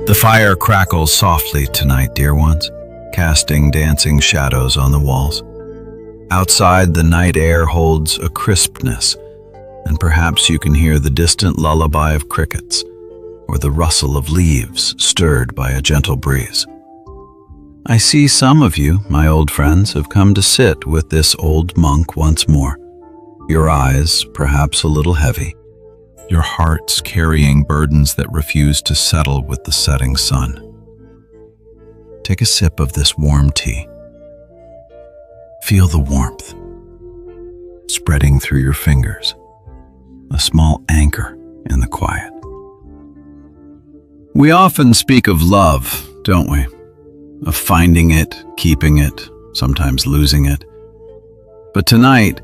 The fire crackles softly tonight, dear ones, casting dancing shadows on the walls. Outside, the night air holds a crispness, and perhaps you can hear the distant lullaby of crickets or the rustle of leaves stirred by a gentle breeze. I see some of you, my old friends, have come to sit with this old monk once more, your eyes perhaps a little heavy, your hearts carrying burdens that refuse to settle with the setting sun. Take a sip of this warm tea. Feel the warmth spreading through your fingers, a small anchor in the quiet. We often speak of love, don't we? Of finding it, keeping it, sometimes losing it. But tonight,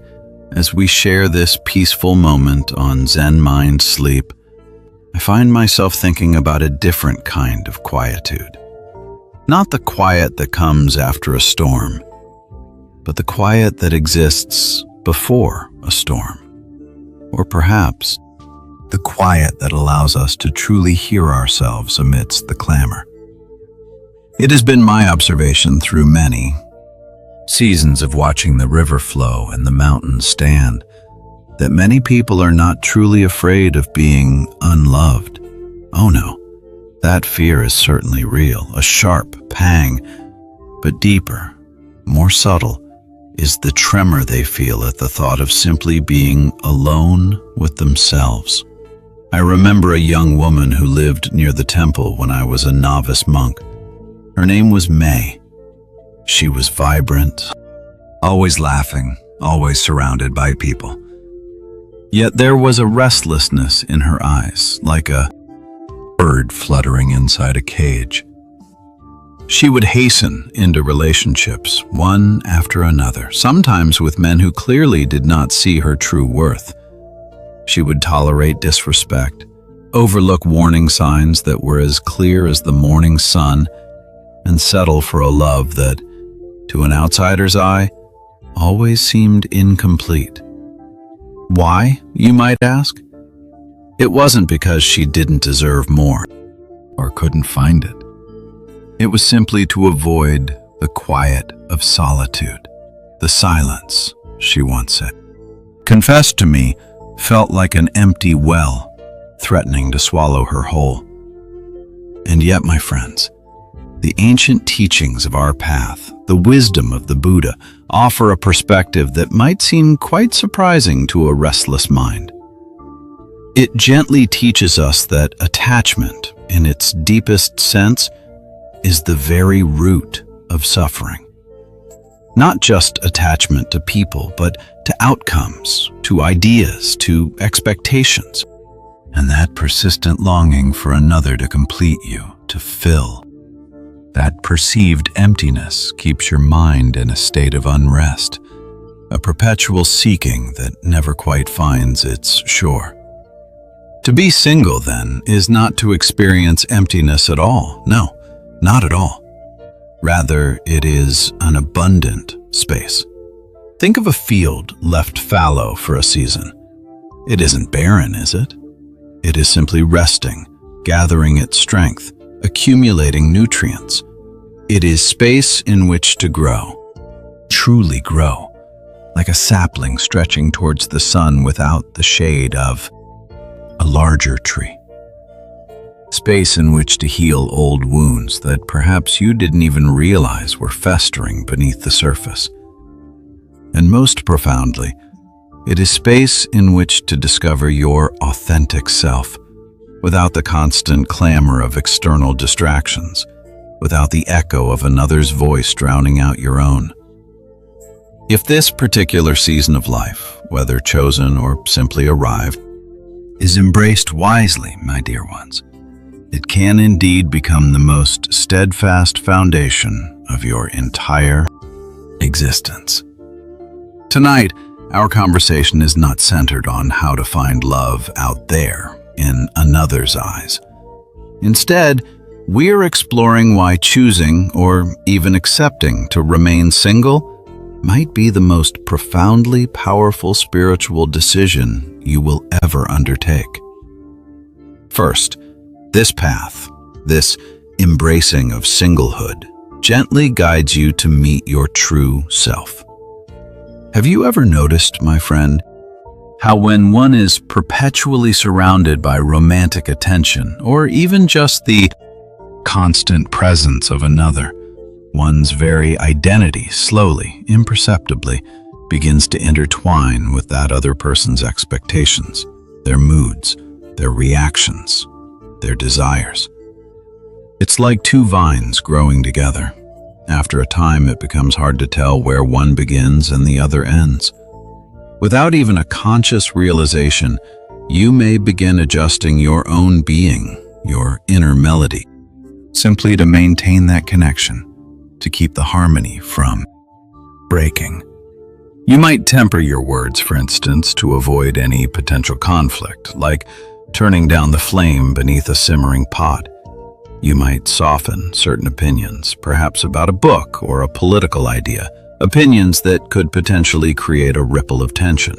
as we share this peaceful moment on Zen Mind Sleep, I find myself thinking about a different kind of quietude. Not the quiet that comes after a storm, but the quiet that exists before a storm. Or perhaps the quiet that allows us to truly hear ourselves amidst the clamor. It has been my observation through many seasons of watching the river flow and the mountains stand that many people are not truly afraid of being unloved. Oh no, that fear is certainly real, a sharp pang, but deeper, more subtle, is the tremor they feel at the thought of simply being alone with themselves. I remember a young woman who lived near the temple when I was a novice monk. Her name was May. She was vibrant, always laughing, always surrounded by people. Yet there was a restlessness in her eyes, like a bird fluttering inside a cage. She would hasten into relationships, one after another, sometimes with men who clearly did not see her true worth. She would tolerate disrespect, overlook warning signs that were as clear as the morning sun, and settle for a love that, to an outsider's eye, always seemed incomplete. Why, you might ask? It wasn't because she didn't deserve more, or couldn't find it. It was simply to avoid the quiet of solitude, the silence, she once said. Confessed to me, felt like an empty well, threatening to swallow her whole. And yet, my friends, the ancient teachings of our path, the wisdom of the Buddha, offer a perspective that might seem quite surprising to a restless mind. It gently teaches us that attachment, in its deepest sense, is the very root of suffering. Not just attachment to people, but to outcomes, to ideas, to expectations, and that persistent longing for another to complete you, to fill. That perceived emptiness keeps your mind in a state of unrest, a perpetual seeking that never quite finds its shore. To be single, then, is not to experience emptiness at all. No, not at all. Rather, it is an abundant space. Think of a field left fallow for a season. It isn't barren, is it? It is simply resting, gathering its strength, accumulating nutrients. It is space in which to grow, truly grow, like a sapling stretching towards the sun without the shade of a larger tree. Space in which to heal old wounds that perhaps you didn't even realize were festering beneath the surface. And most profoundly, it is space in which to discover your authentic self, without the constant clamor of external distractions, without the echo of another's voice drowning out your own. If this particular season of life, whether chosen or simply arrived, is embraced wisely, my dear ones, it can indeed become the most steadfast foundation of your entire existence. Tonight, our conversation is not centered on how to find love out there in another's eyes. Instead, we're exploring why choosing or even accepting to remain single might be the most profoundly powerful spiritual decision you will ever undertake. First, this path, this embracing of singlehood, gently guides you to meet your true self. Have you ever noticed, my friend, how when one is perpetually surrounded by romantic attention, or even just the constant presence of another, one's very identity slowly, imperceptibly, begins to intertwine with that other person's expectations, their moods, their reactions, their desires. It's like two vines growing together. After a time, it becomes hard to tell where one begins and the other ends. Without even a conscious realization, you may begin adjusting your own being, your inner melody, simply to maintain that connection, to keep the harmony from breaking. You might temper your words, for instance, to avoid any potential conflict, like turning down the flame beneath a simmering pot. You might soften certain opinions, perhaps about a book or a political idea, opinions that could potentially create a ripple of tension.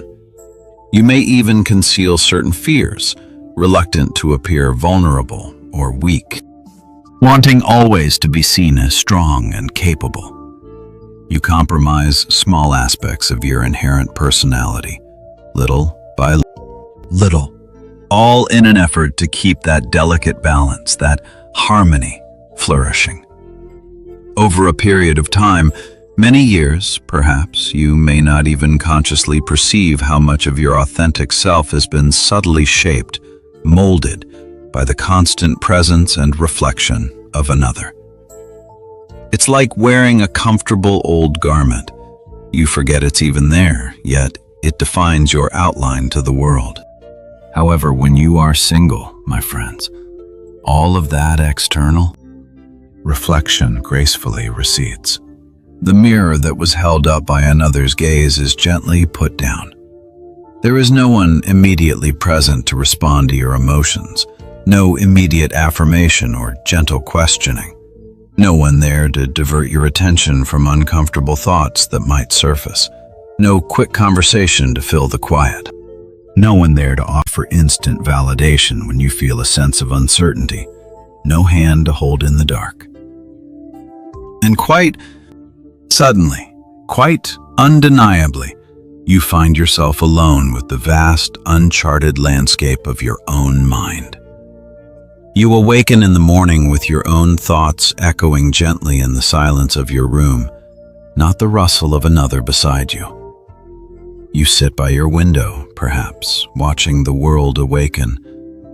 You may even conceal certain fears, reluctant to appear vulnerable or weak, wanting always to be seen as strong and capable. You compromise small aspects of your inherent personality, little by little, all in an effort to keep that delicate balance, that harmony, flourishing. Over a period of time, many years, perhaps, you may not even consciously perceive how much of your authentic self has been subtly shaped, molded by the constant presence and reflection of another. It's like wearing a comfortable old garment. You forget it's even there, yet it defines your outline to the world. However, when you are single, my friends, all of that external reflection gracefully recedes. The mirror that was held up by another's gaze is gently put down. There is no one immediately present to respond to your emotions, no immediate affirmation or gentle questioning. No one there to divert your attention from uncomfortable thoughts that might surface. No quick conversation to fill the quiet. No one there to offer instant validation when you feel a sense of uncertainty. No hand to hold in the dark. And quite suddenly, quite undeniably, you find yourself alone with the vast, uncharted landscape of your own mind. You awaken in the morning with your own thoughts echoing gently in the silence of your room, not the rustle of another beside you. You sit by your window, perhaps, watching the world awaken,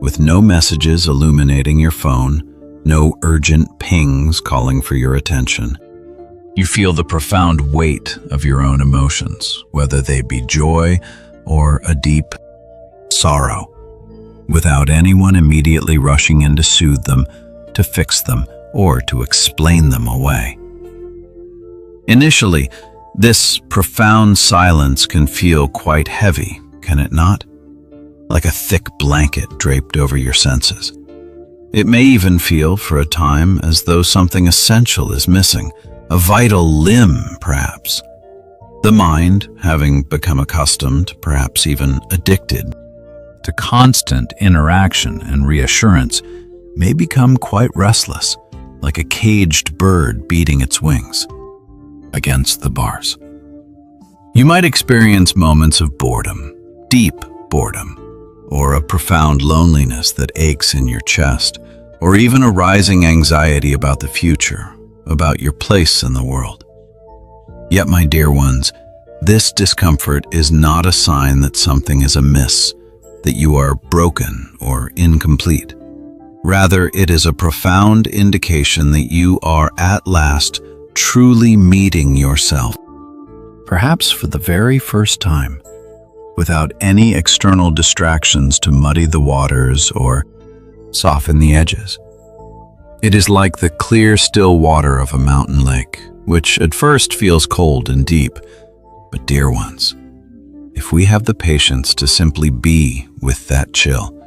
with no messages illuminating your phone, no urgent pings calling for your attention. You feel the profound weight of your own emotions, whether they be joy or a deep sorrow, without anyone immediately rushing in to soothe them, to fix them, or to explain them away. Initially, this profound silence can feel quite heavy, can it not? Like a thick blanket draped over your senses. It may even feel, for a time, as though something essential is missing, a vital limb, perhaps. The mind, having become accustomed, perhaps even addicted, to constant interaction and reassurance, may become quite restless, like a caged bird beating its wings against the bars. You might experience moments of boredom, deep boredom, or a profound loneliness that aches in your chest, or even a rising anxiety about the future, about your place in the world. Yet, my dear ones, this discomfort is not a sign that something is amiss, that you are broken or incomplete. Rather, it is a profound indication that you are at last truly meeting yourself, perhaps for the very first time, without any external distractions to muddy the waters or soften the edges. It is like the clear, still water of a mountain lake, which at first feels cold and deep. But dear ones, if we have the patience to simply be with that chill,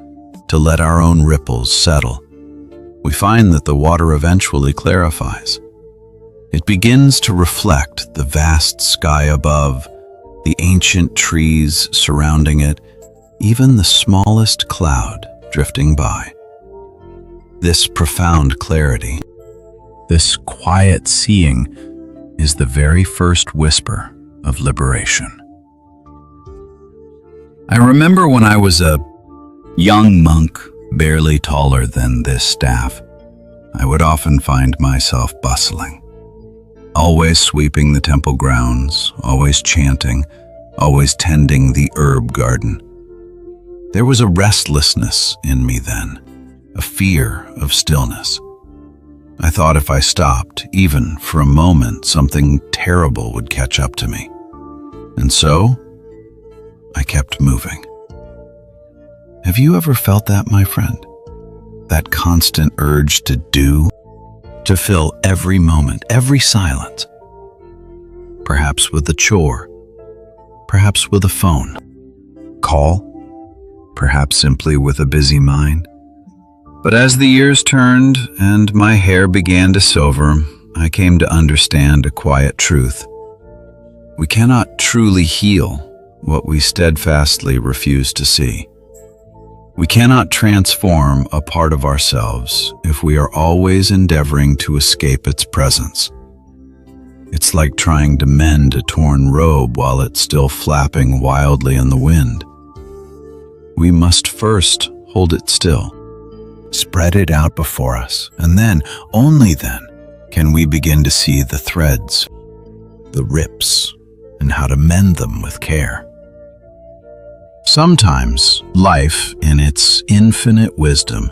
to let our own ripples settle, we find that the water eventually clarifies. It begins to reflect the vast sky above, the ancient trees surrounding it, even the smallest cloud drifting by. this profound clarity, this quiet seeing, is the very first whisper of liberation. I remember when I was a young monk, barely taller than this staff, I would often find myself bustling, always sweeping the temple grounds, always chanting, always tending the herb garden. There was a restlessness in me then, a fear of stillness. I thought if I stopped, even for a moment, something terrible would catch up to me. And so, I kept moving. Have you ever felt that, my friend? That constant urge to do, to fill every moment, every silence. Perhaps with a chore, perhaps with a phone call, perhaps simply with a busy mind. But as the years turned and my hair began to silver, I came to understand a quiet truth. We cannot truly heal what we steadfastly refuse to see. We cannot transform a part of ourselves if we are always endeavoring to escape its presence. It's like trying to mend a torn robe while it's still flapping wildly in the wind. We must first hold it still, spread it out before us, and then, only then, can we begin to see the threads, the rips, and how to mend them with care. Sometimes life, in its infinite wisdom,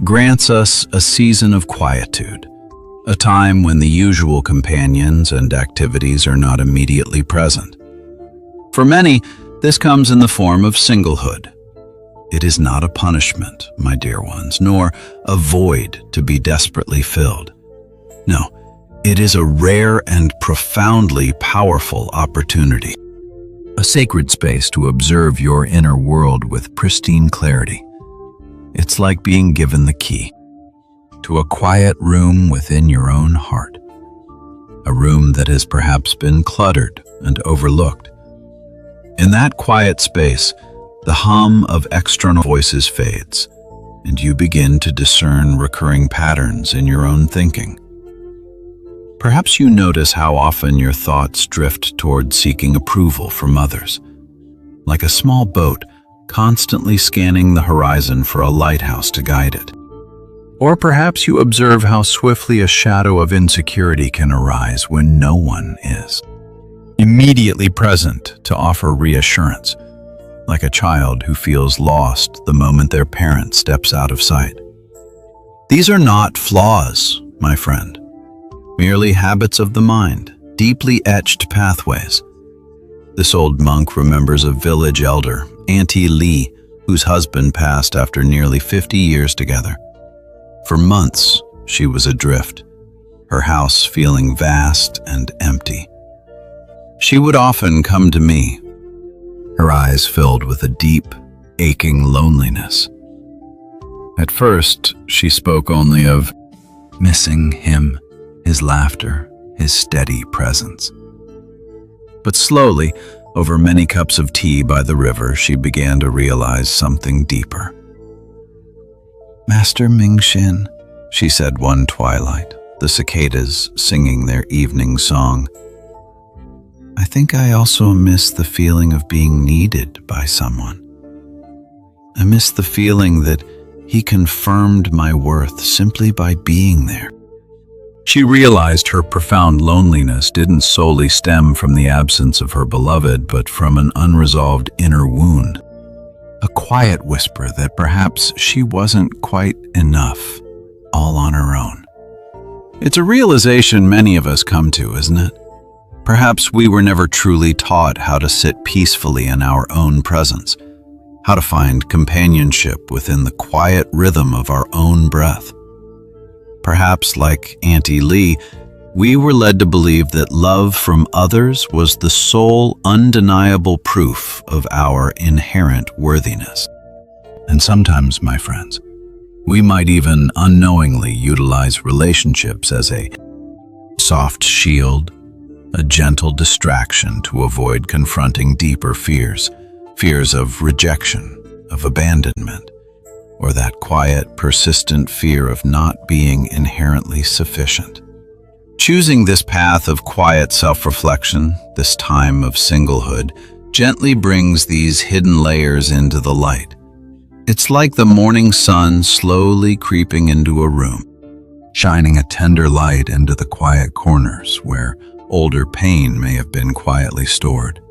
grants us a season of quietude, a time when the usual companions and activities are not immediately present. For many, this comes in the form of singlehood. It is not a punishment, my dear ones, nor a void to be desperately filled. No, it is a rare and profoundly powerful opportunity. A sacred space to observe your inner world with pristine clarity. It's like being given the key to a quiet room within your own heart, a room that has perhaps been cluttered and overlooked. In that quiet space, the hum of external voices fades, and you begin to discern recurring patterns in your own thinking. Perhaps you notice how often your thoughts drift toward seeking approval from others, like a small boat constantly scanning the horizon for a lighthouse to guide it. Or perhaps you observe how swiftly a shadow of insecurity can arise when no one is immediately present to offer reassurance, like a child who feels lost the moment their parent steps out of sight. These are not flaws, my friend. Merely habits of the mind, deeply etched pathways. This old monk remembers a village elder, Auntie Lee, whose husband passed after nearly 50 years together. For months, she was adrift, her house feeling vast and empty. She would often come to me, her eyes filled with a deep, aching loneliness. At first, she spoke only of missing him, his laughter, his steady presence. But slowly, over many cups of tea by the river, she began to realize something deeper. "Master Mingxin," she said one twilight, the cicadas singing their evening song, "I think I also miss the feeling of being needed by someone. I miss the feeling that he confirmed my worth simply by being there." She realized her profound loneliness didn't solely stem from the absence of her beloved, but from an unresolved inner wound, a quiet whisper that perhaps she wasn't quite enough, all on her own. It's a realization many of us come to, isn't it? Perhaps we were never truly taught how to sit peacefully in our own presence, how to find companionship within the quiet rhythm of our own breath. Perhaps, like Auntie Lee, we were led to believe that love from others was the sole undeniable proof of our inherent worthiness. And sometimes, my friends, we might even unknowingly utilize relationships as a soft shield, a gentle distraction to avoid confronting deeper fears, fears of rejection, of abandonment, or that quiet, persistent fear of not being inherently sufficient. Choosing this path of quiet self-reflection, this time of singlehood, gently brings these hidden layers into the light. It's like the morning sun slowly creeping into a room, shining a tender light into the quiet corners where older pain may have been quietly stored.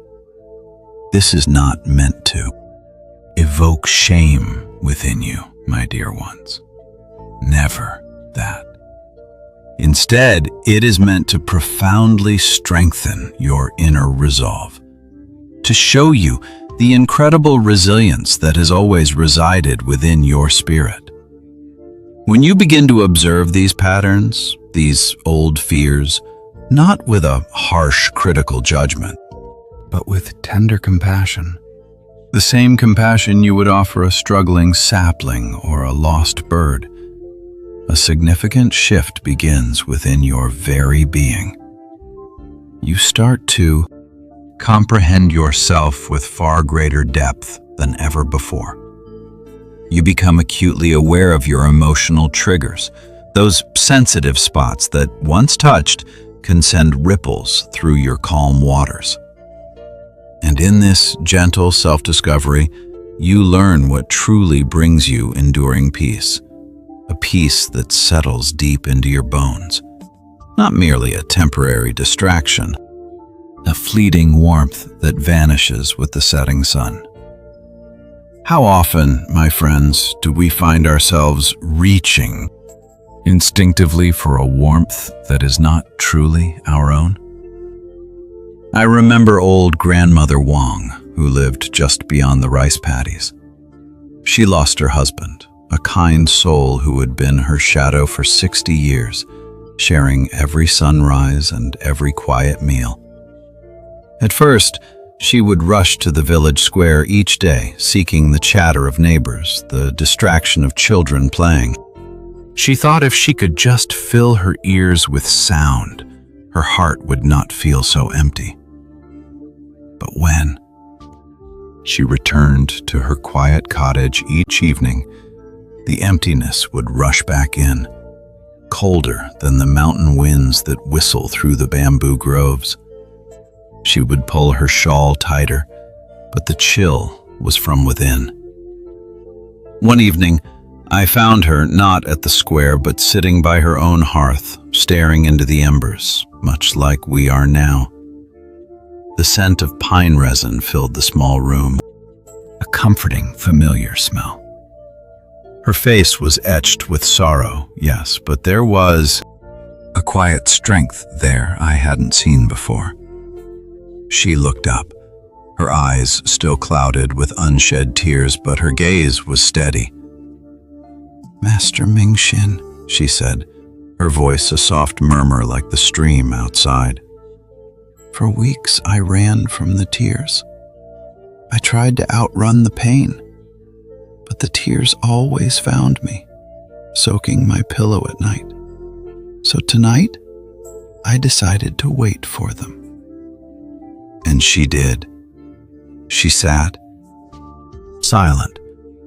This is not meant to evoke shame within you, my dear ones. Never that. Instead, it is meant to profoundly strengthen your inner resolve, to show you the incredible resilience that has always resided within your spirit. When you begin to observe these patterns, these old fears, not with a harsh critical judgment, but with tender compassion, the same compassion you would offer a struggling sapling or a lost bird, a significant shift begins within your very being. You start to comprehend yourself with far greater depth than ever before. You become acutely aware of your emotional triggers, those sensitive spots that, once touched, can send ripples through your calm waters. And in this gentle self-discovery, you learn what truly brings you enduring peace, a peace that settles deep into your bones, not merely a temporary distraction, a fleeting warmth that vanishes with the setting sun. How often, my friends, do we find ourselves reaching instinctively for a warmth that is not truly our own? I remember old grandmother Wong, who lived just beyond the rice paddies. She lost her husband, a kind soul who had been her shadow for 60 years, sharing every sunrise and every quiet meal. At first, she would rush to the village square each day, seeking the chatter of neighbors, the distraction of children playing. She thought if she could just fill her ears with sound, her heart would not feel so empty. But when she returned to her quiet cottage each evening, the emptiness would rush back in, colder than the mountain winds that whistle through the bamboo groves. She would pull her shawl tighter, but the chill was from within. One evening, I found her not at the square, but sitting by her own hearth, staring into the embers, much like we are now. The scent of pine resin filled the small room, a comforting, familiar smell. Her face was etched with sorrow, yes, but there was a quiet strength there I hadn't seen before. She looked up, her eyes still clouded with unshed tears, but her gaze was steady. "Master Mingxin," she said, her voice a soft murmur like the stream outside. "For weeks I ran from the tears. I tried to outrun the pain, but the tears always found me, soaking my pillow at night. So tonight, I decided to wait for them." And she did. She sat, silent,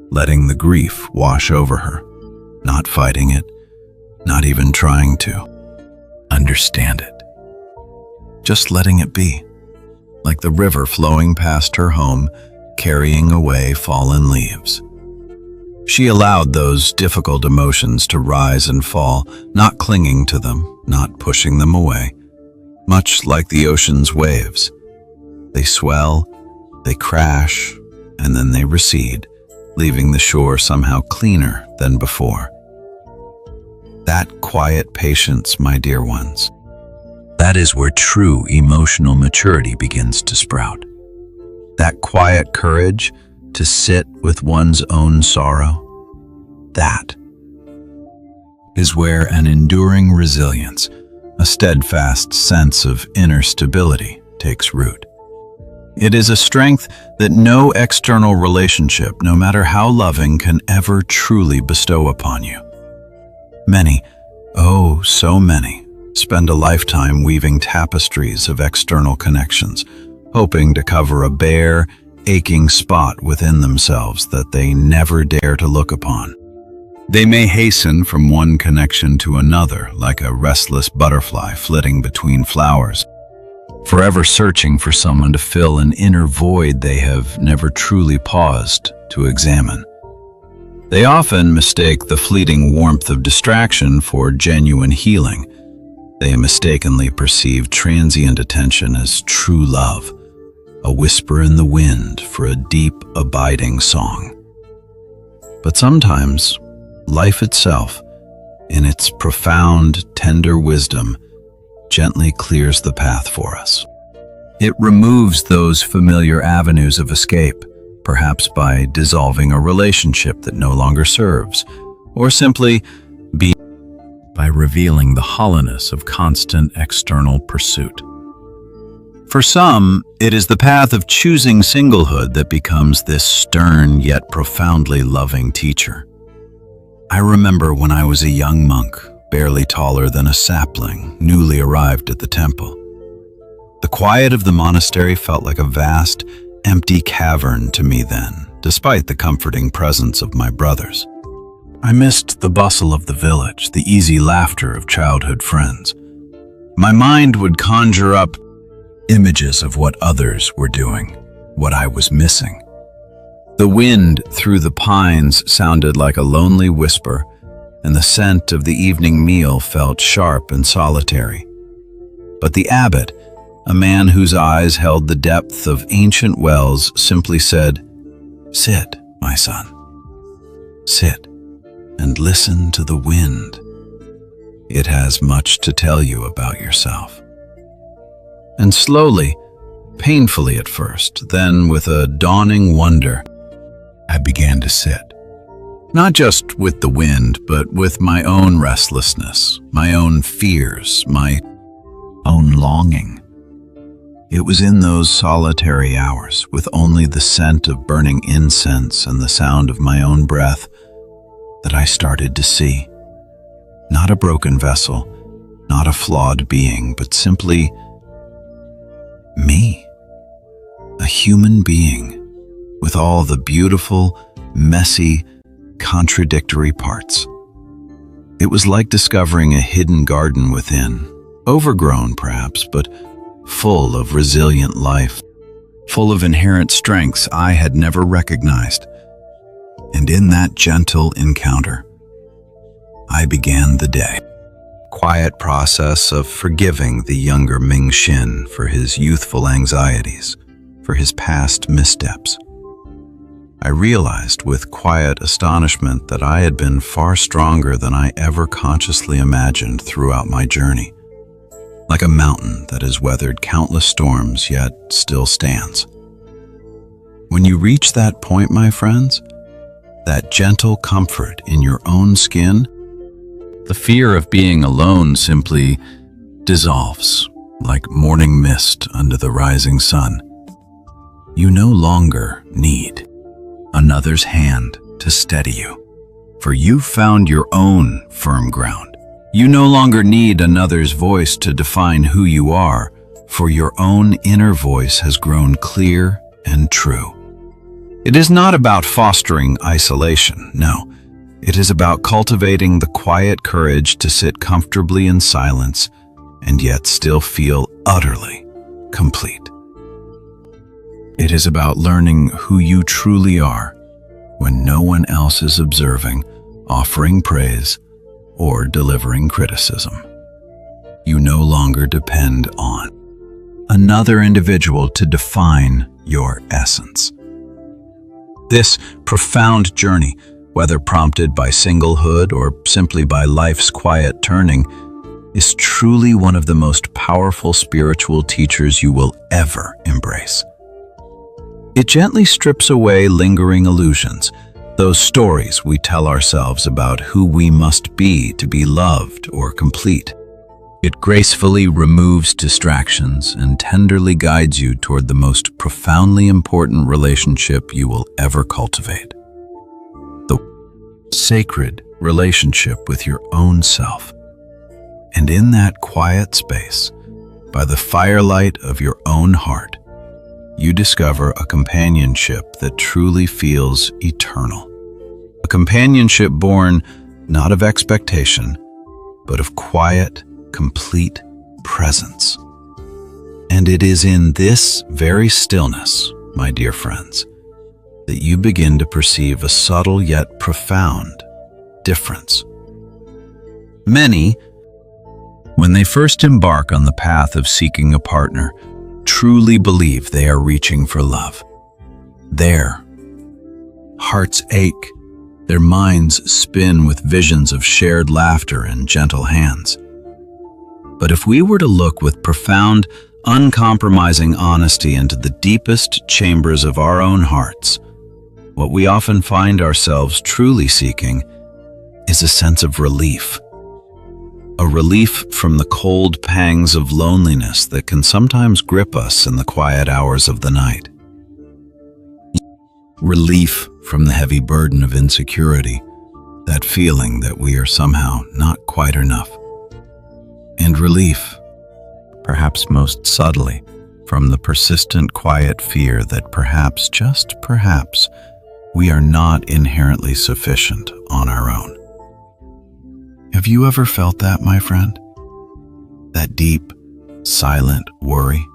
letting the grief wash over her, not fighting it, not even trying to understand it. Just letting it be, like the river flowing past her home, carrying away fallen leaves. She allowed those difficult emotions to rise and fall, not clinging to them, not pushing them away. Much like the ocean's waves, they swell, they crash, and then they recede, leaving the shore somehow cleaner than before. That quiet patience, my dear ones, that is where true emotional maturity begins to sprout. That quiet courage to sit with one's own sorrow, that is where an enduring resilience, a steadfast sense of inner stability takes root. It is a strength that no external relationship, no matter how loving, can ever truly bestow upon you. Many, oh so many, spend a lifetime weaving tapestries of external connections, hoping to cover a bare, aching spot within themselves that they never dare to look upon. They may hasten from one connection to another, like a restless butterfly flitting between flowers, forever searching for someone to fill an inner void they have never truly paused to examine. They often mistake the fleeting warmth of distraction for genuine healing. They mistakenly perceive transient attention as true love, a whisper in the wind for a deep, abiding song. But sometimes, life itself, in its profound, tender wisdom, gently clears the path for us. It removes those familiar avenues of escape, perhaps by dissolving a relationship that no longer serves, or simply by revealing the hollowness of constant external pursuit. For some, it is the path of choosing singlehood that becomes this stern yet profoundly loving teacher. I remember when I was a young monk, barely taller than a sapling, newly arrived at the temple. The quiet of the monastery felt like a vast, empty cavern to me then, despite the comforting presence of my brothers. I missed the bustle of the village, the easy laughter of childhood friends. My mind would conjure up images of what others were doing, what I was missing. The wind through the pines sounded like a lonely whisper, and the scent of the evening meal felt sharp and solitary. But the abbot, a man whose eyes held the depth of ancient wells, simply said, "Sit, my son. Sit and listen to the wind. It has much to tell you about yourself." And slowly, painfully at first, then with a dawning wonder, I began to sit. Not just with the wind, but with my own restlessness, my own fears, my own longing. It was in those solitary hours, with only the scent of burning incense and the sound of my own breath, that I started to see. Not a broken vessel, not a flawed being, but simply me. A human being, with all the beautiful, messy, contradictory parts. It was like discovering a hidden garden within, overgrown perhaps, but full of resilient life, full of inherent strengths I had never recognized. And in that gentle encounter, I began the day. Quiet process of forgiving the younger Ming Xin for his youthful anxieties, for his past missteps. I realized with quiet astonishment that I had been far stronger than I ever consciously imagined throughout my journey. Like a mountain that has weathered countless storms yet still stands. When you reach that point, my friends, that gentle comfort in your own skin, the fear of being alone simply dissolves like morning mist under the rising sun. You no longer need another's hand to steady you, for you've found your own firm ground. You no longer need another's voice to define who you are, for your own inner voice has grown clear and true. It is not about fostering isolation, no. It is about cultivating the quiet courage to sit comfortably in silence and yet still feel utterly complete. It is about learning who you truly are when no one else is observing, offering praise, or delivering criticism. You no longer depend on another individual to define your essence. This profound journey, whether prompted by singlehood or simply by life's quiet turning, is truly one of the most powerful spiritual teachers you will ever embrace. It gently strips away lingering illusions, those stories we tell ourselves about who we must be to be loved or complete. It gracefully removes distractions and tenderly guides you toward the most profoundly important relationship you will ever cultivate. The sacred relationship with your own self. And in that quiet space, by the firelight of your own heart, you discover a companionship that truly feels eternal. A companionship born not of expectation, but of quiet, complete presence. And it is in this very stillness, my dear friends, that you begin to perceive a subtle yet profound difference. Many, when they first embark on the path of seeking a partner, truly believe they are reaching for love. Their hearts ache, their minds spin with visions of shared laughter and gentle hands. But if we were to look with profound, uncompromising honesty into the deepest chambers of our own hearts, what we often find ourselves truly seeking is a sense of relief. A relief from the cold pangs of loneliness that can sometimes grip us in the quiet hours of the night. Relief from the heavy burden of insecurity, that feeling that we are somehow not quite enough. And relief, perhaps most subtly, from the persistent quiet fear that perhaps, just perhaps, we are not inherently sufficient on our own. Have you ever felt that, my friend? That deep, silent worry?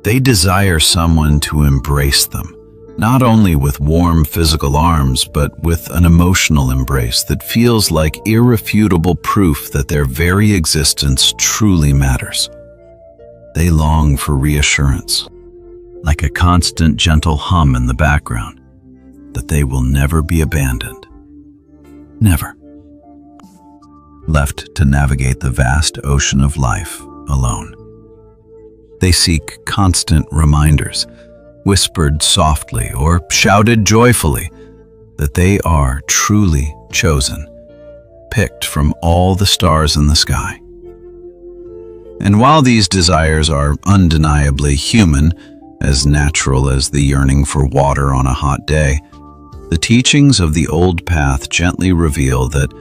They desire someone to embrace them, not only with warm physical arms, but with an emotional embrace that feels like irrefutable proof that their very existence truly matters. They long for reassurance, like a constant gentle hum in the background, that they will never be abandoned. Never. Left to navigate the vast ocean of life alone. They seek constant reminders, whispered softly or shouted joyfully, that they are truly chosen, picked from all the stars in the sky. And while these desires are undeniably human, as natural as the yearning for water on a hot day, the teachings of the old path gently reveal that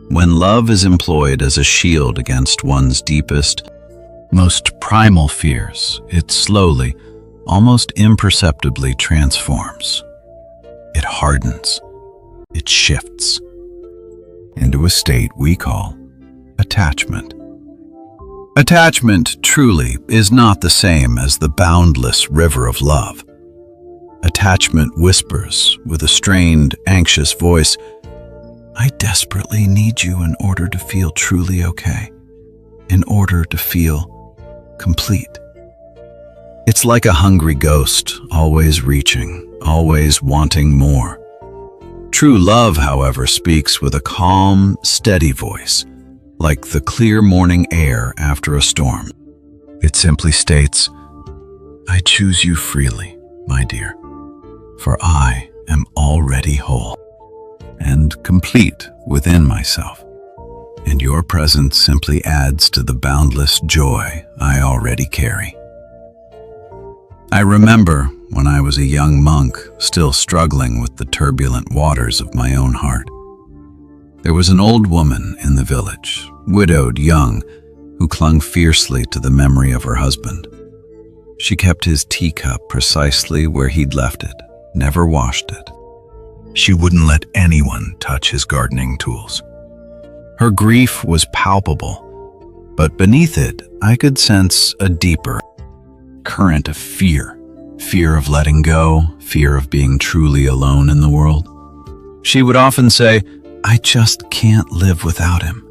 when love is employed as a shield against one's deepest, most primal fears, it slowly, almost imperceptibly transforms. It hardens, it shifts into a state we call attachment. Attachment truly is not the same as the boundless river of love. Attachment whispers with a strained, anxious voice, "I desperately need you in order to feel truly okay, in order to feel complete." It's like a hungry ghost, always reaching, always wanting more. True love, however, speaks with a calm, steady voice, like the clear morning air after a storm. It simply states, "I choose you freely, my dear, for I am already whole and complete within myself, and your presence simply adds to the boundless joy I already carry." I remember when I was a young monk, still struggling with the turbulent waters of my own heart. There was an old woman in the village, widowed young, who clung fiercely to the memory of her husband. She kept his teacup precisely where he'd left it, never washed it. She wouldn't let anyone touch his gardening tools. Her grief was palpable, but beneath it, I could sense a deeper current of fear. Fear of letting go, fear of being truly alone in the world. She would often say, "I just can't live without him."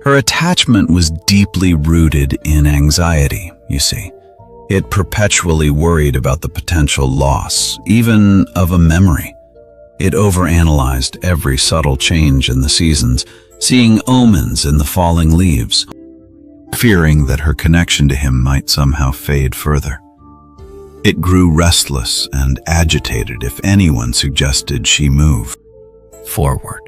Her attachment was deeply rooted in anxiety, you see. It perpetually worried about the potential loss, even of a memory. It overanalyzed every subtle change in the seasons, seeing omens in the falling leaves, fearing that her connection to him might somehow fade further. It grew restless and agitated if anyone suggested she move forward.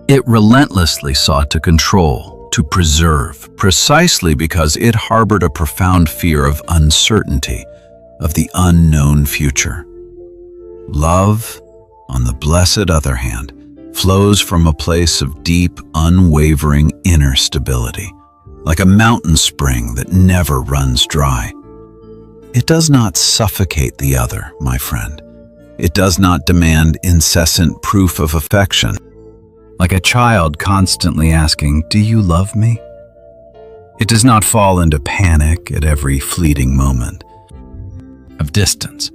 It relentlessly sought to control, to preserve, precisely because it harbored a profound fear of uncertainty, of the unknown future. Love, on the blessed other hand, flows from a place of deep, unwavering inner stability, like a mountain spring that never runs dry. It does not suffocate the other, my friend. It does not demand incessant proof of affection. like a child constantly asking, "Do you love me?" It does not fall into panic at every fleeting moment of distance,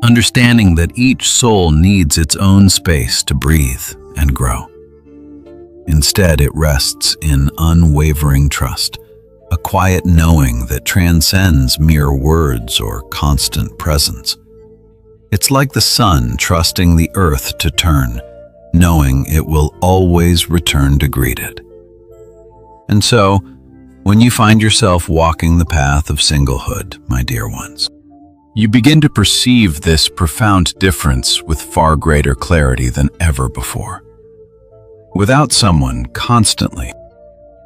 understanding that each soul needs its own space to breathe and grow. Instead, it rests in unwavering trust, a quiet knowing that transcends mere words or constant presence. It's like the sun trusting the earth to turn, knowing it will always return to greet it. And so, when you find yourself walking the path of singlehood, my dear ones, you begin to perceive this profound difference with far greater clarity than ever before. Without someone constantly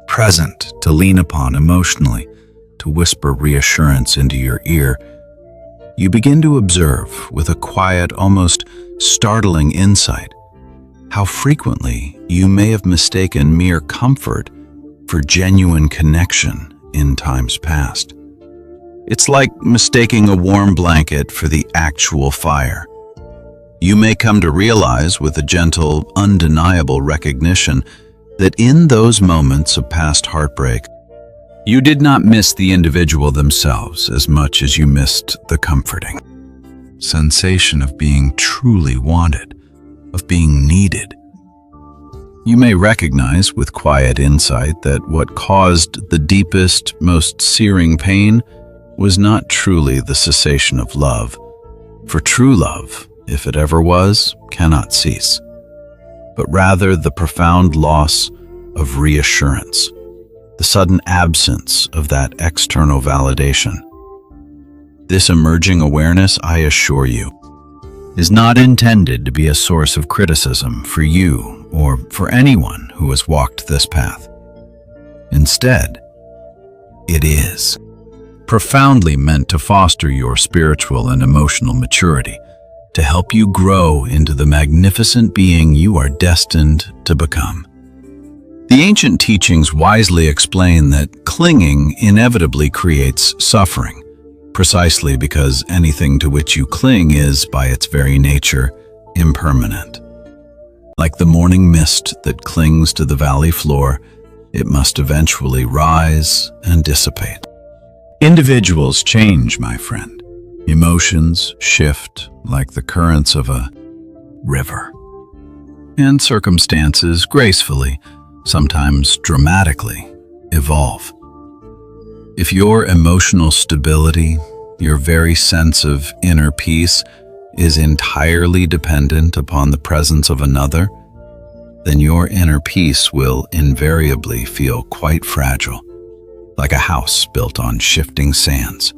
present to lean upon emotionally, to whisper reassurance into your ear, you begin to observe with a quiet, almost startling insight how frequently you may have mistaken mere comfort for genuine connection in times past. It's like mistaking a warm blanket for the actual fire. You may come to realize with a gentle, undeniable recognition that in those moments of past heartbreak, you did not miss the individual themselves as much as you missed the comforting sensation of being truly wanted, of being needed. You may recognize with quiet insight that what caused the deepest, most searing pain was not truly the cessation of love, for true love, if it ever was, cannot cease, but rather the profound loss of reassurance, the sudden absence of that external validation. This emerging awareness, I assure you, is not intended to be a source of criticism for you or for anyone who has walked this path. Instead, it is profoundly meant to foster your spiritual and emotional maturity, to help you grow into the magnificent being you are destined to become. The ancient teachings wisely explain that clinging inevitably creates suffering, precisely because anything to which you cling is, by its very nature, impermanent. Like the morning mist that clings to the valley floor, it must eventually rise and dissipate. Individuals change, my friend. Emotions shift like the currents of a river. And circumstances gracefully, sometimes dramatically, evolve. If your emotional stability, your very sense of inner peace, is entirely dependent upon the presence of another, then your inner peace will invariably feel quite fragile, like a house built on shifting sands.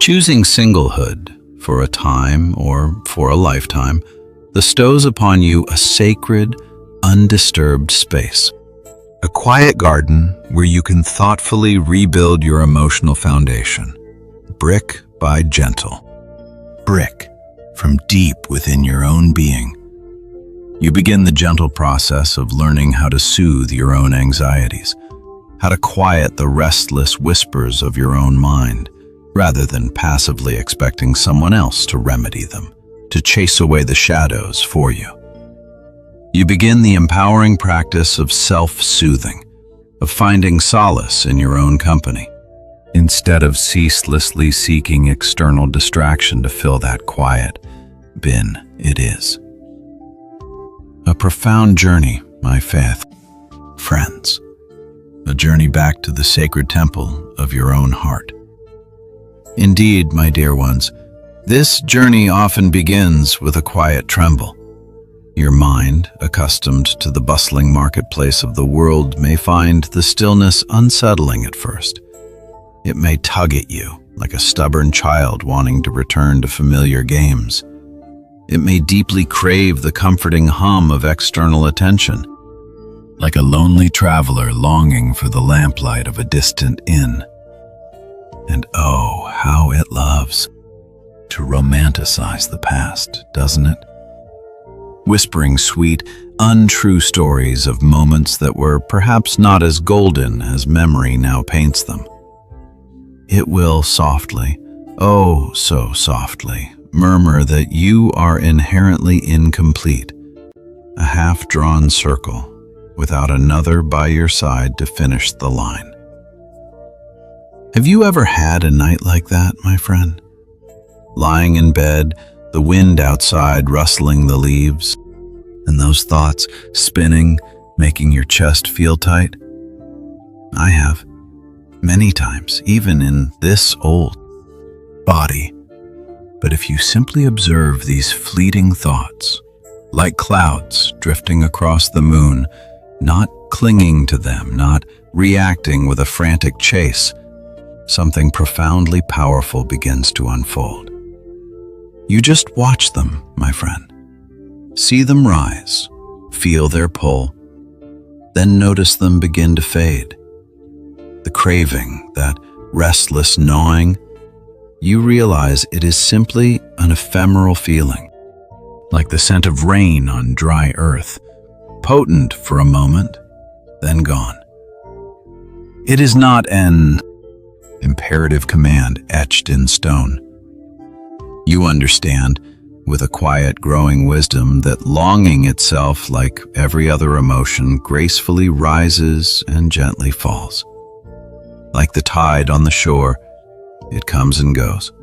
Choosing singlehood for a time or for a lifetime bestows upon you a sacred, undisturbed space, a quiet garden where you can thoughtfully rebuild your emotional foundation, brick by gentle, brick from deep within your own being. You begin the gentle process of learning how to soothe your own anxieties, how to quiet the restless whispers of your own mind, rather than passively expecting someone else to remedy them, to chase away the shadows for you. You begin the empowering practice of self-soothing, of finding solace in your own company, instead of ceaselessly seeking external distraction to fill that quiet bin it is. A profound journey, my faith, friends, a journey back to the sacred temple of your own heart. Indeed, my dear ones, this journey often begins with a quiet tremble. Your mind, accustomed to the bustling marketplace of the world, may find the stillness unsettling at first. It may tug at you like a stubborn child wanting to return to familiar games. It may deeply crave the comforting hum of external attention, like a lonely traveler longing for the lamplight of a distant inn. And oh, how it loves to romanticize the past, doesn't it? Whispering sweet, untrue stories of moments that were perhaps not as golden as memory now paints them. It will softly, oh so softly, murmur that you are inherently incomplete, a half-drawn circle, without another by your side to finish the line. Have you ever had a night like that, my friend? Lying in bed, the wind outside rustling the leaves, and those thoughts spinning, making your chest feel tight? I have, many times, even in this old body. But if you simply observe these fleeting thoughts, like clouds drifting across the moon, not clinging to them, not reacting with a frantic chase, something profoundly powerful begins to unfold. You just watch them, my friend. See them rise, feel their pull, then notice them begin to fade. The craving, that restless gnawing, you realize it is simply an ephemeral feeling, like the scent of rain on dry earth, potent for a moment, then gone. It is not an imperative command etched in stone. You understand, with a quiet, growing wisdom, that longing itself, like every other emotion, gracefully rises and gently falls. Like the tide on the shore, it comes and goes.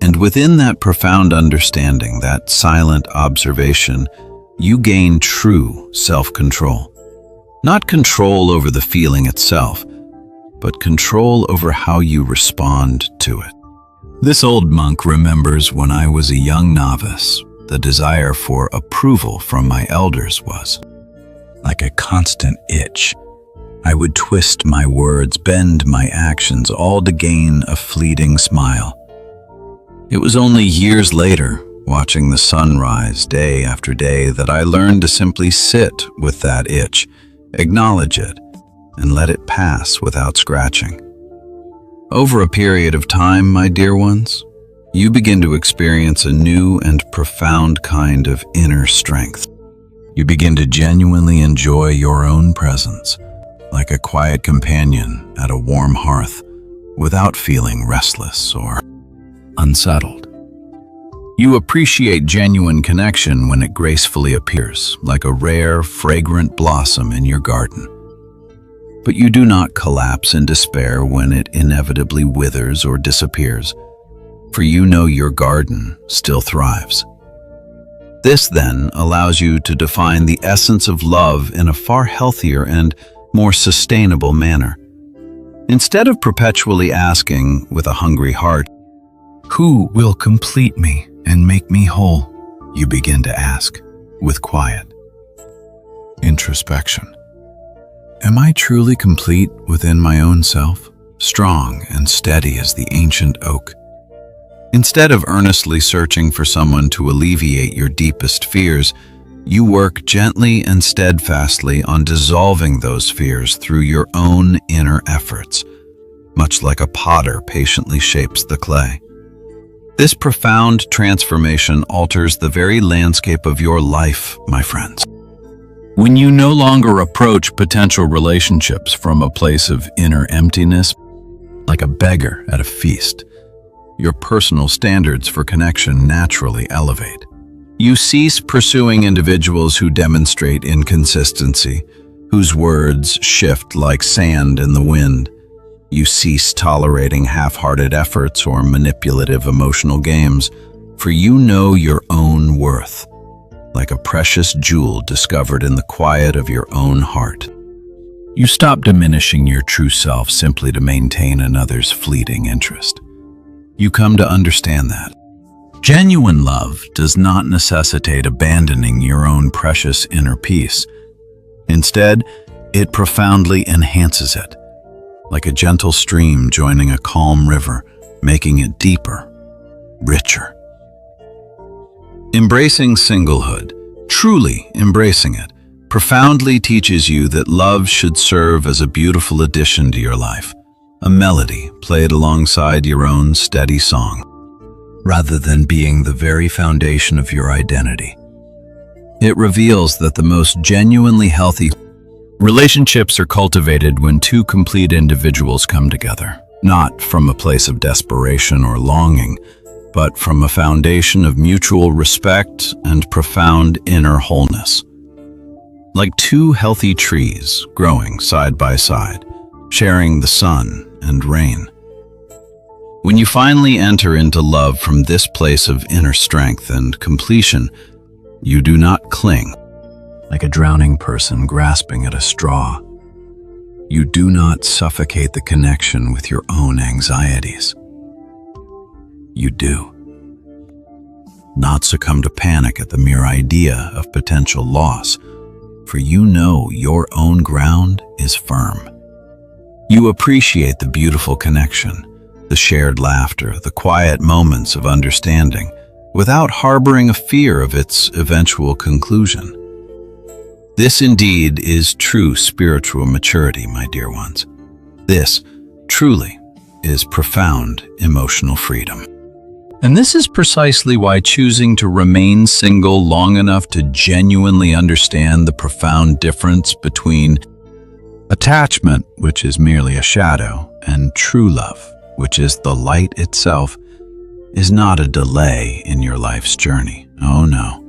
And within that profound understanding, that silent observation, you gain true self-control. Not control over the feeling itself, but control over how you respond to it. This old monk remembers when I was a young novice, the desire for approval from my elders was like a constant itch. I would twist my words, bend my actions, all to gain a fleeting smile. It was only years later, watching the sun rise day after day, that I learned to simply sit with that itch, acknowledge it, and let it pass without scratching. Over a period of time, my dear ones, you begin to experience a new and profound kind of inner strength. You begin to genuinely enjoy your own presence, like a quiet companion at a warm hearth, without feeling restless or unsettled. You appreciate genuine connection when it gracefully appears, like a rare, fragrant blossom in your garden. But you do not collapse in despair when it inevitably withers or disappears, for you know your garden still thrives. This then allows you to define the essence of love in a far healthier and more sustainable manner. Instead of perpetually asking with a hungry heart, "Who will complete me and make me whole?" you begin to ask with quiet introspection. Am I truly complete within my own self, strong and steady as the ancient oak? Instead of earnestly searching for someone to alleviate your deepest fears, you work gently and steadfastly on dissolving those fears through your own inner efforts, much like a potter patiently shapes the clay. This profound transformation alters the very landscape of your life, my friends. When you no longer approach potential relationships from a place of inner emptiness, like a beggar at a feast, your personal standards for connection naturally elevate. You cease pursuing individuals who demonstrate inconsistency, whose words shift like sand in the wind. You cease tolerating half-hearted efforts or manipulative emotional games, for you know your own worth, like a precious jewel discovered in the quiet of your own heart. You stop diminishing your true self simply to maintain another's fleeting interest. You come to understand that genuine love does not necessitate abandoning your own precious inner peace. Instead, it profoundly enhances it, like a gentle stream joining a calm river, making it deeper, richer. Embracing singlehood, truly embracing it, profoundly teaches you that love should serve as a beautiful addition to your life, a melody played alongside your own steady song, rather than being the very foundation of your identity. It reveals that the most genuinely healthy relationships are cultivated when two complete individuals come together, not from a place of desperation or longing, but from a foundation of mutual respect and profound inner wholeness. Like two healthy trees growing side by side, sharing the sun and rain. When you finally enter into love from this place of inner strength and completion, you do not cling, like a drowning person grasping at a straw. You do not suffocate the connection with your own anxieties. You do not succumb to panic at the mere idea of potential loss, for you know your own ground is firm. You appreciate the beautiful connection, the shared laughter, the quiet moments of understanding, without harboring a fear of its eventual conclusion. This indeed is true spiritual maturity, my dear ones. This, truly, is profound emotional freedom. And this is precisely why choosing to remain single long enough to genuinely understand the profound difference between attachment, which is merely a shadow, and true love, which is the light itself, is not a delay in your life's journey. Oh no.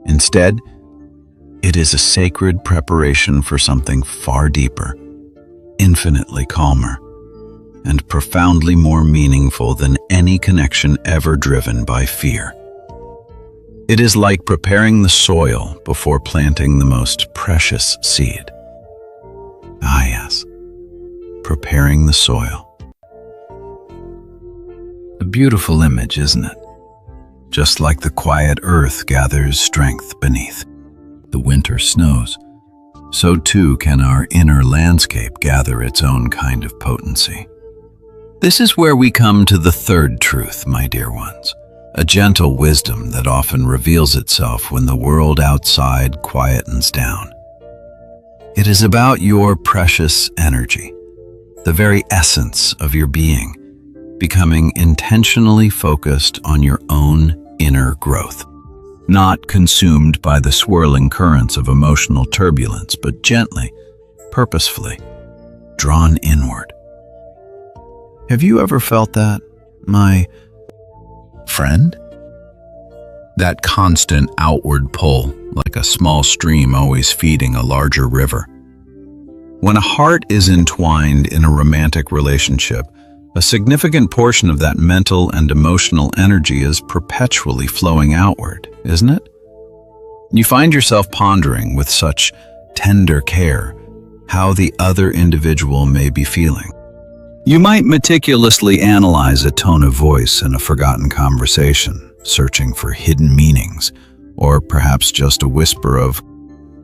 Instead, it is a sacred preparation for something far deeper, infinitely calmer, and profoundly more meaningful than any connection ever driven by fear. It is like preparing the soil before planting the most precious seed. Ah yes, preparing the soil. A beautiful image, isn't it? Just like the quiet earth gathers strength beneath the winter snows, so too can our inner landscape gather its own kind of potency. This is where we come to the third truth, my dear ones, a gentle wisdom that often reveals itself when the world outside quietens down. It is about your precious energy, the very essence of your being, becoming intentionally focused on your own inner growth, not consumed by the swirling currents of emotional turbulence, but gently, purposefully, drawn inward. Have you ever felt that, my friend? That constant outward pull, like a small stream always feeding a larger river. When a heart is entwined in a romantic relationship, a significant portion of that mental and emotional energy is perpetually flowing outward, isn't it? You find yourself pondering with such tender care how the other individual may be feeling. You might meticulously analyze a tone of voice in a forgotten conversation, searching for hidden meanings, or perhaps just a whisper of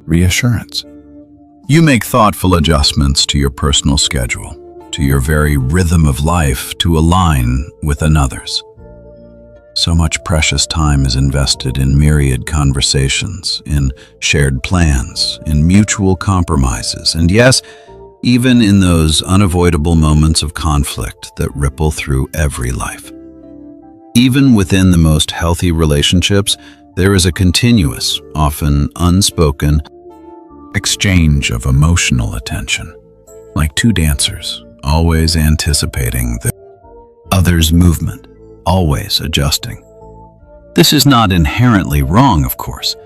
reassurance. You make thoughtful adjustments to your personal schedule, to your very rhythm of life, to align with another's. So much precious time is invested in myriad conversations, in shared plans, in mutual compromises, and yes, even in those unavoidable moments of conflict that ripple through every life. Even within the most healthy relationships, there is a continuous, often unspoken, exchange of emotional attention, like two dancers, always anticipating the other's movement, always adjusting. This is not inherently wrong, of course.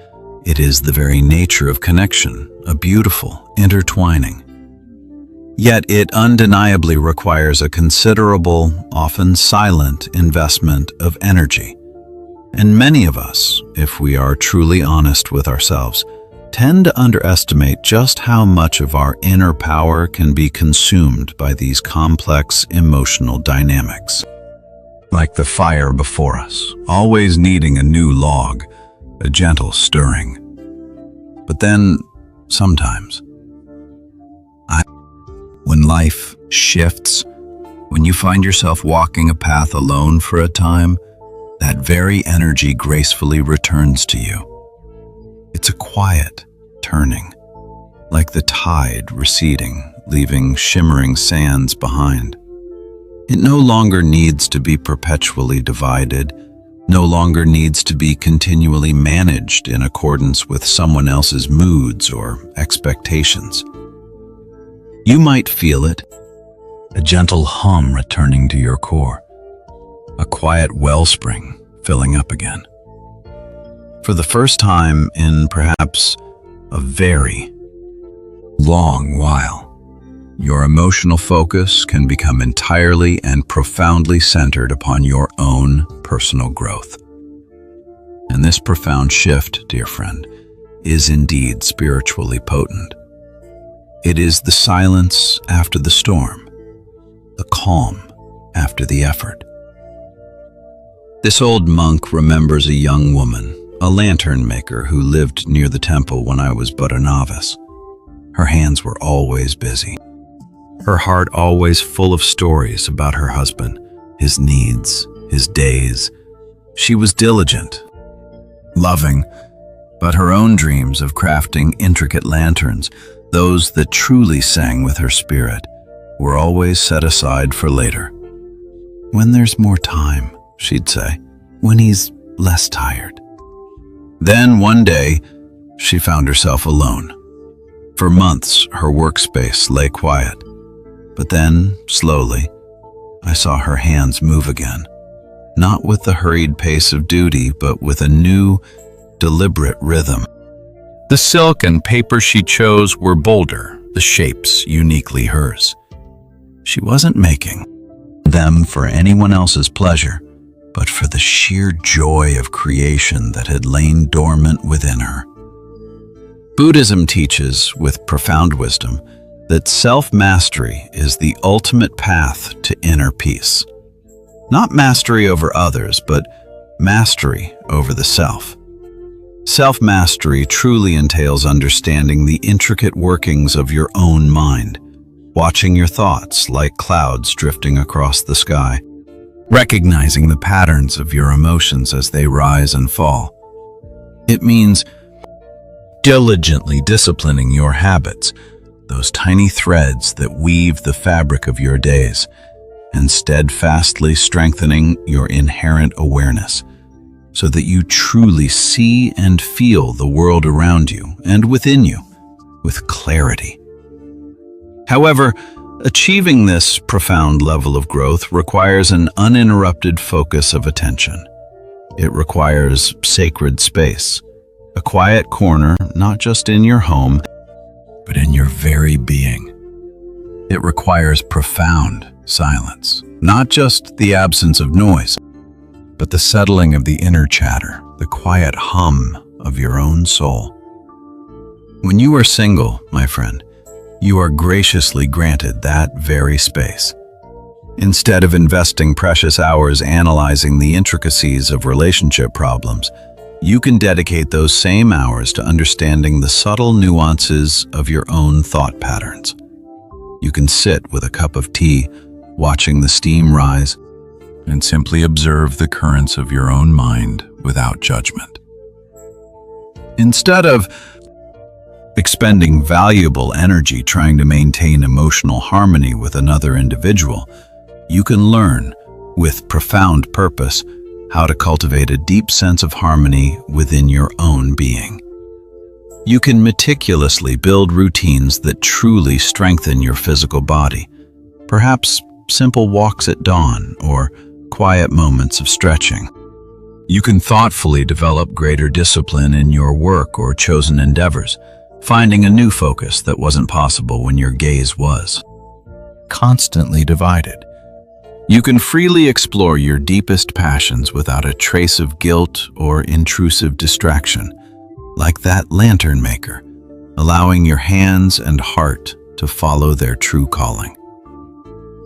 It is the very nature of connection, a beautiful intertwining. Yet it undeniably requires a considerable, often silent investment of energy. And many of us, if we are truly honest with ourselves, tend to underestimate just how much of our inner power can be consumed by these complex emotional dynamics. Like the fire before us, always needing a new log, a gentle stirring. But then, sometimes, when life shifts, when you find yourself walking a path alone for a time, that very energy gracefully returns to you. It's a quiet turning, like the tide receding, leaving shimmering sands behind. It no longer needs to be perpetually divided, no longer needs to be continually managed in accordance with someone else's moods or expectations. You might feel it, a gentle hum returning to your core, a quiet wellspring filling up again. For the first time in perhaps a very long while, your emotional focus can become entirely and profoundly centered upon your own personal growth. And this profound shift, dear friend, is indeed spiritually potent. It is the silence after the storm, the calm after the effort. This old monk remembers a young woman, a lantern maker who lived near the temple when I was but a novice. Her hands were always busy, her heart always full of stories about her husband, his needs, his days. She was diligent, loving, but her own dreams of crafting intricate lanterns, those that truly sang with her spirit, were always set aside for later. "When there's more time," she'd say, "when he's less tired." Then one day, she found herself alone. For months, her workspace lay quiet. But then, slowly, I saw her hands move again, not with the hurried pace of duty, but with a new, deliberate rhythm. The silk and paper she chose were bolder, the shapes uniquely hers. She wasn't making them for anyone else's pleasure, but for the sheer joy of creation that had lain dormant within her. Buddhism teaches, with profound wisdom, that self-mastery is the ultimate path to inner peace. Not mastery over others, but mastery over the self. Self-mastery truly entails understanding the intricate workings of your own mind, watching your thoughts like clouds drifting across the sky, recognizing the patterns of your emotions as they rise and fall. It means diligently disciplining your habits, those tiny threads that weave the fabric of your days, and steadfastly strengthening your inherent awareness, so that you truly see and feel the world around you and within you with clarity. However, achieving this profound level of growth requires an uninterrupted focus of attention. It requires sacred space, a quiet corner not just in your home, but in your very being. It requires profound silence, not just the absence of noise, but the settling of the inner chatter, the quiet hum of your own soul. When you are single, my friend, you are graciously granted that very space. Instead of investing precious hours analyzing the intricacies of relationship problems, you can dedicate those same hours to understanding the subtle nuances of your own thought patterns. You can sit with a cup of tea, watching the steam rise, and simply observe the currents of your own mind without judgment. Instead of expending valuable energy trying to maintain emotional harmony with another individual, you can learn, with profound purpose, how to cultivate a deep sense of harmony within your own being. You can meticulously build routines that truly strengthen your physical body, perhaps simple walks at dawn or quiet moments of stretching. You can thoughtfully develop greater discipline in your work or chosen endeavors, finding a new focus that wasn't possible when your gaze was constantly divided. You can freely explore your deepest passions without a trace of guilt or intrusive distraction, like that lantern maker, allowing your hands and heart to follow their true calling.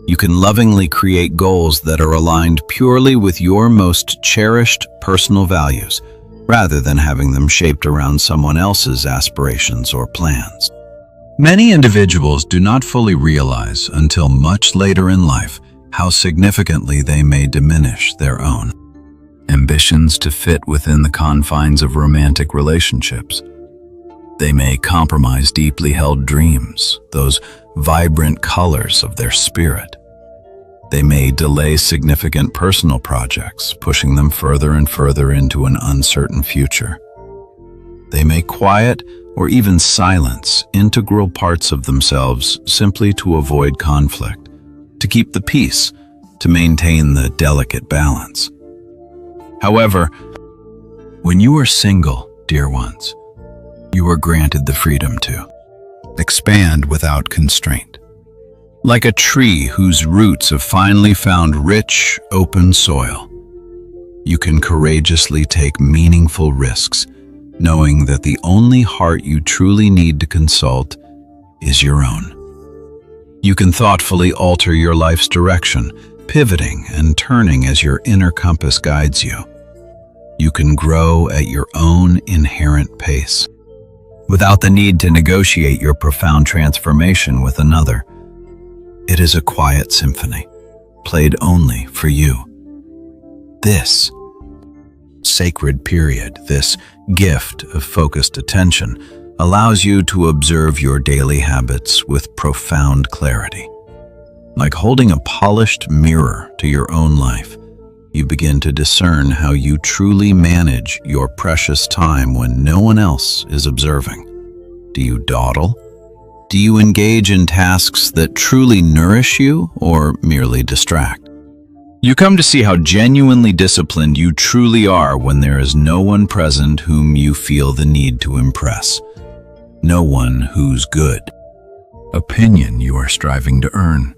You can lovingly create goals that are aligned purely with your most cherished personal values, rather than having them shaped around someone else's aspirations or plans. Many individuals do not fully realize until much later in life how significantly they may diminish their own ambitions to fit within the confines of romantic relationships. They may compromise deeply held dreams, those vibrant colors of their spirit. They may delay significant personal projects, pushing them further and further into an uncertain future. They may quiet or even silence integral parts of themselves simply to avoid conflict, to keep the peace, to maintain the delicate balance. However, when you are single, dear ones, you are granted the freedom to expand without constraint. Like a tree whose roots have finally found rich, open soil, you can courageously take meaningful risks, knowing that the only heart you truly need to consult is your own. You can thoughtfully alter your life's direction, pivoting and turning as your inner compass guides you. You can grow at your own inherent pace, without the need to negotiate your profound transformation with another. It is a quiet symphony, played only for you. This sacred period, this gift of focused attention, allows you to observe your daily habits with profound clarity. Like holding a polished mirror to your own life, you begin to discern how you truly manage your precious time when no one else is observing. Do you dawdle? Do you engage in tasks that truly nourish you or merely distract? You come to see how genuinely disciplined you truly are when there is no one present whom you feel the need to impress. No one whose good opinion you are striving to earn.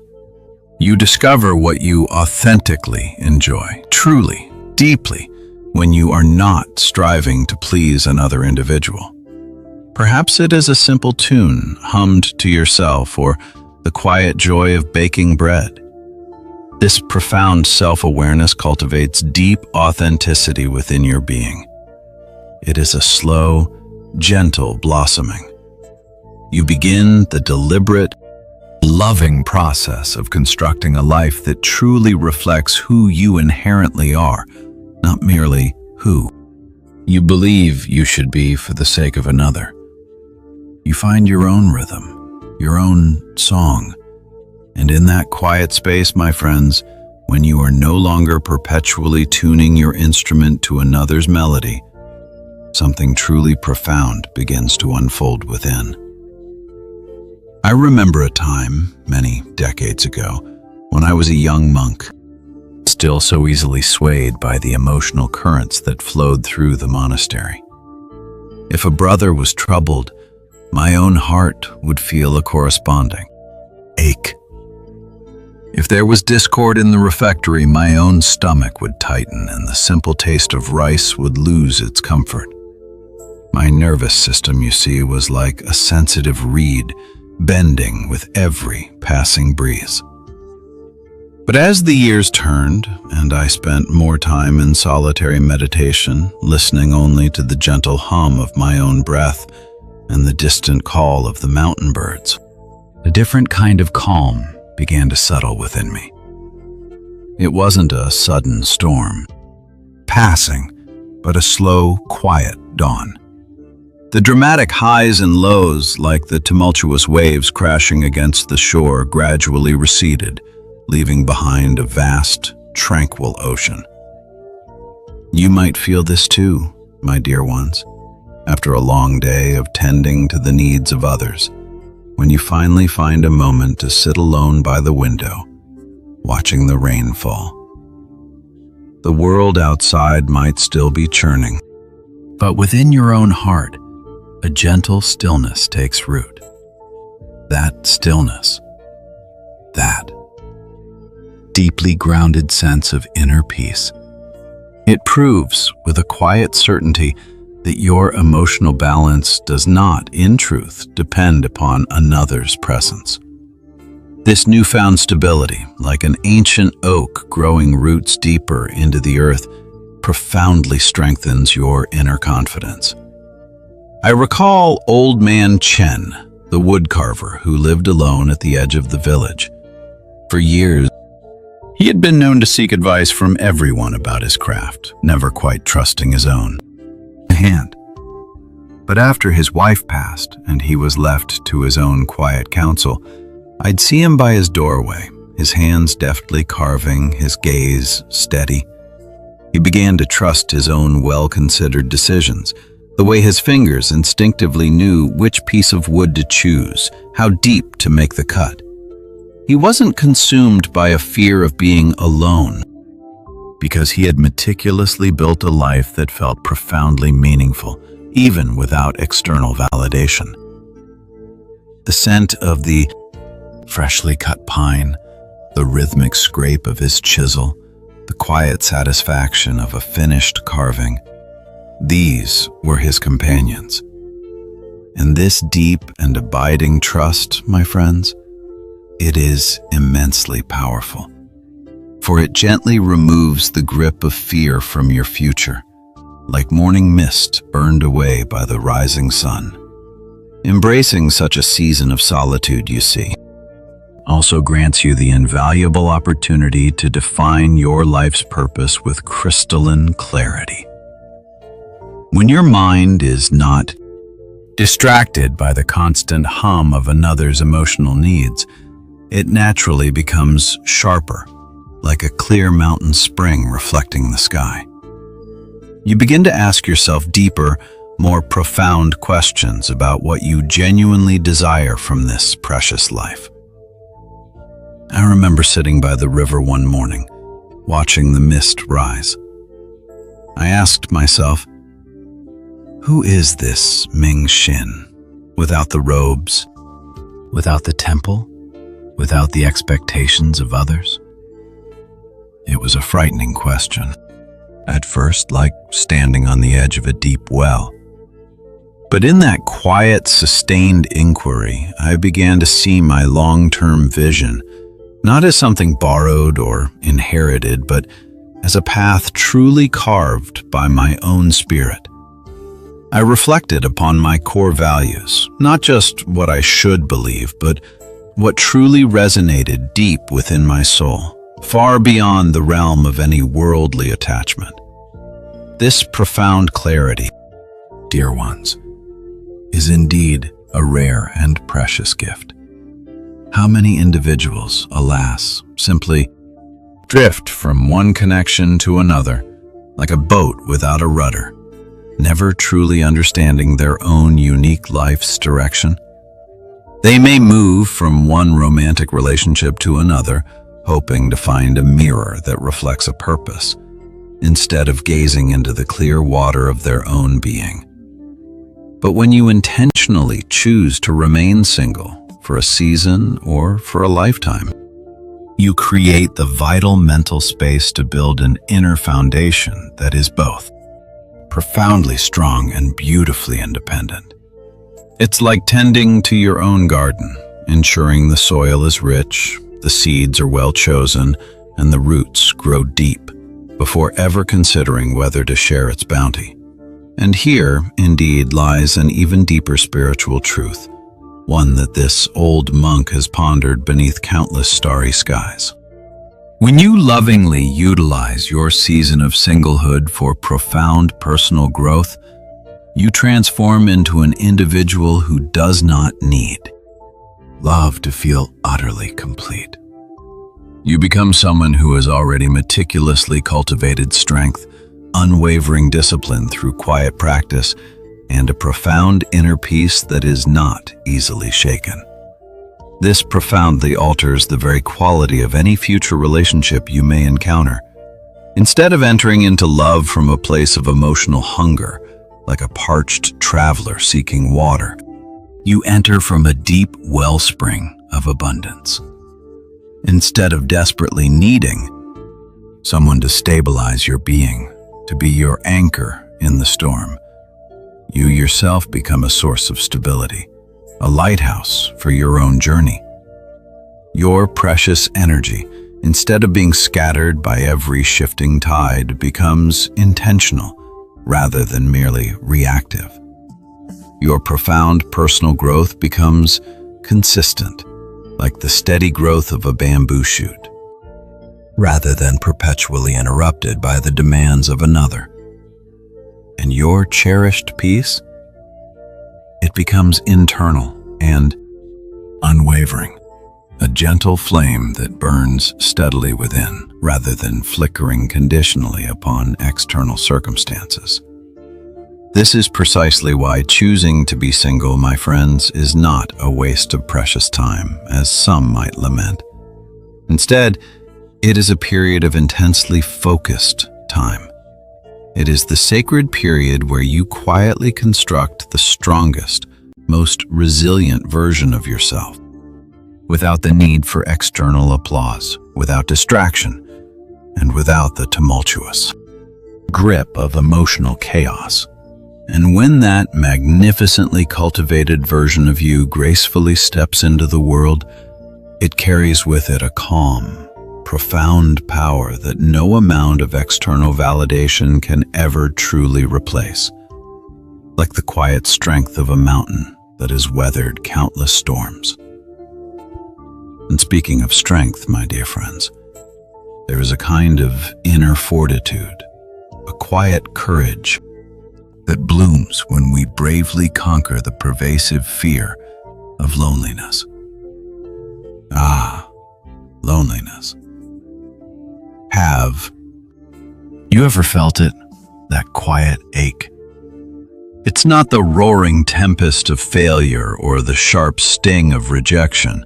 You discover what you authentically enjoy, truly, deeply, when you are not striving to please another individual. Perhaps it is a simple tune hummed to yourself or the quiet joy of baking bread. This profound self-awareness cultivates deep authenticity within your being. It is a slow, gentle blossoming. You begin the deliberate, loving process of constructing a life that truly reflects who you inherently are, not merely who you believe you should be for the sake of another. You find your own rhythm, your own song, and in that quiet space, my friends, when you are no longer perpetually tuning your instrument to another's melody, something truly profound begins to unfold within. I remember a time, many decades ago, when I was a young monk, still so easily swayed by the emotional currents that flowed through the monastery. If a brother was troubled, my own heart would feel a corresponding ache. If there was discord in the refectory, my own stomach would tighten and the simple taste of rice would lose its comfort. My nervous system, you see, was like a sensitive reed, bending with every passing breeze. But as the years turned, and I spent more time in solitary meditation, listening only to the gentle hum of my own breath and the distant call of the mountain birds, a different kind of calm began to settle within me. It wasn't a sudden storm, passing, but a slow, quiet dawn. The dramatic highs and lows, like the tumultuous waves crashing against the shore, gradually receded, leaving behind a vast, tranquil ocean. You might feel this too, my dear ones, after a long day of tending to the needs of others, when you finally find a moment to sit alone by the window, watching the rain fall. The world outside might still be churning, but within your own heart, a gentle stillness takes root. That stillness, that deeply grounded sense of inner peace, it proves with a quiet certainty that your emotional balance does not, in truth, depend upon another's presence. This newfound stability, like an ancient oak growing roots deeper into the earth, profoundly strengthens your inner confidence. I recall old man Chen, the woodcarver who lived alone at the edge of the village. For years, he had been known to seek advice from everyone about his craft, never quite trusting his own hand. But after his wife passed and he was left to his own quiet counsel, I'd see him by his doorway, his hands deftly carving, his gaze steady. He began to trust his own well-considered decisions, the way his fingers instinctively knew which piece of wood to choose, how deep to make the cut. He wasn't consumed by a fear of being alone, because he had meticulously built a life that felt profoundly meaningful, even without external validation. The scent of the freshly cut pine, the rhythmic scrape of his chisel, the quiet satisfaction of a finished carving, these were his companions. And this deep and abiding trust, my friends, it is immensely powerful, for it gently removes the grip of fear from your future, like morning mist burned away by the rising sun. Embracing such a season of solitude, you see, also grants you the invaluable opportunity to define your life's purpose with crystalline clarity. When your mind is not distracted by the constant hum of another's emotional needs, it naturally becomes sharper, like a clear mountain spring reflecting the sky. You begin to ask yourself deeper, more profound questions about what you genuinely desire from this precious life. I remember sitting by the river one morning, watching the mist rise. I asked myself, who is this Ming Xin, without the robes, without the temple, without the expectations of others? It was a frightening question, at first like standing on the edge of a deep well. But in that quiet, sustained inquiry, I began to see my long-term vision, not as something borrowed or inherited, but as a path truly carved by my own spirit. I reflected upon my core values, not just what I should believe, but what truly resonated deep within my soul, far beyond the realm of any worldly attachment. This profound clarity, dear ones, is indeed a rare and precious gift. How many individuals, alas, simply drift from one connection to another, like a boat without a rudder, never truly understanding their own unique life's direction? They may move from one romantic relationship to another, hoping to find a mirror that reflects a purpose, instead of gazing into the clear water of their own being. But when you intentionally choose to remain single for a season or for a lifetime, you create the vital mental space to build an inner foundation that is both profoundly strong and beautifully independent. It's like tending to your own garden, ensuring the soil is rich, the seeds are well chosen, and the roots grow deep before ever considering whether to share its bounty. And here, indeed, lies an even deeper spiritual truth, one that this old monk has pondered beneath countless starry skies. When you lovingly utilize your season of singlehood for profound personal growth, you transform into an individual who does not need love to feel utterly complete. You become someone who has already meticulously cultivated strength, unwavering discipline through quiet practice, and a profound inner peace that is not easily shaken. This profoundly alters the very quality of any future relationship you may encounter. Instead of entering into love from a place of emotional hunger, like a parched traveler seeking water, you enter from a deep wellspring of abundance. Instead of desperately needing someone to stabilize your being, to be your anchor in the storm, you yourself become a source of stability, a lighthouse for your own journey. Your precious energy, instead of being scattered by every shifting tide, becomes intentional rather than merely reactive. Your profound personal growth becomes consistent, like the steady growth of a bamboo shoot, rather than perpetually interrupted by the demands of another. And your cherished peace, it becomes internal and unwavering, a gentle flame that burns steadily within, rather than flickering conditionally upon external circumstances. This is precisely why choosing to be single, my friends, is not a waste of precious time, as some might lament. Instead, it is a period of intensely focused time. It is the sacred period where you quietly construct the strongest, most resilient version of yourself, without the need for external applause, without distraction, and without the tumultuous grip of emotional chaos. And when that magnificently cultivated version of you gracefully steps into the world, it carries with it a calm, profound power that no amount of external validation can ever truly replace. Like the quiet strength of a mountain that has weathered countless storms. And speaking of strength, my dear friends, there is a kind of inner fortitude, a quiet courage that blooms when we bravely conquer the pervasive fear of loneliness. Ah, loneliness. Have you ever felt it, that quiet ache? It's not the roaring tempest of failure or the sharp sting of rejection,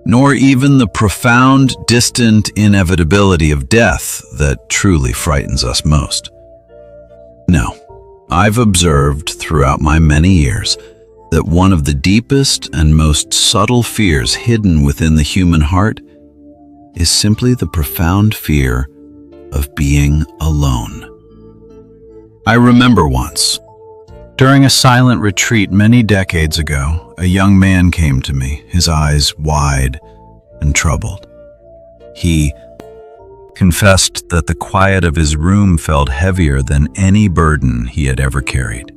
nor even the profound, distant inevitability of death that truly frightens us most. No, I've observed throughout my many years that one of the deepest and most subtle fears hidden within the human heart is simply the profound fear of being alone. I remember once, during a silent retreat many decades ago, a young man came to me, his eyes wide and troubled. He confessed that the quiet of his room felt heavier than any burden he had ever carried.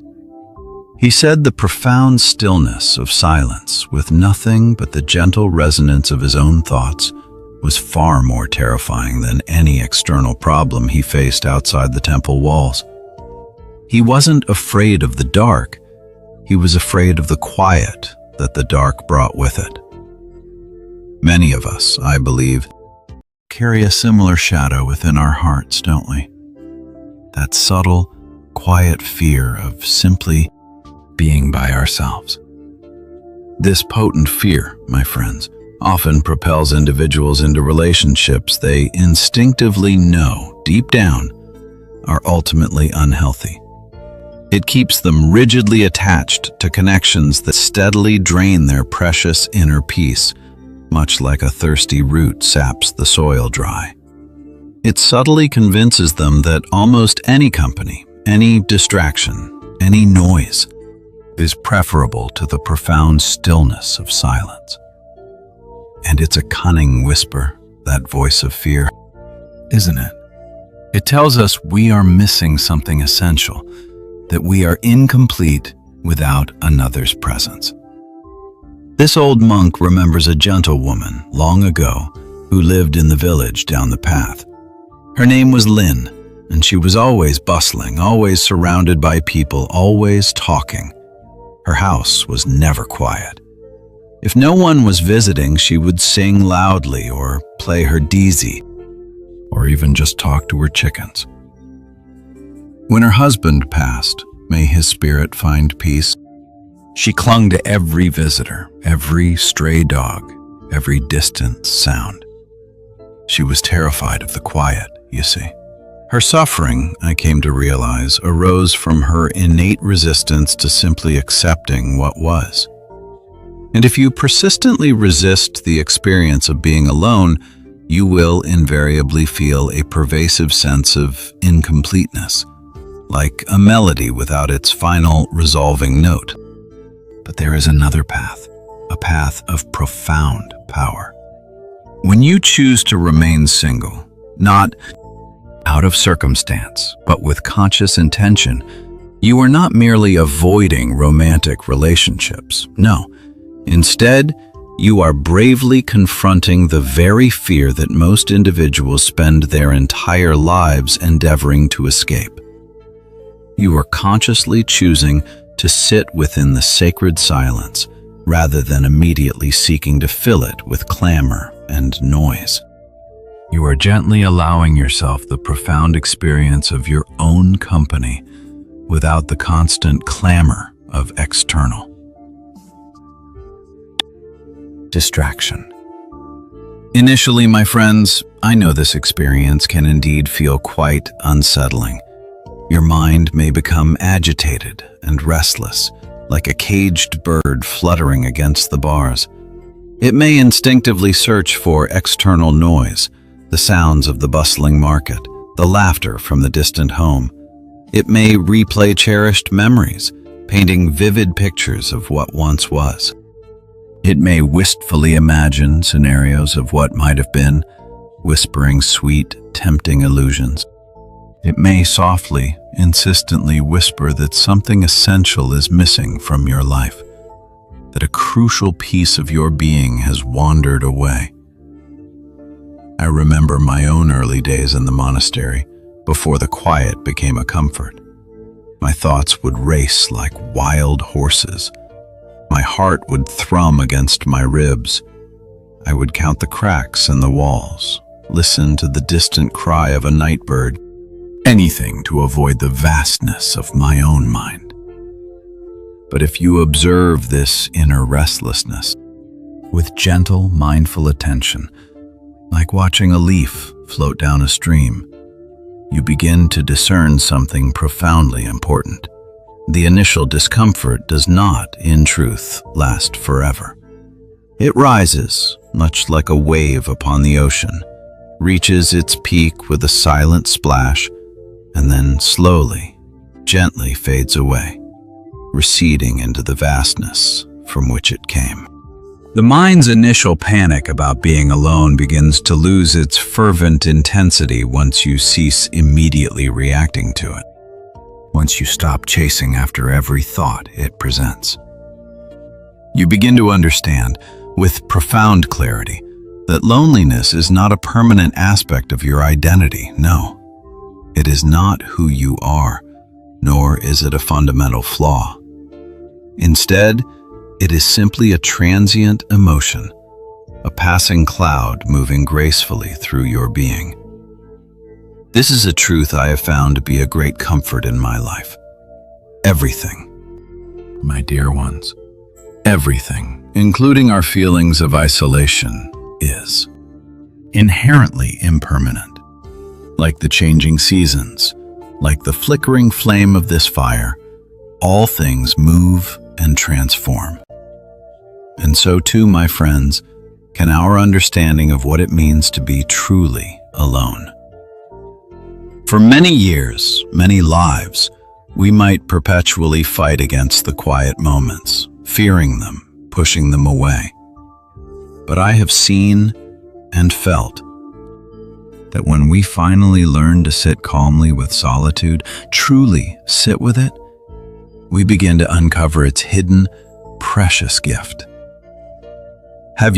He said the profound stillness of silence, with nothing but the gentle resonance of his own thoughts, was far more terrifying than any external problem he faced outside the temple walls. He wasn't afraid of the dark, he was afraid of the quiet that the dark brought with it. Many of us, I believe, carry a similar shadow within our hearts, don't we? That subtle, quiet fear of simply being by ourselves. This potent fear, my friends, often propels individuals into relationships they instinctively know, deep down, are ultimately unhealthy. It keeps them rigidly attached to connections that steadily drain their precious inner peace, much like a thirsty root saps the soil dry. It subtly convinces them that almost any company, any distraction, any noise is preferable to the profound stillness of silence. And it's a cunning whisper, that voice of fear, isn't it? It tells us we are missing something essential, that we are incomplete without another's presence. This old monk remembers a gentlewoman long ago who lived in the village down the path. Her name was Lin, and she was always bustling, always surrounded by people, always talking. Her house was never quiet. If no one was visiting, she would sing loudly or play her dizi, or even just talk to her chickens. When her husband passed, may his spirit find peace, she clung to every visitor, every stray dog, every distant sound. She was terrified of the quiet, you see. Her suffering, I came to realize, arose from her innate resistance to simply accepting what was. And if you persistently resist the experience of being alone, you will invariably feel a pervasive sense of incompleteness, like a melody without its final resolving note. But there is another path, a path of profound power. When you choose to remain single, not out of circumstance, but with conscious intention, you are not merely avoiding romantic relationships. No, instead, you are bravely confronting the very fear that most individuals spend their entire lives endeavoring to escape. You are consciously choosing to sit within the sacred silence rather than immediately seeking to fill it with clamor and noise. You are gently allowing yourself the profound experience of your own company without the constant clamor of external distraction. Initially, my friends, I know this experience can indeed feel quite unsettling. Your mind may become agitated and restless, like a caged bird fluttering against the bars. It may instinctively search for external noise, the sounds of the bustling market, the laughter from the distant home. It may replay cherished memories, painting vivid pictures of what once was. It may wistfully imagine scenarios of what might have been, whispering sweet, tempting illusions. It may softly, insistently whisper that something essential is missing from your life, that a crucial piece of your being has wandered away. I remember my own early days in the monastery, before the quiet became a comfort. My thoughts would race like wild horses. My heart would thrum against my ribs. I would count the cracks in the walls, listen to the distant cry of a night bird, anything to avoid the vastness of my own mind. But if you observe this inner restlessness with gentle, mindful attention, like watching a leaf float down a stream, you begin to discern something profoundly important. The initial discomfort does not, in truth, last forever. It rises, much like a wave upon the ocean, reaches its peak with a silent splash, and then slowly, gently fades away, receding into the vastness from which it came. The mind's initial panic about being alone begins to lose its fervent intensity once you cease immediately reacting to it, once you stop chasing after every thought it presents. You begin to understand, with profound clarity, that loneliness is not a permanent aspect of your identity. No. It is not who you are, nor is it a fundamental flaw. Instead, it is simply a transient emotion, a passing cloud moving gracefully through your being. This is a truth I have found to be a great comfort in my life. Everything, my dear ones, everything, including our feelings of isolation, is inherently impermanent. Like the changing seasons, like the flickering flame of this fire, all things move and transform. And so too, my friends, can our understanding of what it means to be truly alone. For many years, many lives, we might perpetually fight against the quiet moments, fearing them, pushing them away. But I have seen and felt that when we finally learn to sit calmly with solitude, truly sit with it, we begin to uncover its hidden, precious gift. Have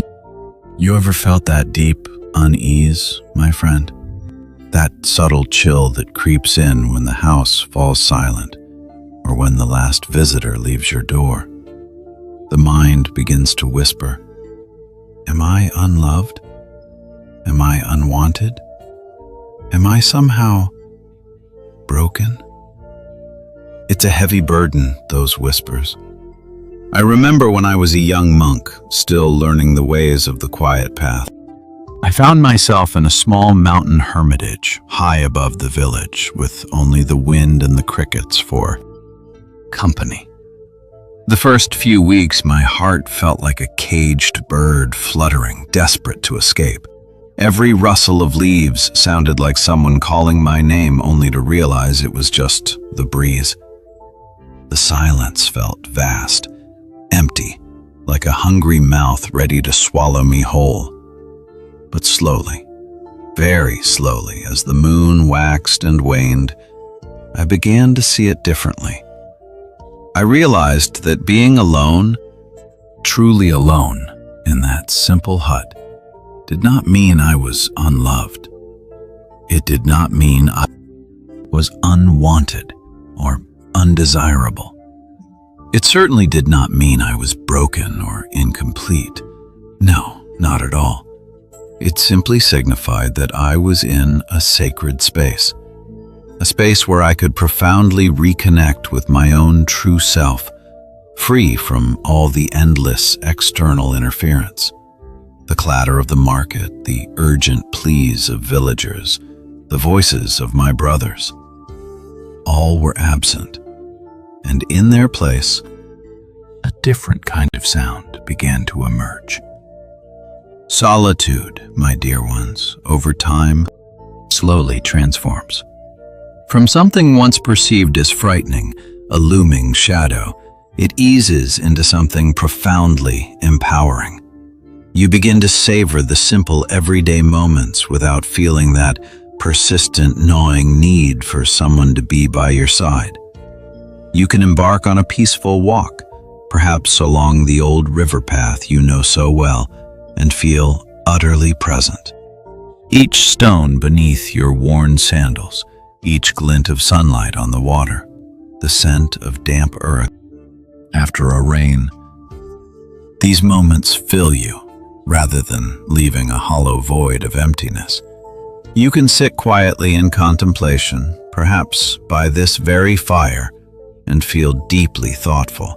you ever felt that deep unease, my friend? That subtle chill that creeps in when the house falls silent, or when the last visitor leaves your door. The mind begins to whisper, "Am I unloved? Am I unwanted? Am I somehow broken?" It's a heavy burden, those whispers. I remember when I was a young monk, still learning the ways of the quiet path. I found myself in a small mountain hermitage, high above the village, with only the wind and the crickets for company. The first few weeks, my heart felt like a caged bird fluttering, desperate to escape. Every rustle of leaves sounded like someone calling my name, only to realize it was just the breeze. The silence felt vast, empty, like a hungry mouth ready to swallow me whole. But slowly, very slowly, as the moon waxed and waned, I began to see it differently. I realized that being alone, truly alone, in that simple hut, did not mean I was unloved. It did not mean I was unwanted or undesirable. It certainly did not mean I was broken or incomplete. No, not at all. It simply signified that I was in a sacred space, a space where I could profoundly reconnect with my own true self, free from all the endless external interference. The clatter of the market, the urgent pleas of villagers, the voices of my brothers. All were absent, and in their place, a different kind of sound began to emerge. Solitude, my dear ones, over time, slowly transforms. From something once perceived as frightening, a looming shadow, it eases into something profoundly empowering. You begin to savor the simple everyday moments without feeling that persistent gnawing need for someone to be by your side. You can embark on a peaceful walk, perhaps along the old river path you know so well, and feel utterly present. Each stone beneath your worn sandals, each glint of sunlight on the water, the scent of damp earth after a rain. These moments fill you, rather than leaving a hollow void of emptiness. You can sit quietly in contemplation, perhaps by this very fire, and feel deeply thoughtful,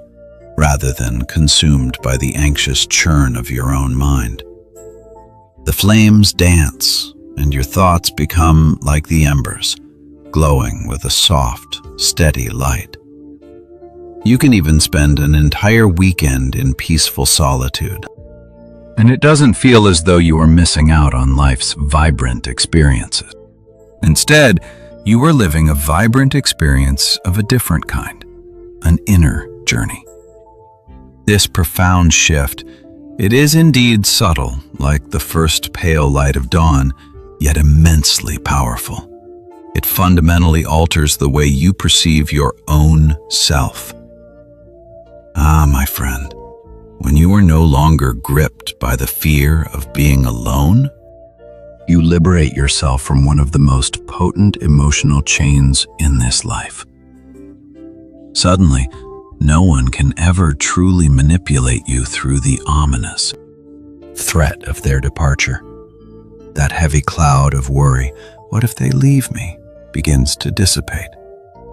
rather than consumed by the anxious churn of your own mind. The flames dance, and your thoughts become like the embers, glowing with a soft, steady light. You can even spend an entire weekend in peaceful solitude, and it doesn't feel as though you are missing out on life's vibrant experiences. Instead, you are living a vibrant experience of a different kind, an inner journey. This profound shift, it is indeed subtle, like the first pale light of dawn, yet immensely powerful. It fundamentally alters the way you perceive your own self. Ah, my friend, when you are no longer gripped by the fear of being alone, you liberate yourself from one of the most potent emotional chains in this life. Suddenly, no one can ever truly manipulate you through the ominous threat of their departure. That heavy cloud of worry, what if they leave me, begins to dissipate.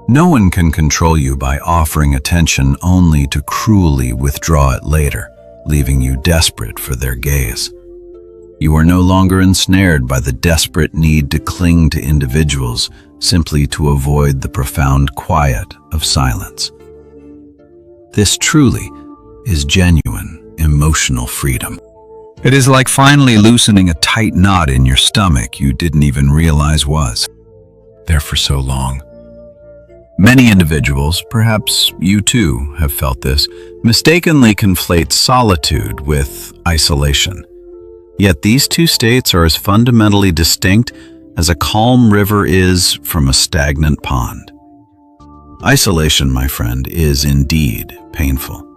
No one can control you by offering attention only to cruelly withdraw it later, leaving you desperate for their gaze. You are no longer ensnared by the desperate need to cling to individuals simply to avoid the profound quiet of silence. This truly is genuine emotional freedom. It is like finally loosening a tight knot in your stomach you didn't even realize was there for so long. Many individuals, perhaps you too have felt this, mistakenly conflate solitude with isolation. Yet these two states are as fundamentally distinct as a calm river is from a stagnant pond. Isolation, my friend, is indeed painful.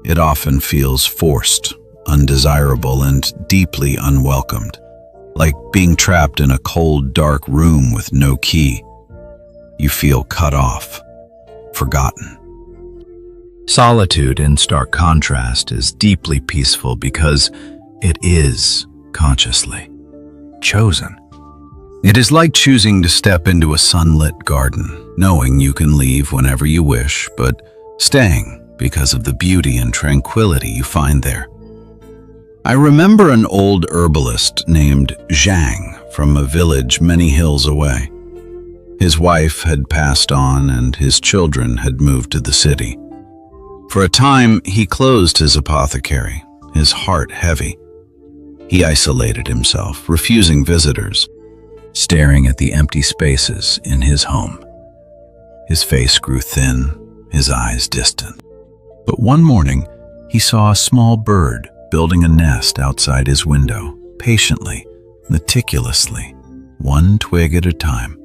It often feels forced, undesirable, and deeply unwelcomed, like being trapped in a cold, dark room with no key. You feel cut off, forgotten. Solitude, in stark contrast, is deeply peaceful because it is consciously chosen. It is like choosing to step into a sunlit garden, knowing you can leave whenever you wish, but staying because of the beauty and tranquility you find there. I remember an old herbalist named Zhang from a village many hills away. His wife had passed on and his children had moved to the city. For a time, he closed his apothecary, his heart heavy. He isolated himself, refusing visitors, staring at the empty spaces in his home. His face grew thin, his eyes distant. But one morning, he saw a small bird building a nest outside his window, patiently, meticulously, one twig at a time.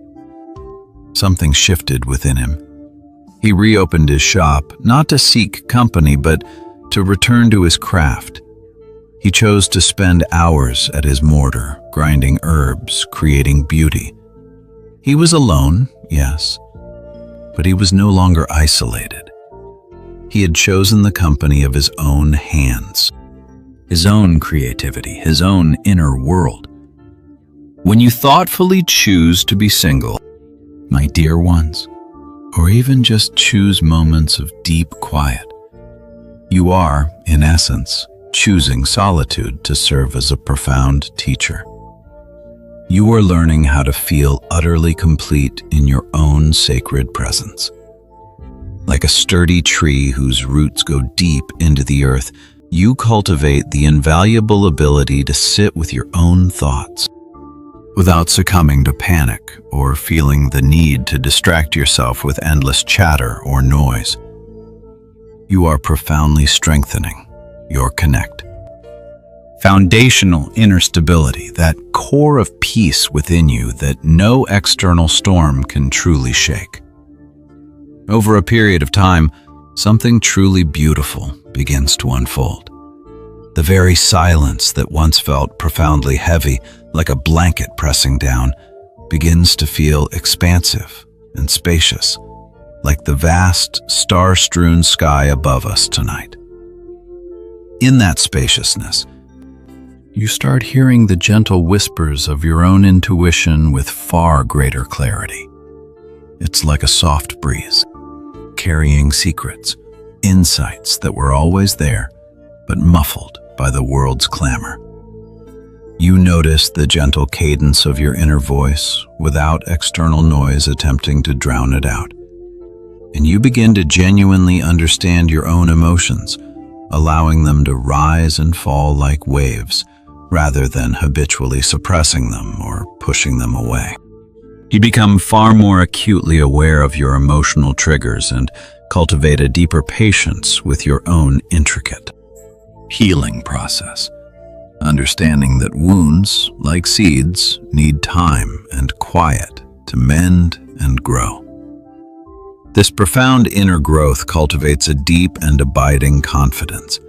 Something shifted within him. He reopened his shop, not to seek company, but to return to his craft. He chose to spend hours at his mortar, grinding herbs, creating beauty. He was alone, yes, but he was no longer isolated. He had chosen the company of his own hands, his own creativity, his own inner world. When you thoughtfully choose to be single, my dear ones, or even just choose moments of deep quiet, you are, in essence, choosing solitude to serve as a profound teacher. You are learning how to feel utterly complete in your own sacred presence. Like a sturdy tree whose roots go deep into the earth, you cultivate the invaluable ability to sit with your own thoughts without succumbing to panic or feeling the need to distract yourself with endless chatter or noise. You are profoundly strengthening your connect. Foundational inner stability, that core of peace within you that no external storm can truly shake. Over a period of time, something truly beautiful begins to unfold. The very silence that once felt profoundly heavy, like a blanket pressing down, begins to feel expansive and spacious, like the vast, star-strewn sky above us tonight. In that spaciousness, you start hearing the gentle whispers of your own intuition with far greater clarity. It's like a soft breeze, carrying secrets, insights that were always there, but muffled by the world's clamor. You notice the gentle cadence of your inner voice without external noise attempting to drown it out. And you begin to genuinely understand your own emotions, allowing them to rise and fall like waves, rather than habitually suppressing them or pushing them away. You become far more acutely aware of your emotional triggers and cultivate a deeper patience with your own intricate healing process, understanding that wounds, like seeds, need time and quiet to mend and grow. This profound inner growth cultivates a deep and abiding confidence,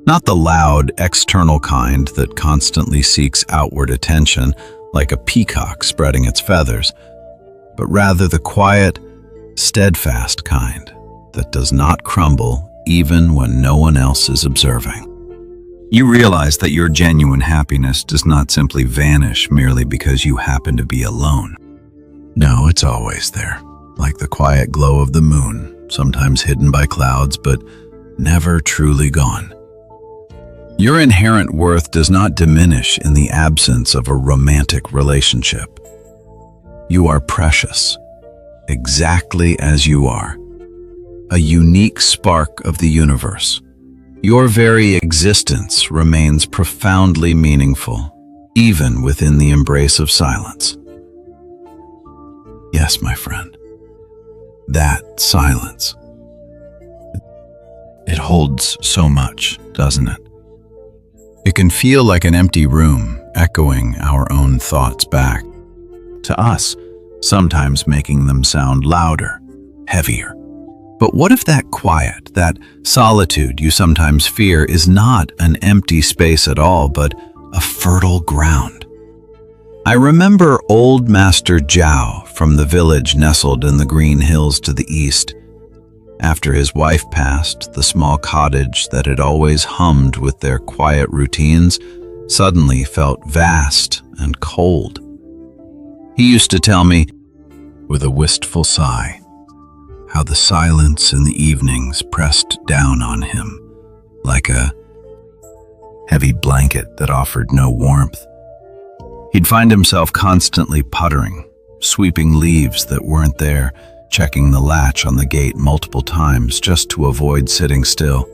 not the loud, external kind that constantly seeks outward attention like a peacock spreading its feathers, but rather the quiet, steadfast kind that does not crumble even when no one else is observing. You realize that your genuine happiness does not simply vanish merely because you happen to be alone. No, it's always there, like the quiet glow of the moon, sometimes hidden by clouds, but never truly gone. Your inherent worth does not diminish in the absence of a romantic relationship. You are precious, exactly as you are, a unique spark of the universe. Your very existence remains profoundly meaningful, even within the embrace of silence. Yes, my friend, that silence. It holds so much, doesn't it? It can feel like an empty room, echoing our own thoughts back to us, sometimes making them sound louder, heavier. But what if that quiet, that solitude you sometimes fear is not an empty space at all, but a fertile ground? I remember old Master Zhao from the village nestled in the green hills to the east. After his wife passed, the small cottage that had always hummed with their quiet routines suddenly felt vast and cold. He used to tell me, with a wistful sigh, how the silence in the evenings pressed down on him like a heavy blanket that offered no warmth. He'd find himself constantly puttering, sweeping leaves that weren't there, checking the latch on the gate multiple times just to avoid sitting still.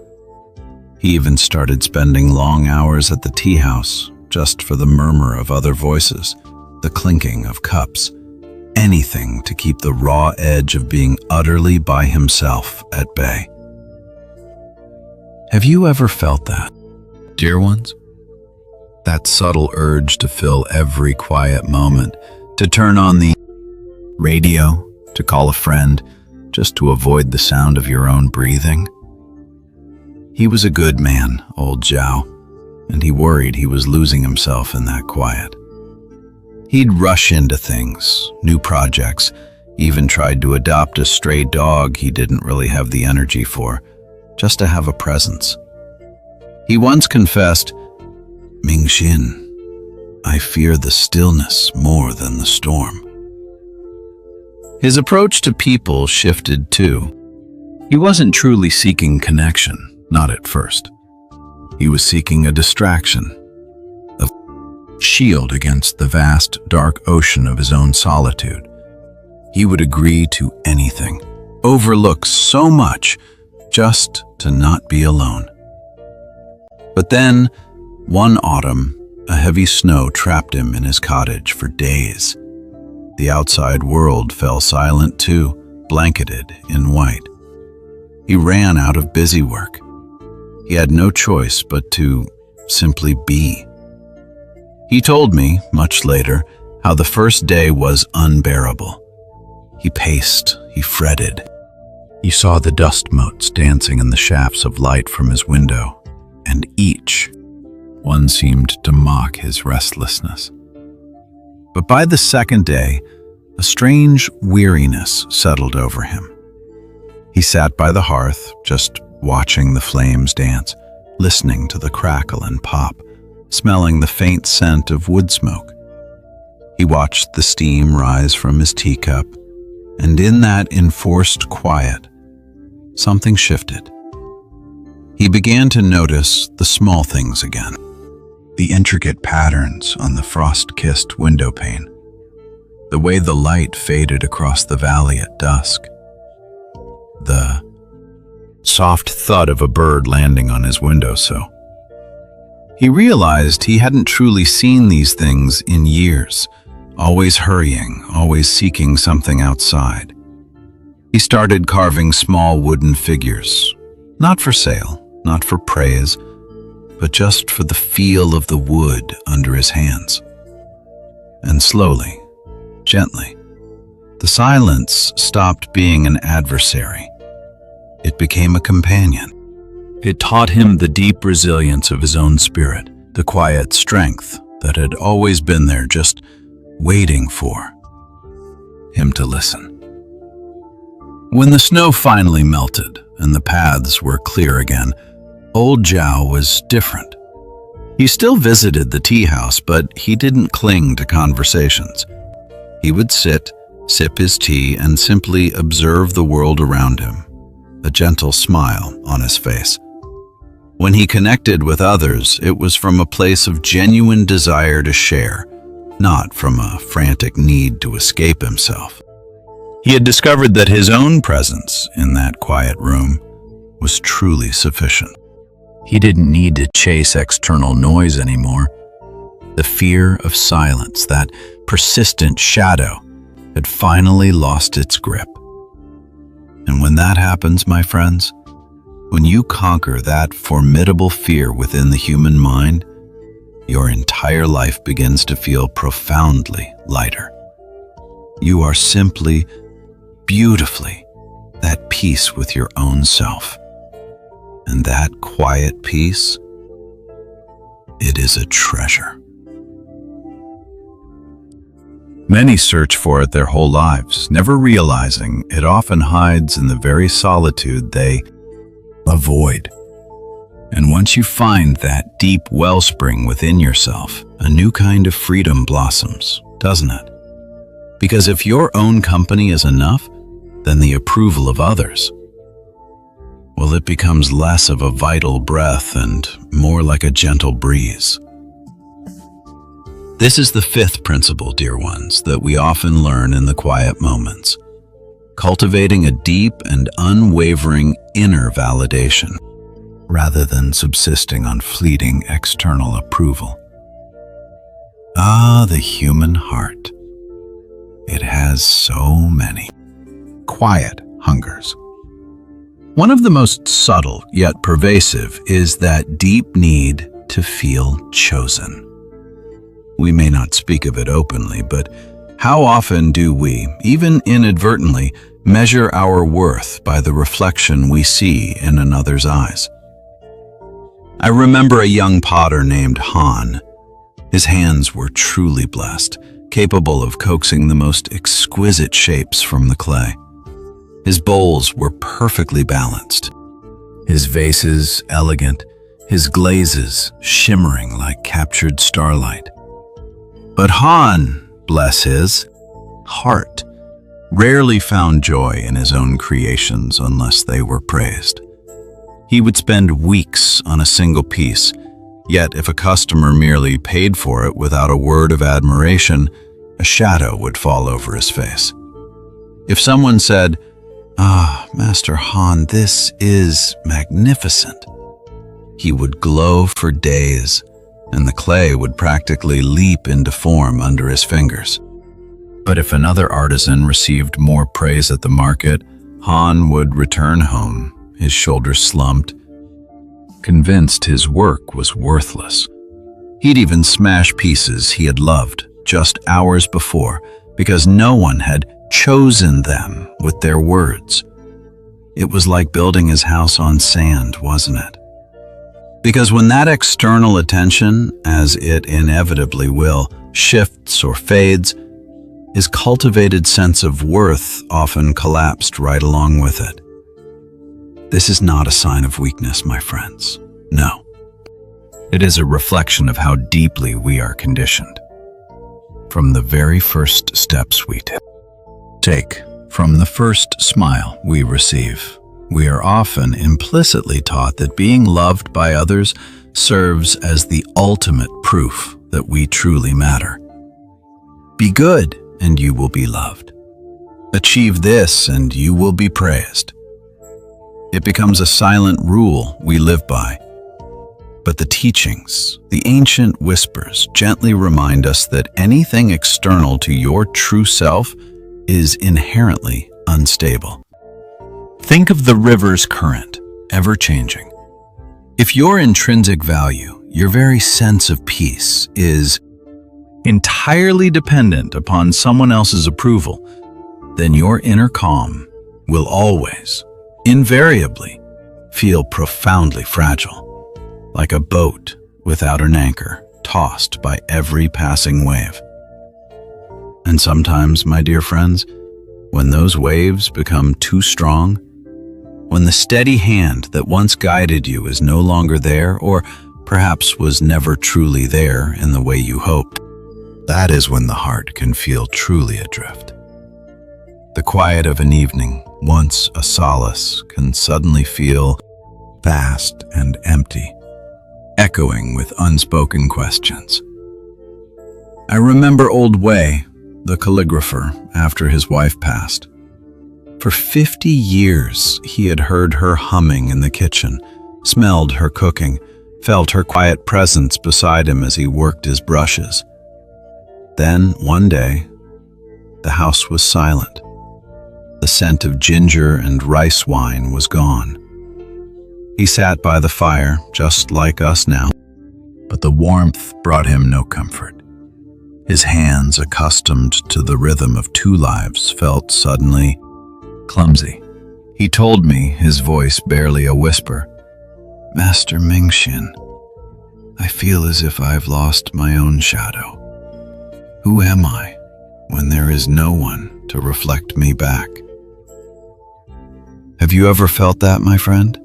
He even started spending long hours at the tea house just for the murmur of other voices, the clinking of cups, anything to keep the raw edge of being utterly by himself at bay. Have you ever felt that, dear ones? That subtle urge to fill every quiet moment, to turn on the radio, to call a friend, just to avoid the sound of your own breathing? He was a good man, old Zhao, and he worried he was losing himself in that quiet. He'd rush into things, new projects, even tried to adopt a stray dog he didn't really have the energy for, just to have a presence. He once confessed, "Mingxin, I fear the stillness more than the storm." His approach to people shifted too. He wasn't truly seeking connection, not at first. He was seeking a distraction, a shield against the vast, dark ocean of his own solitude. He would agree to anything, overlook so much, just to not be alone. But then, one autumn, a heavy snow trapped him in his cottage for days. The outside world fell silent too, blanketed in white. He ran out of busy work. He had no choice but to simply be. He told me, much later, how the first day was unbearable. He paced, he fretted. He saw the dust motes dancing in the shafts of light from his window, and each one seemed to mock his restlessness. But by the second day, a strange weariness settled over him. He sat by the hearth, just watching the flames dance, listening to the crackle and pop, smelling the faint scent of wood smoke. He watched the steam rise from his teacup, and in that enforced quiet, something shifted. He began to notice the small things again. The intricate patterns on the frost-kissed window pane, the way the light faded across the valley at dusk, the soft thud of a bird landing on his windowsill. He realized he hadn't truly seen these things in years, always hurrying, always seeking something outside. He started carving small wooden figures, not for sale, not for praise, but just for the feel of the wood under his hands. And slowly, gently, the silence stopped being an adversary. It became a companion. It taught him the deep resilience of his own spirit, the quiet strength that had always been there, just waiting for him to listen. When the snow finally melted and the paths were clear again, old Zhao was different. He still visited the tea house, but he didn't cling to conversations. He would sit, sip his tea, and simply observe the world around him, a gentle smile on his face. When he connected with others, it was from a place of genuine desire to share, not from a frantic need to escape himself. He had discovered that his own presence in that quiet room was truly sufficient. He didn't need to chase external noise anymore. The fear of silence, that persistent shadow, had finally lost its grip. And when that happens, my friends, when you conquer that formidable fear within the human mind, your entire life begins to feel profoundly lighter. You are simply, beautifully, at peace with your own self. And that quiet peace, it is a treasure. Many search for it their whole lives, never realizing it often hides in the very solitude they avoid. And once you find that deep wellspring within yourself, a new kind of freedom blossoms, doesn't it? Because if your own company is enough, then the approval of others, well, it becomes less of a vital breath and more like a gentle breeze. This is the fifth principle, dear ones, that we often learn in the quiet moments. Cultivating a deep and unwavering inner validation, rather than subsisting on fleeting external approval. Ah, the human heart. It has so many quiet hungers. One of the most subtle yet pervasive is that deep need to feel chosen. We may not speak of it openly, but how often do we, even inadvertently, measure our worth by the reflection we see in another's eyes? I remember a young potter named Han. His hands were truly blessed, capable of coaxing the most exquisite shapes from the clay. His bowls were perfectly balanced, his vases elegant, his glazes shimmering like captured starlight. But Han, bless his heart, rarely found joy in his own creations unless they were praised. He would spend weeks on a single piece, yet if a customer merely paid for it without a word of admiration, a shadow would fall over his face. If someone said, "Ah, Master Han, this is magnificent," he would glow for days, and the clay would practically leap into form under his fingers. But if another artisan received more praise at the market, Han would return home, his shoulders slumped, convinced his work was worthless. He'd even smash pieces he had loved just hours before because no one had chosen them with their words. It was like building his house on sand, wasn't it? Because when that external attention, as it inevitably will, shifts or fades, his cultivated sense of worth often collapsed right along with it. This is not a sign of weakness, my friends. No. It is a reflection of how deeply we are conditioned. From the very first steps we take, from the first smile we receive, we are often implicitly taught that being loved by others serves as the ultimate proof that we truly matter. Be good, and you will be loved. Achieve this, and you will be praised. It becomes a silent rule we live by. But the teachings, the ancient whispers, gently remind us that anything external to your true self is inherently unstable. Think of the river's current, ever-changing. If your intrinsic value, your very sense of peace, is entirely dependent upon someone else's approval, then your inner calm will always, invariably, feel profoundly fragile, like a boat without an anchor, tossed by every passing wave. And sometimes, my dear friends, when those waves become too strong, when the steady hand that once guided you is no longer there, or perhaps was never truly there in the way you hoped, that is when the heart can feel truly adrift. The quiet of an evening, once a solace, can suddenly feel vast and empty, echoing with unspoken questions. I remember Old Wei, the calligrapher, after his wife passed. For 50 years, he had heard her humming in the kitchen, smelled her cooking, felt her quiet presence beside him as he worked his brushes. Then, one day, the house was silent. The scent of ginger and rice wine was gone. He sat by the fire, just like us now, but the warmth brought him no comfort. His hands, accustomed to the rhythm of two lives, felt suddenly clumsy. He told me, his voice barely a whisper, "Master Mingxin, I feel as if I've lost my own shadow. Who am I when there is no one to reflect me back?" Have you ever felt that, my friend?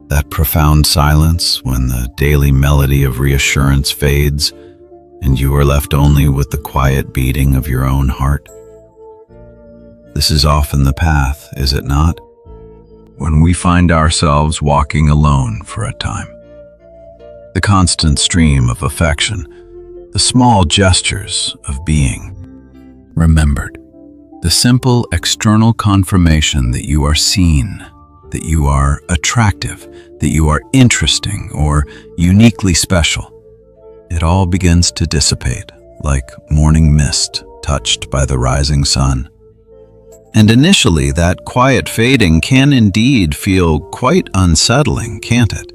That profound silence when the daily melody of reassurance fades and you are left only with the quiet beating of your own heart? This is often the path, is it not? When we find ourselves walking alone for a time. The constant stream of affection, the small gestures of being remembered, the simple external confirmation that you are seen, that you are attractive, that you are interesting or uniquely special. It all begins to dissipate like morning mist touched by the rising sun. And initially, that quiet fading can indeed feel quite unsettling, can't it?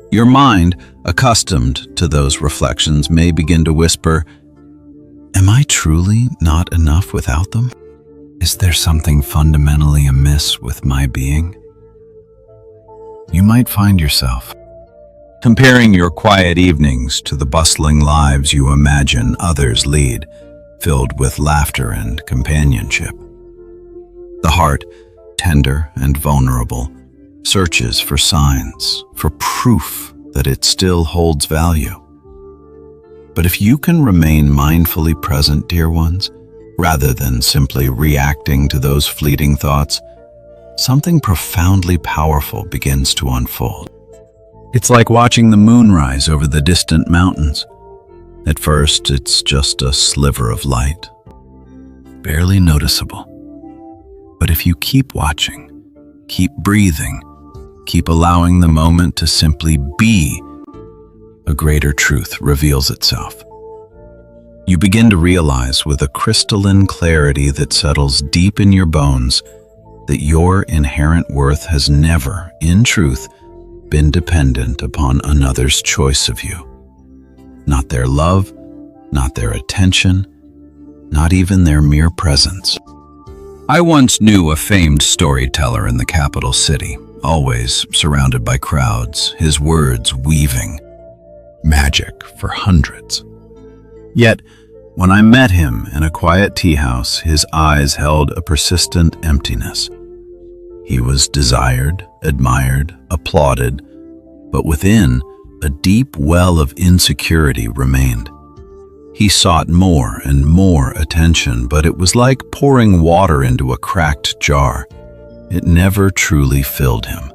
Your mind, accustomed to those reflections, may begin to whisper, "Am I truly not enough without them? Is there something fundamentally amiss with my being?" You might find yourself comparing your quiet evenings to the bustling lives you imagine others lead, filled with laughter and companionship. The heart, tender and vulnerable, searches for signs, for proof that it still holds value. But if you can remain mindfully present, dear ones, rather than simply reacting to those fleeting thoughts, something profoundly powerful begins to unfold. It's like watching the moon rise over the distant mountains. At first, it's just a sliver of light, barely noticeable. But if you keep watching, keep breathing, keep allowing the moment to simply be, a greater truth reveals itself. You begin to realize with a crystalline clarity that settles deep in your bones that your inherent worth has never, in truth, been dependent upon another's choice of you. Not their love, not their attention, not even their mere presence. I once knew a famed storyteller in the capital city, always surrounded by crowds, his words weaving magic for hundreds. Yet, when I met him in a quiet tea house, his eyes held a persistent emptiness. He was desired, admired, applauded, but within, a deep well of insecurity remained. He sought more and more attention, but it was like pouring water into a cracked jar. It never truly filled him.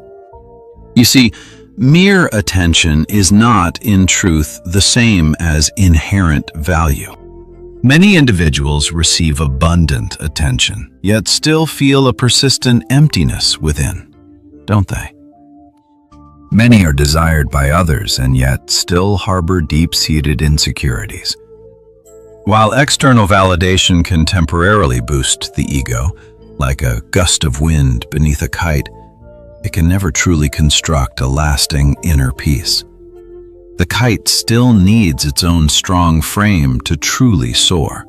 You see, mere attention is not, in truth, the same as inherent value. Many individuals receive abundant attention, yet still feel a persistent emptiness within, don't they? Many are desired by others and yet still harbor deep-seated insecurities. While external validation can temporarily boost the ego, like a gust of wind beneath a kite, it can never truly construct a lasting inner peace. The kite still needs its own strong frame to truly soar.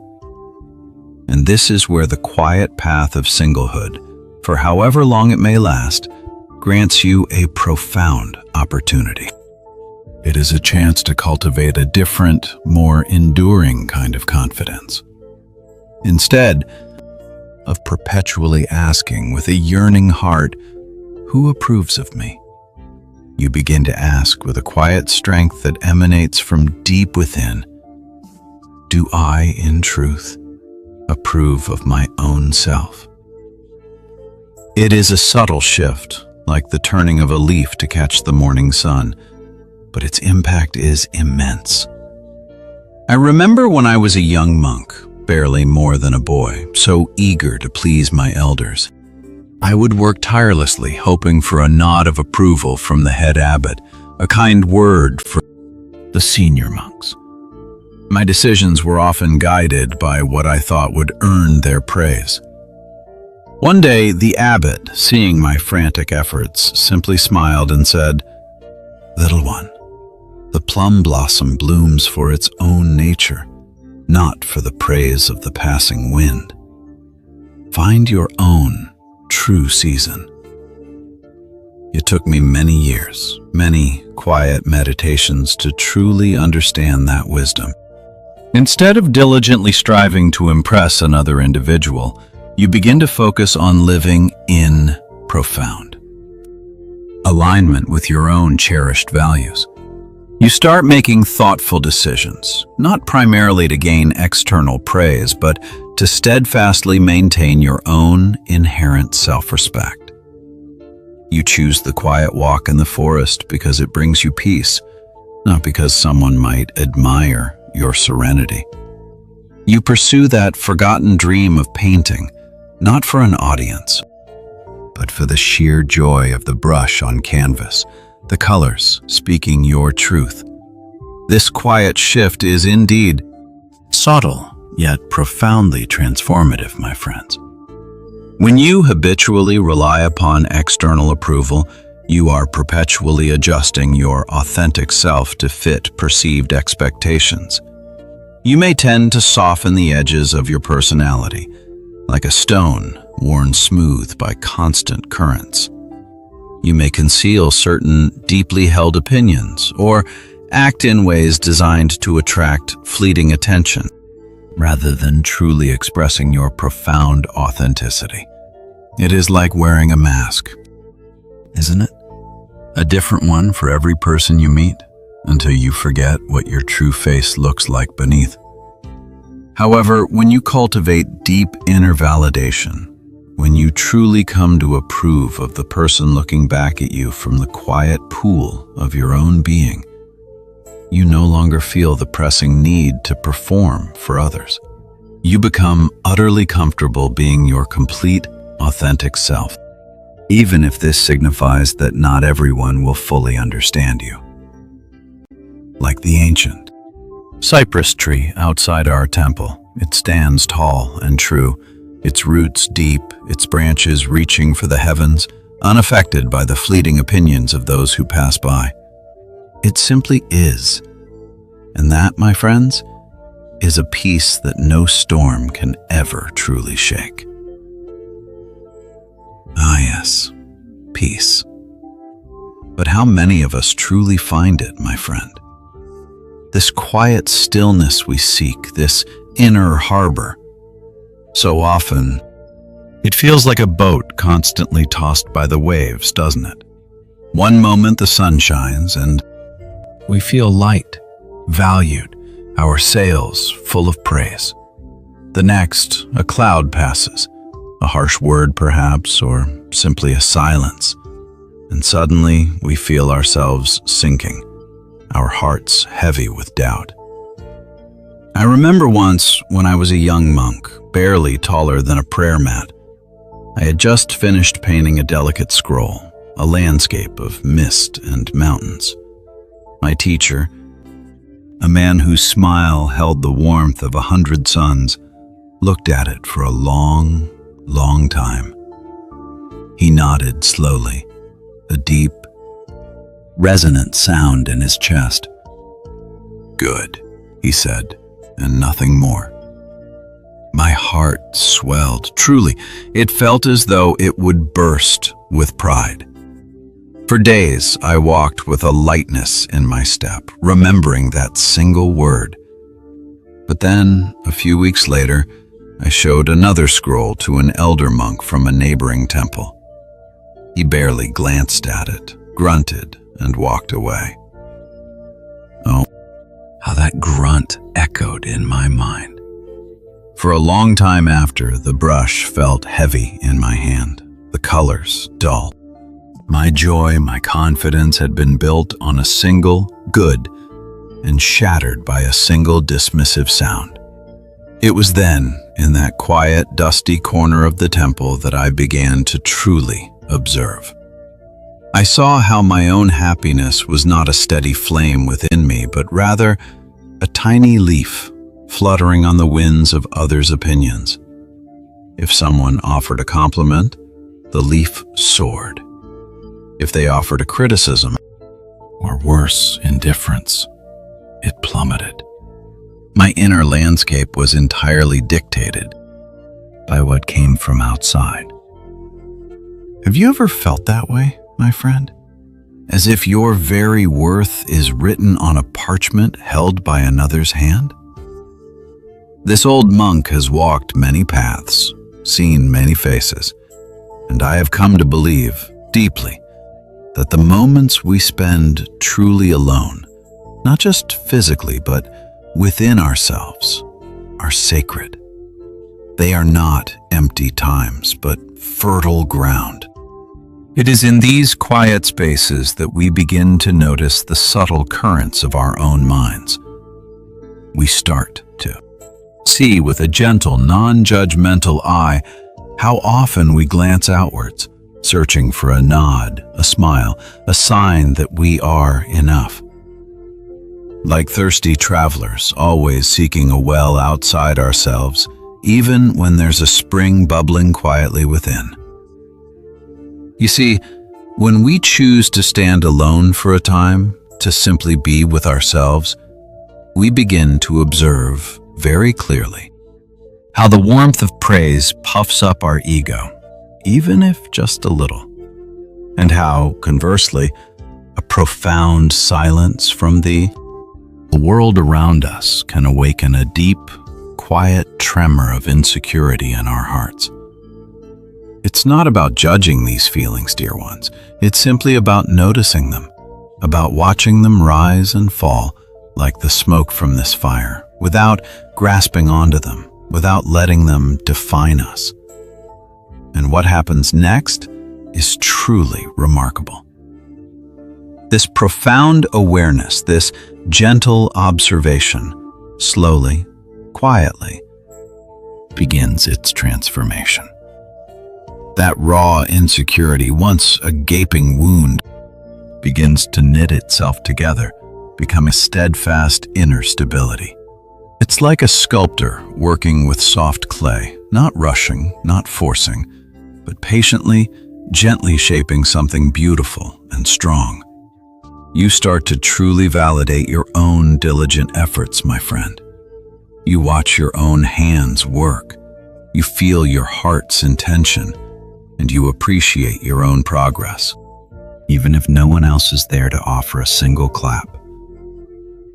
And this is where the quiet path of singlehood, for however long it may last, grants you a profound opportunity. It is a chance to cultivate a different, more enduring kind of confidence. Instead of perpetually asking with a yearning heart, "Who approves of me?" you begin to ask with a quiet strength that emanates from deep within, "Do I, in truth, approve of my own self?" It is a subtle shift, like the turning of a leaf to catch the morning sun, but its impact is immense. I remember when I was a young monk, barely more than a boy, so eager to please my elders. I would work tirelessly, hoping for a nod of approval from the head abbot, a kind word from the senior monks. My decisions were often guided by what I thought would earn their praise. One day, the abbot, seeing my frantic efforts, simply smiled and said, "Little one, the plum blossom blooms for its own nature, not for the praise of the passing wind. Find your own true season." It took me many years, many quiet meditations to truly understand that wisdom. Instead of diligently striving to impress another individual, you begin to focus on living in profound alignment with your own cherished values. You start making thoughtful decisions, not primarily to gain external praise, but to steadfastly maintain your own inherent self-respect. You choose the quiet walk in the forest because it brings you peace, not because someone might admire your serenity. You pursue that forgotten dream of painting, not for an audience, but for the sheer joy of the brush on canvas, the colors speaking your truth. This quiet shift is indeed subtle, yet profoundly transformative, my friends. When you habitually rely upon external approval, you are perpetually adjusting your authentic self to fit perceived expectations. You may tend to soften the edges of your personality, like a stone worn smooth by constant currents. You may conceal certain deeply held opinions or act in ways designed to attract fleeting attention, rather than truly expressing your profound authenticity. It is like wearing a mask, isn't it? A different one for every person you meet, until you forget what your true face looks like beneath. However, when you cultivate deep inner validation, when you truly come to approve of the person looking back at you from the quiet pool of your own being, you no longer feel the pressing need to perform for others. You become utterly comfortable being your complete, authentic self, even if this signifies that not everyone will fully understand you. Like the ancient cypress tree outside our temple, it stands tall and true, its roots deep, its branches reaching for the heavens, unaffected by the fleeting opinions of those who pass by. It simply is. And that, my friends, is a peace that no storm can ever truly shake. Ah yes, peace. But how many of us truly find it, my friend? This quiet stillness we seek, this inner harbor. So often, it feels like a boat constantly tossed by the waves, doesn't it? One moment the sun shines and we feel light, valued, our sails full of praise. The next, a cloud passes, a harsh word perhaps, or simply a silence, and suddenly we feel ourselves sinking, our hearts heavy with doubt. I remember once when I was a young monk, barely taller than a prayer mat. I had just finished painting a delicate scroll, a landscape of mist and mountains. My teacher, a man whose smile held the warmth of 100 suns, looked at it for a long, long time. He nodded slowly, a deep, resonant sound in his chest. "Good," he said, and nothing more. My heart swelled. Truly, it felt as though it would burst with pride. For days, I walked with a lightness in my step, remembering that single word. But then, a few weeks later, I showed another scroll to an elder monk from a neighboring temple. He barely glanced at it, grunted, and walked away. Oh, how that grunt echoed in my mind. For a long time after, the brush felt heavy in my hand, the colors dull. My joy, my confidence had been built on a single good and shattered by a single dismissive sound. It was then, in that quiet, dusty corner of the temple, that I began to truly observe. I saw how my own happiness was not a steady flame within me, but rather a tiny leaf fluttering on the winds of others' opinions. If someone offered a compliment, the leaf soared. If they offered a criticism, or worse, indifference, it plummeted. My inner landscape was entirely dictated by what came from outside. Have you ever felt that way, my friend? As if your very worth is written on a parchment held by another's hand? This old monk has walked many paths, seen many faces, and I have come to believe deeply that the moments we spend truly alone, not just physically, but within ourselves, are sacred. They are not empty times, but fertile ground. It is in these quiet spaces that we begin to notice the subtle currents of our own minds. We start to see with a gentle, non-judgmental eye how often we glance outwards, searching for a nod, a smile, a sign that we are enough. Like thirsty travelers, always seeking a well outside ourselves, even when there's a spring bubbling quietly within. You see, when we choose to stand alone for a time, to simply be with ourselves, we begin to observe very clearly how the warmth of praise puffs up our ego, even if just a little, and how, conversely, a profound silence from the world around us can awaken a deep, quiet tremor of insecurity in our hearts. It's not about judging these feelings, dear ones. It's simply about noticing them, about watching them rise and fall like the smoke from this fire, without grasping onto them, without letting them define us. And what happens next is truly remarkable. This profound awareness, this gentle observation, slowly, quietly, begins its transformation. That raw insecurity, once a gaping wound, begins to knit itself together, becoming a steadfast inner stability. It's like a sculptor working with soft clay, not rushing, not forcing, but patiently, gently shaping something beautiful and strong. You start to truly validate your own diligent efforts, my friend. You watch your own hands work. You feel your heart's intention, and you appreciate your own progress, even if no one else is there to offer a single clap.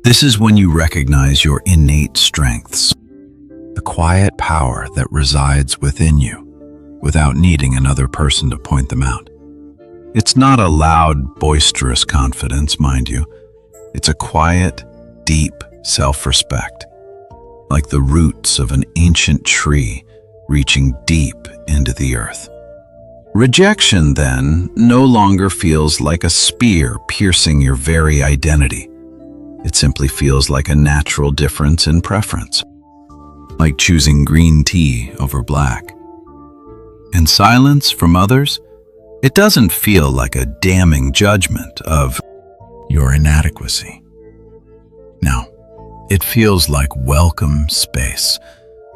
This is when you recognize your innate strengths, the quiet power that resides within you, without needing another person to point them out. It's not a loud, boisterous confidence, mind you. It's a quiet, deep self-respect, like the roots of an ancient tree reaching deep into the earth. Rejection, then, no longer feels like a spear piercing your very identity. It simply feels like a natural difference in preference, like choosing green tea over black. And silence from others, it doesn't feel like a damning judgment of your inadequacy. No, it feels like welcome space,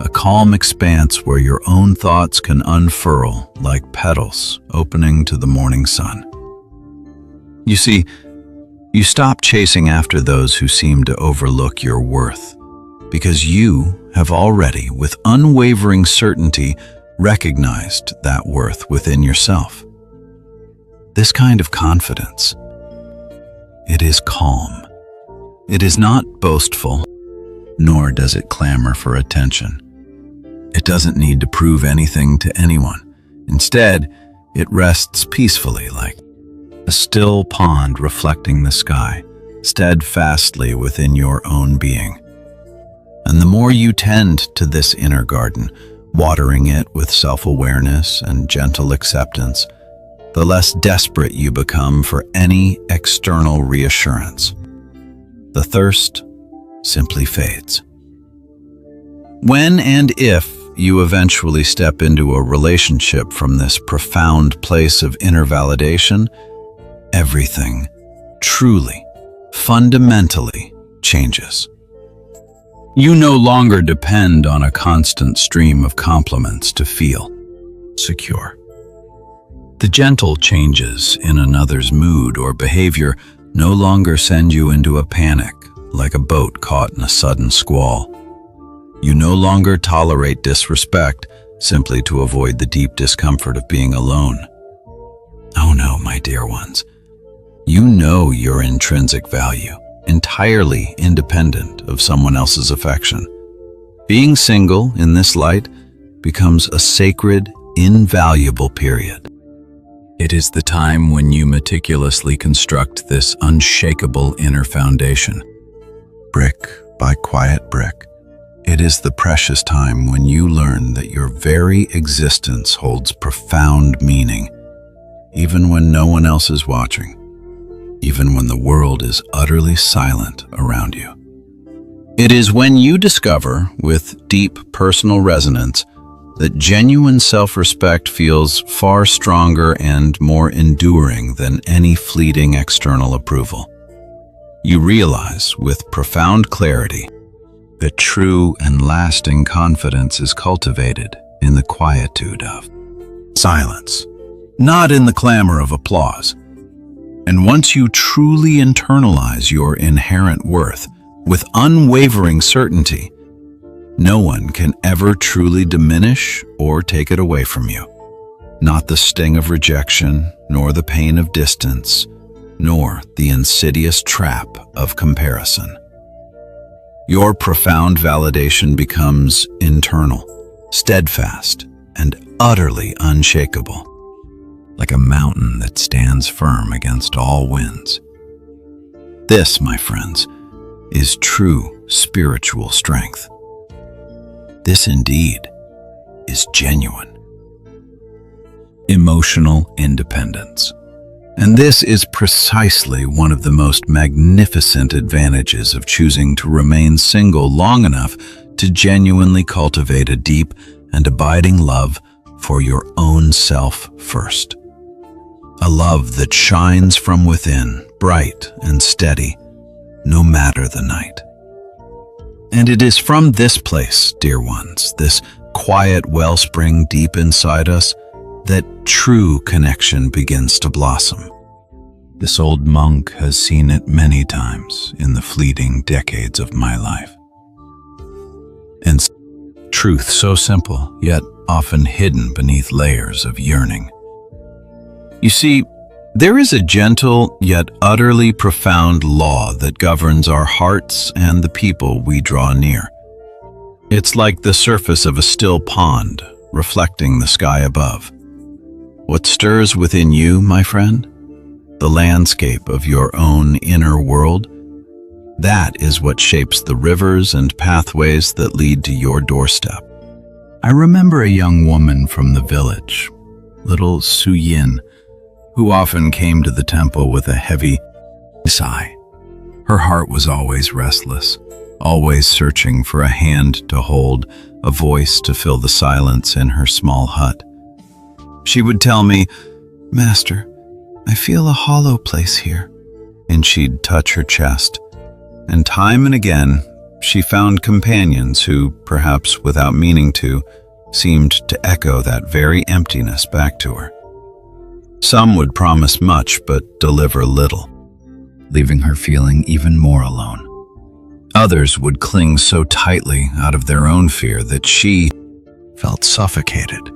a calm expanse where your own thoughts can unfurl like petals opening to the morning sun. You see, you stop chasing after those who seem to overlook your worth, because you have already, with unwavering certainty, recognized that worth within yourself. This kind of confidence, it is calm. It is not boastful, nor does it clamor for attention. It doesn't need to prove anything to anyone. Instead, it rests peacefully like a still pond reflecting the sky, steadfastly within your own being. And the more you tend to this inner garden, watering it with self-awareness and gentle acceptance, the less desperate you become for any external reassurance. The thirst simply fades. When and if you eventually step into a relationship from this profound place of inner validation, everything truly, fundamentally changes. You no longer depend on a constant stream of compliments to feel secure. The gentle changes in another's mood or behavior no longer send you into a panic like a boat caught in a sudden squall. You no longer tolerate disrespect simply to avoid the deep discomfort of being alone. Oh no, my dear ones. You know your intrinsic value, entirely independent of someone else's affection. Being single in this light becomes a sacred, invaluable period. It is the time when you meticulously construct this unshakable inner foundation. Brick by quiet brick, it is the precious time when you learn that your very existence holds profound meaning, even when no one else is watching, even when the world is utterly silent around you. It is when you discover, with deep personal resonance, that genuine self-respect feels far stronger and more enduring than any fleeting external approval. You realize with profound clarity that true and lasting confidence is cultivated in the quietude of silence, not in the clamor of applause. And once you truly internalize your inherent worth with unwavering certainty, no one can ever truly diminish or take it away from you. Not the sting of rejection, nor the pain of distance, nor the insidious trap of comparison. Your profound validation becomes internal, steadfast, and utterly unshakable, like a mountain that stands firm against all winds. This, my friends, is true spiritual strength. This indeed is genuine. emotional independence. And this is precisely one of the most magnificent advantages of choosing to remain single long enough to genuinely cultivate a deep and abiding love for your own self first. A love that shines from within, bright and steady, no matter the night. And it is from this place, dear ones, this quiet wellspring deep inside us, that true connection begins to blossom. This old monk has seen it many times in the fleeting decades of my life. And truth so simple, yet often hidden beneath layers of yearning. You see, there is a gentle yet utterly profound law that governs our hearts and the people we draw near. It's like the surface of a still pond, reflecting the sky above. What stirs within you, my friend? The landscape of your own inner world? That is what shapes the rivers and pathways that lead to your doorstep. I remember a young woman from the village, little Su Yin, who often came to the temple with a heavy sigh. Her heart was always restless, always searching for a hand to hold, a voice to fill the silence in her small hut. She would tell me, "Master, I feel a hollow place here," and she'd touch her chest. And time and again, she found companions who, perhaps without meaning to, seemed to echo that very emptiness back to her. Some would promise much but deliver little, leaving her feeling even more alone. Others would cling so tightly out of their own fear that she felt suffocated.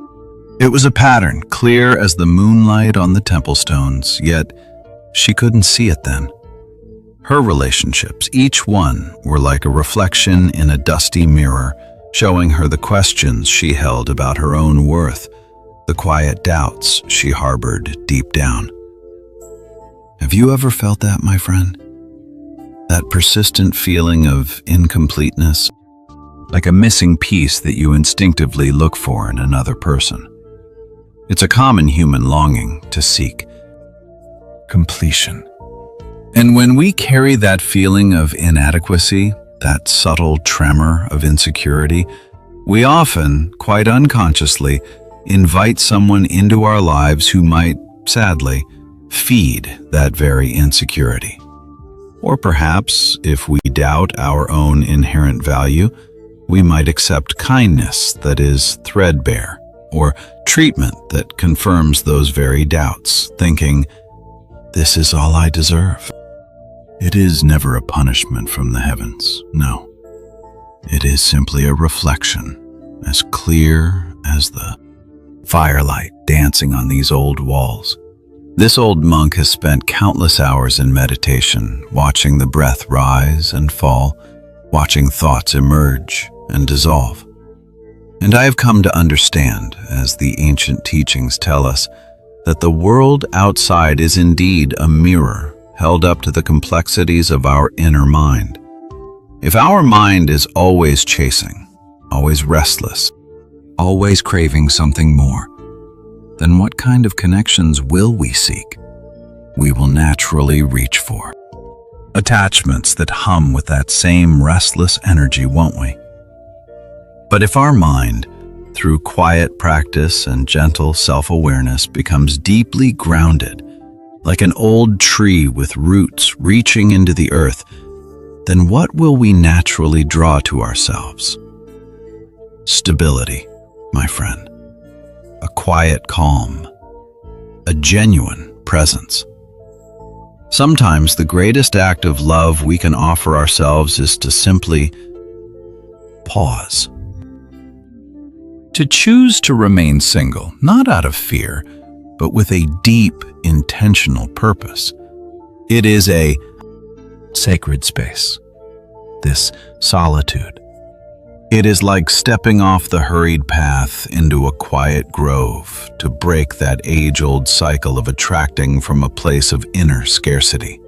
It was a pattern, clear as the moonlight on the temple stones, yet she couldn't see it then. Her relationships, each one, were like a reflection in a dusty mirror, showing her the questions she held about her own worth, the quiet doubts she harbored deep down. Have you ever felt that, my friend? That persistent feeling of incompleteness, like a missing piece that you instinctively look for in another person. It's a common human longing to seek completion. And when we carry that feeling of inadequacy, that subtle tremor of insecurity, we often, quite unconsciously, invite someone into our lives who might, sadly, feed that very insecurity. Or perhaps, if we doubt our own inherent value, we might accept kindness that is threadbare, or treatment that confirms those very doubts, thinking, "This is all I deserve." It is never a punishment from the heavens, no. It is simply a reflection, as clear as the firelight dancing on these old walls. This old monk has spent countless hours in meditation, watching the breath rise and fall, watching thoughts emerge and dissolve. And I have come to understand, as the ancient teachings tell us, that the world outside is indeed a mirror held up to the complexities of our inner mind. If our mind is always chasing, always restless, always craving something more, then what kind of connections will we seek? We will naturally reach for attachments that hum with that same restless energy, won't we? But if our mind, through quiet practice and gentle self-awareness, becomes deeply grounded, like an old tree with roots reaching into the earth, then what will we naturally draw to ourselves? Stability, my friend. A quiet calm. A genuine presence. Sometimes the greatest act of love we can offer ourselves is to simply pause. To choose to remain single, not out of fear, but with a deep, intentional purpose. It is a sacred space, this solitude. It is like stepping off the hurried path into a quiet grove to break that age-old cycle of attracting from a place of inner scarcity.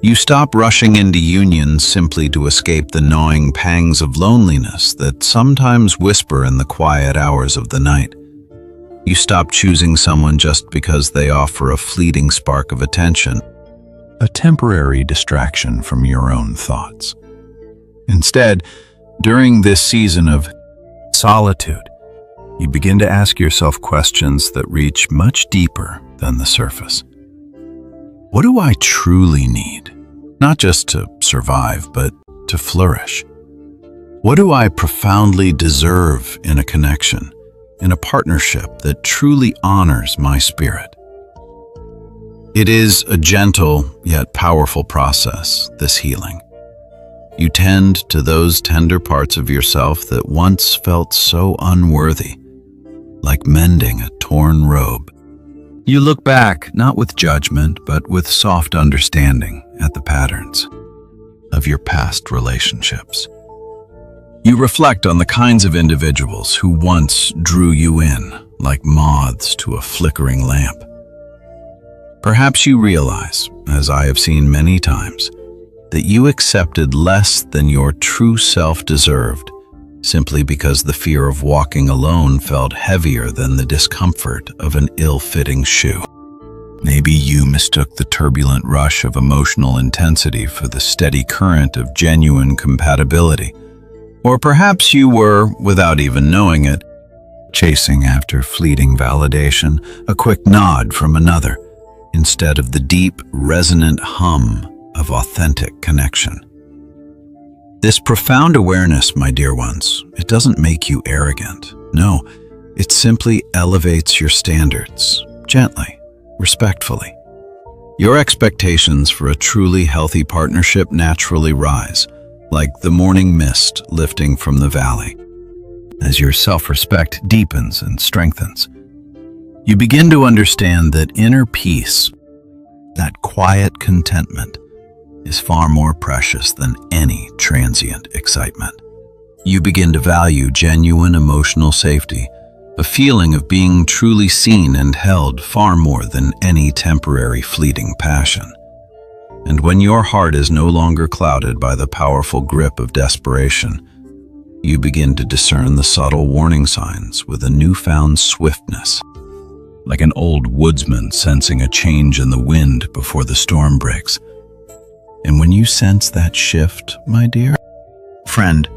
You stop rushing into unions simply to escape the gnawing pangs of loneliness that sometimes whisper in the quiet hours of the night. You stop choosing someone just because they offer a fleeting spark of attention, a temporary distraction from your own thoughts. Instead, during this season of solitude, you begin to ask yourself questions that reach much deeper than the surface. What do I truly need? Not just to survive, but to flourish. What do I profoundly deserve in a connection, in a partnership that truly honors my spirit? It is a gentle yet powerful process, this healing. You tend to those tender parts of yourself that once felt so unworthy, like mending a torn robe. You look back, not with judgment, but with soft understanding at the patterns of your past relationships. You reflect on the kinds of individuals who once drew you in, like moths to a flickering lamp. Perhaps you realize, as I have seen many times, that you accepted less than your true self deserved, simply because the fear of walking alone felt heavier than the discomfort of an ill-fitting shoe. Maybe you mistook the turbulent rush of emotional intensity for the steady current of genuine compatibility. Or perhaps you were, without even knowing it, chasing after fleeting validation, a quick nod from another, instead of the deep, resonant hum of authentic connection. This profound awareness, my dear ones, it doesn't make you arrogant. No, it simply elevates your standards, gently, respectfully. Your expectations for a truly healthy partnership naturally rise, like the morning mist lifting from the valley. As your self-respect deepens and strengthens, you begin to understand that inner peace, that quiet contentment, is far more precious than any transient excitement. You begin to value genuine emotional safety, a feeling of being truly seen and held far more than any temporary fleeting passion. And when your heart is no longer clouded by the powerful grip of desperation, you begin to discern the subtle warning signs with a newfound swiftness, like an old woodsman sensing a change in the wind before the storm breaks. And when you sense that shift, my dear friend,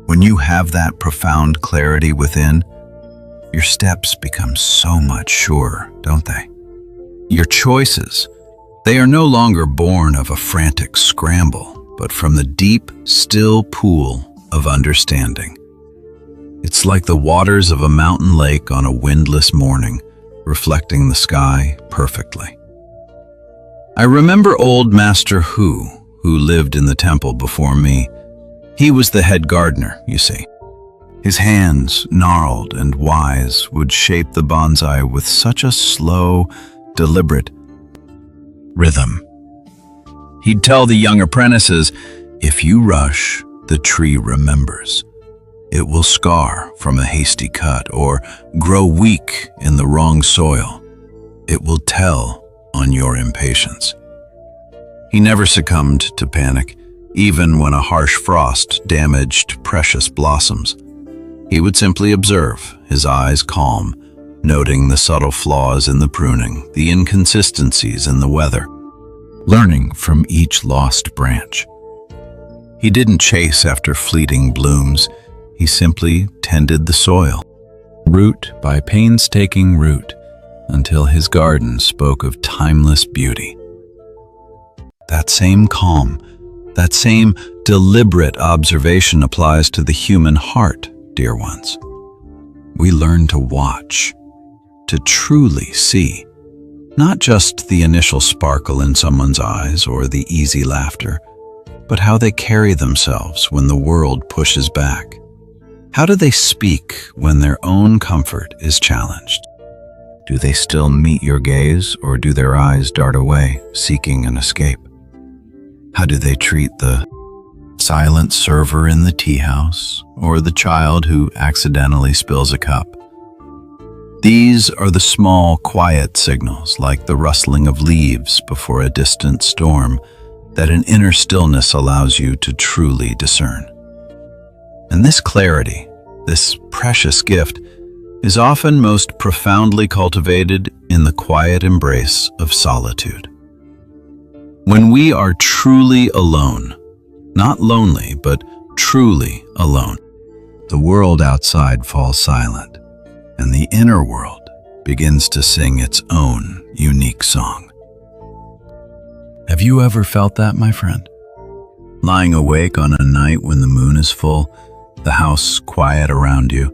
when you have that profound clarity within, your steps become so much surer, don't they? Your choices, they are no longer born of a frantic scramble, but from the deep, still pool of understanding. It's like the waters of a mountain lake on a windless morning, reflecting the sky perfectly. I remember old Master Hu lived in the temple before me. He was the head gardener, you see. His hands, gnarled and wise, would shape the bonsai with such a slow, deliberate rhythm. He'd tell the young apprentices, "If you rush, the tree remembers. It will scar from a hasty cut or grow weak in the wrong soil. It will tell on your impatience." He never succumbed to panic, even when a harsh frost damaged precious blossoms. He would simply observe, his eyes calm, noting the subtle flaws in the pruning, the inconsistencies in the weather, learning from each lost branch. He didn't chase after fleeting blooms, he simply tended the soil, root by painstaking root, until his garden spoke of timeless beauty. That same calm, that same deliberate observation applies to the human heart, dear ones. We learn to watch, to truly see, not just the initial sparkle in someone's eyes or the easy laughter, but how they carry themselves when the world pushes back. How do they speak when their own comfort is challenged? Do they still meet your gaze, or do their eyes dart away, seeking an escape? How do they treat the silent server in the tea house, or the child who accidentally spills a cup? These are the small, quiet signals, like the rustling of leaves before a distant storm, that an inner stillness allows you to truly discern. And this clarity, this precious gift, is often most profoundly cultivated in the quiet embrace of solitude. When we are truly alone, not lonely, but truly alone, the world outside falls silent, and the inner world begins to sing its own unique song. Have you ever felt that, my friend? Lying awake on a night when the moon is full, the house quiet around you,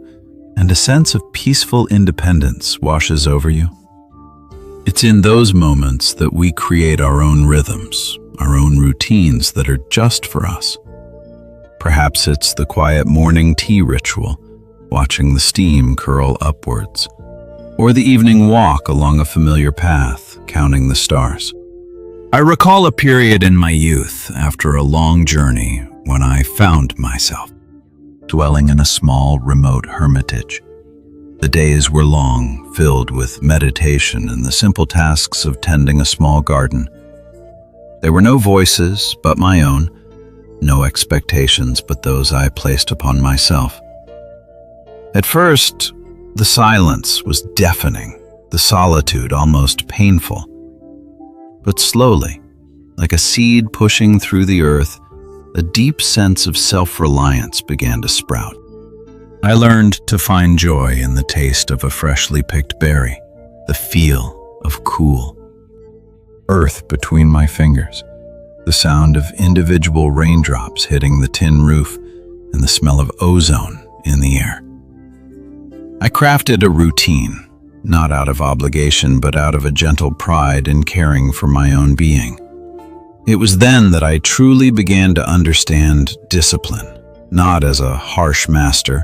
and a sense of peaceful independence washes over you? It's in those moments that we create our own rhythms, our own routines that are just for us. Perhaps it's the quiet morning tea ritual, watching the steam curl upwards, or the evening walk along a familiar path, counting the stars. I recall a period in my youth after a long journey when I found myself dwelling in a small, remote hermitage. The days were long, filled with meditation and the simple tasks of tending a small garden. There were no voices but my own, no expectations but those I placed upon myself. At first, the silence was deafening, the solitude almost painful. But slowly, like a seed pushing through the earth, a deep sense of self-reliance began to sprout. I learned to find joy in the taste of a freshly picked berry, the feel of cool earth between my fingers, the sound of individual raindrops hitting the tin roof, and the smell of ozone in the air. I crafted a routine, not out of obligation, but out of a gentle pride in caring for my own being. It was then that I truly began to understand discipline, not as a harsh master,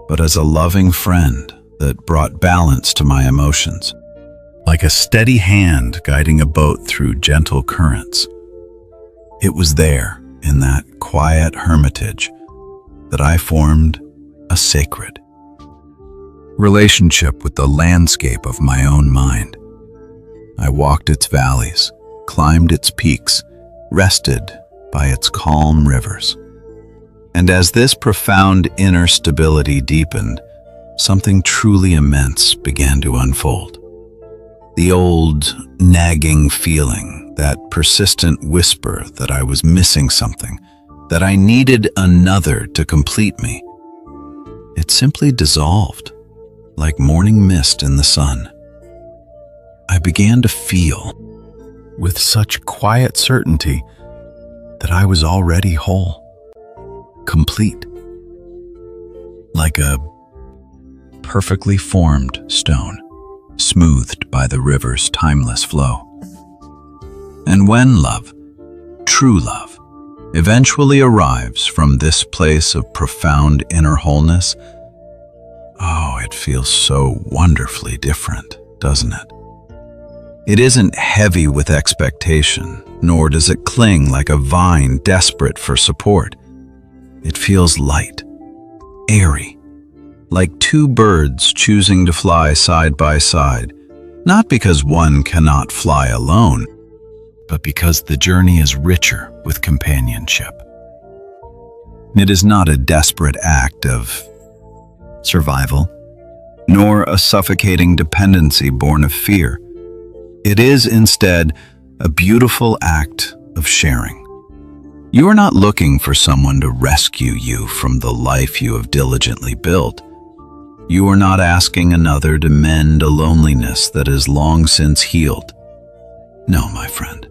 but as a loving friend that brought balance to my emotions, like a steady hand guiding a boat through gentle currents. It was there, in that quiet hermitage, that I formed a sacred relationship with the landscape of my own mind. I walked its valleys, climbed its peaks, rested by its calm rivers. And as this profound inner stability deepened, something truly immense began to unfold. The old, nagging feeling, that persistent whisper that I was missing something, that I needed another to complete me, it simply dissolved, like morning mist in the sun. I began to feel, with such quiet certainty, that I was already whole, complete, like a perfectly formed stone, smoothed by the river's timeless flow. And when love, true love, eventually arrives from this place of profound inner wholeness, oh, it feels so wonderfully different, doesn't it? It isn't heavy with expectation, nor does it cling like a vine desperate for support. It feels light, airy, like two birds choosing to fly side by side, not because one cannot fly alone, but because the journey is richer with companionship. It is not a desperate act of survival, nor a suffocating dependency born of fear. It is instead a beautiful act of sharing. You are not looking for someone to rescue you from the life you have diligently built. You are not asking another to mend a loneliness that is long since healed. No, my friend.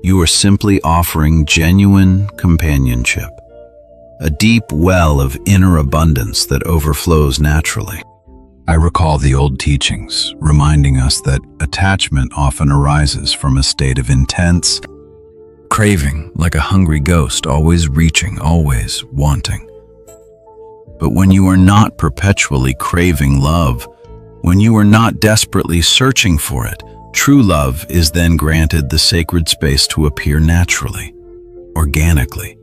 You are simply offering genuine companionship, a deep well of inner abundance that overflows naturally. I recall the old teachings reminding us that attachment often arises from a state of intense craving, like a hungry ghost, always reaching, always wanting. But when you are not perpetually craving love, when you are not desperately searching for it, true love is then granted the sacred space to appear naturally, organically.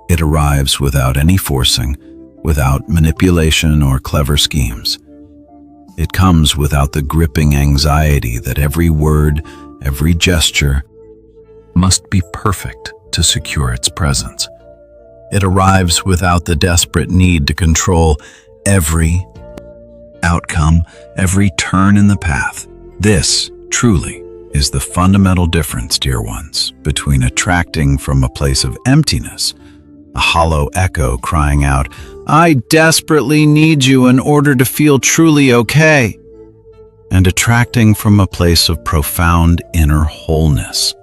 It arrives without any forcing, without manipulation or clever schemes. It comes without the gripping anxiety that every word, every gesture must be perfect to secure its presence. It arrives without the desperate need to control every outcome, every turn in the path. This, truly, is the fundamental difference, dear ones, between attracting from a place of emptiness, a hollow echo crying out, "I desperately need you in order to feel truly okay," and attracting from a place of profound inner wholeness.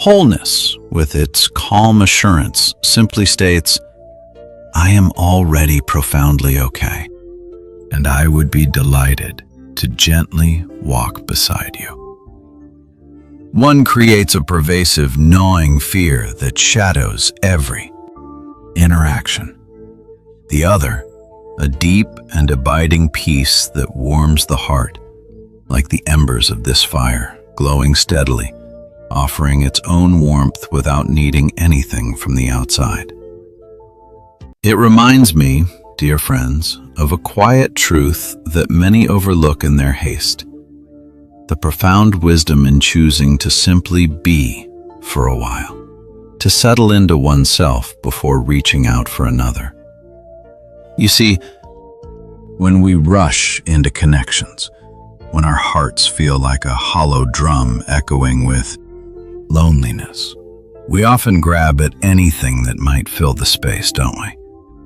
Wholeness, with its calm assurance, simply states, "I am already profoundly okay, and I would be delighted to gently walk beside you." One creates a pervasive, gnawing fear that shadows every interaction. The other, a deep and abiding peace that warms the heart, like the embers of this fire, glowing steadily, offering its own warmth without needing anything from the outside. It reminds me, dear friends, of a quiet truth that many overlook in their haste: the profound wisdom in choosing to simply be for a while, to settle into oneself before reaching out for another. You see, when we rush into connections, when our hearts feel like a hollow drum echoing with loneliness, we often grab at anything that might fill the space, don't we?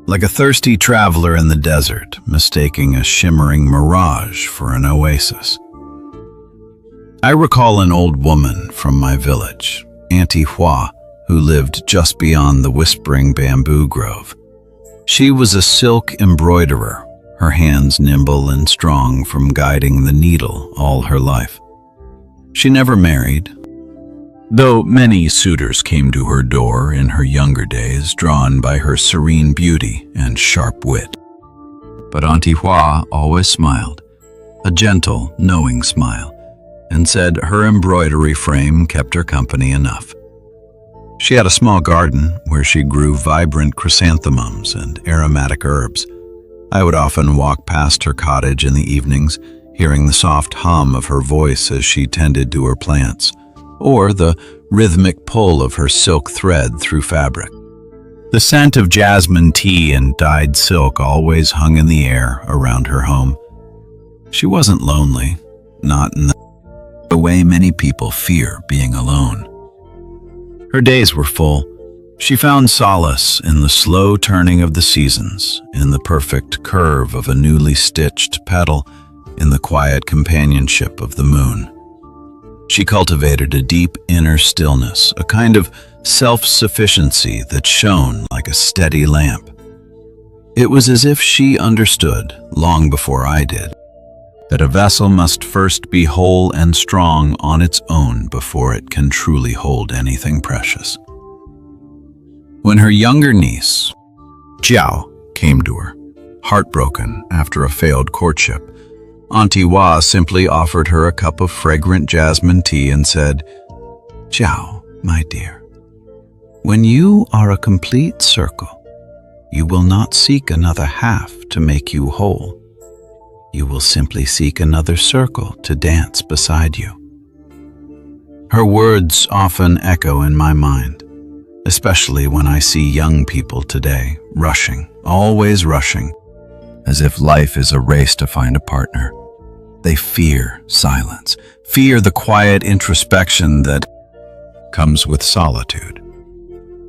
Like a thirsty traveler in the desert, mistaking a shimmering mirage for an oasis. I recall an old woman from my village, Auntie Hua, who lived just beyond the whispering bamboo grove. She was a silk embroiderer, her hands nimble and strong from guiding the needle all her life. She never married, though many suitors came to her door in her younger days, drawn by her serene beauty and sharp wit. But Auntie Hua always smiled, a gentle, knowing smile, and said her embroidery frame kept her company enough. She had a small garden where she grew vibrant chrysanthemums and aromatic herbs. I would often walk past her cottage in the evenings, hearing the soft hum of her voice as she tended to her plants, or the rhythmic pull of her silk thread through fabric. The scent of jasmine tea and dyed silk always hung in the air around her home. She wasn't lonely, not in the way many people fear being alone. Her days were full. She found solace in the slow turning of the seasons, in the perfect curve of a newly stitched petal, in the quiet companionship of the moon. She cultivated a deep inner stillness, a kind of self-sufficiency that shone like a steady lamp. It was as if she understood, long before I did, that a vessel must first be whole and strong on its own before it can truly hold anything precious. When her younger niece, Jiao, came to her, heartbroken after a failed courtship, Auntie Hua simply offered her a cup of fragrant jasmine tea and said, "Jiao, my dear, when you are a complete circle, you will not seek another half to make you whole. You will simply seek another circle to dance beside you." Her words often echo in my mind, especially when I see young people today rushing, always rushing, as if life is a race to find a partner. They fear silence, fear the quiet introspection that comes with solitude.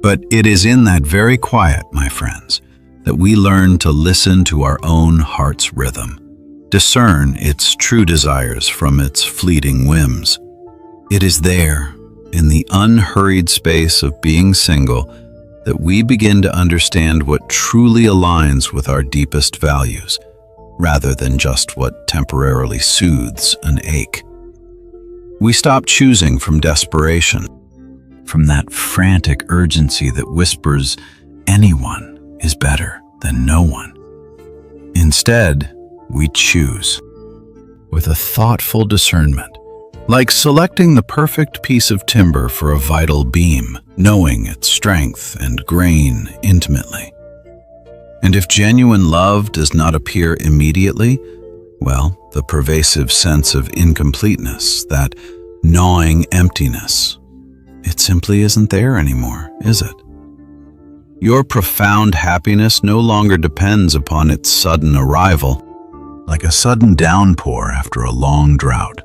But it is in that very quiet, my friends, that we learn to listen to our own heart's rhythm, discern its true desires from its fleeting whims. It is there, in the unhurried space of being single, that we begin to understand what truly aligns with our deepest values, rather than just what temporarily soothes an ache. We stop choosing from desperation, from that frantic urgency that whispers anyone is better than no one. Instead, we choose with a thoughtful discernment, like selecting the perfect piece of timber for a vital beam, knowing its strength and grain intimately. And if genuine love does not appear immediately, well, the pervasive sense of incompleteness, that gnawing emptiness, it simply isn't there anymore, is it? Your profound happiness no longer depends upon its sudden arrival, like a sudden downpour after a long drought.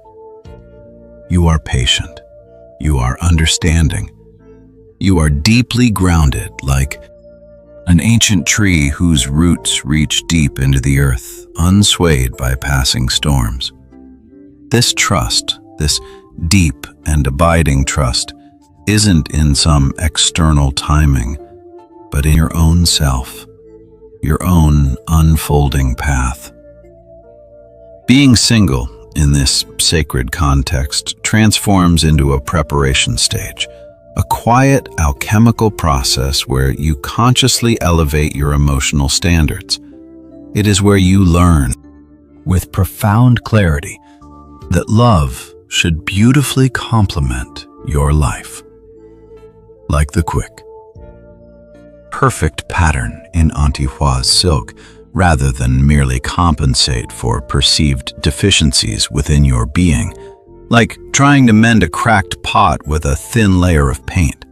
You are patient. You are understanding. You are deeply grounded, like an ancient tree whose roots reach deep into the earth, unswayed by passing storms. This trust, this deep and abiding trust, isn't in some external timing, but in your own self, your own unfolding path. Being single in this sacred context transforms into a preparation stage, a quiet alchemical process where you consciously elevate your emotional standards. It is where you learn, with profound clarity, that love should beautifully complement your life. Like the quick, perfect pattern in Auntie Hua's silk, rather than merely compensate for perceived deficiencies within your being, like trying to mend a cracked pot with a thin layer of paint.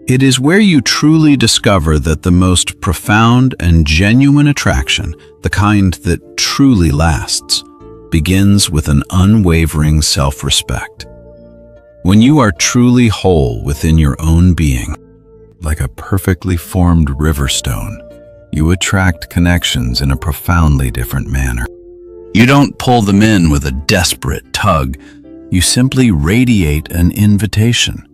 It is where you truly discover that the most profound and genuine attraction, the kind that truly lasts, begins with an unwavering self-respect. When you are truly whole within your own being, like a perfectly formed river stone, you attract connections in a profoundly different manner. You don't pull them in with a desperate tug. You simply radiate an invitation.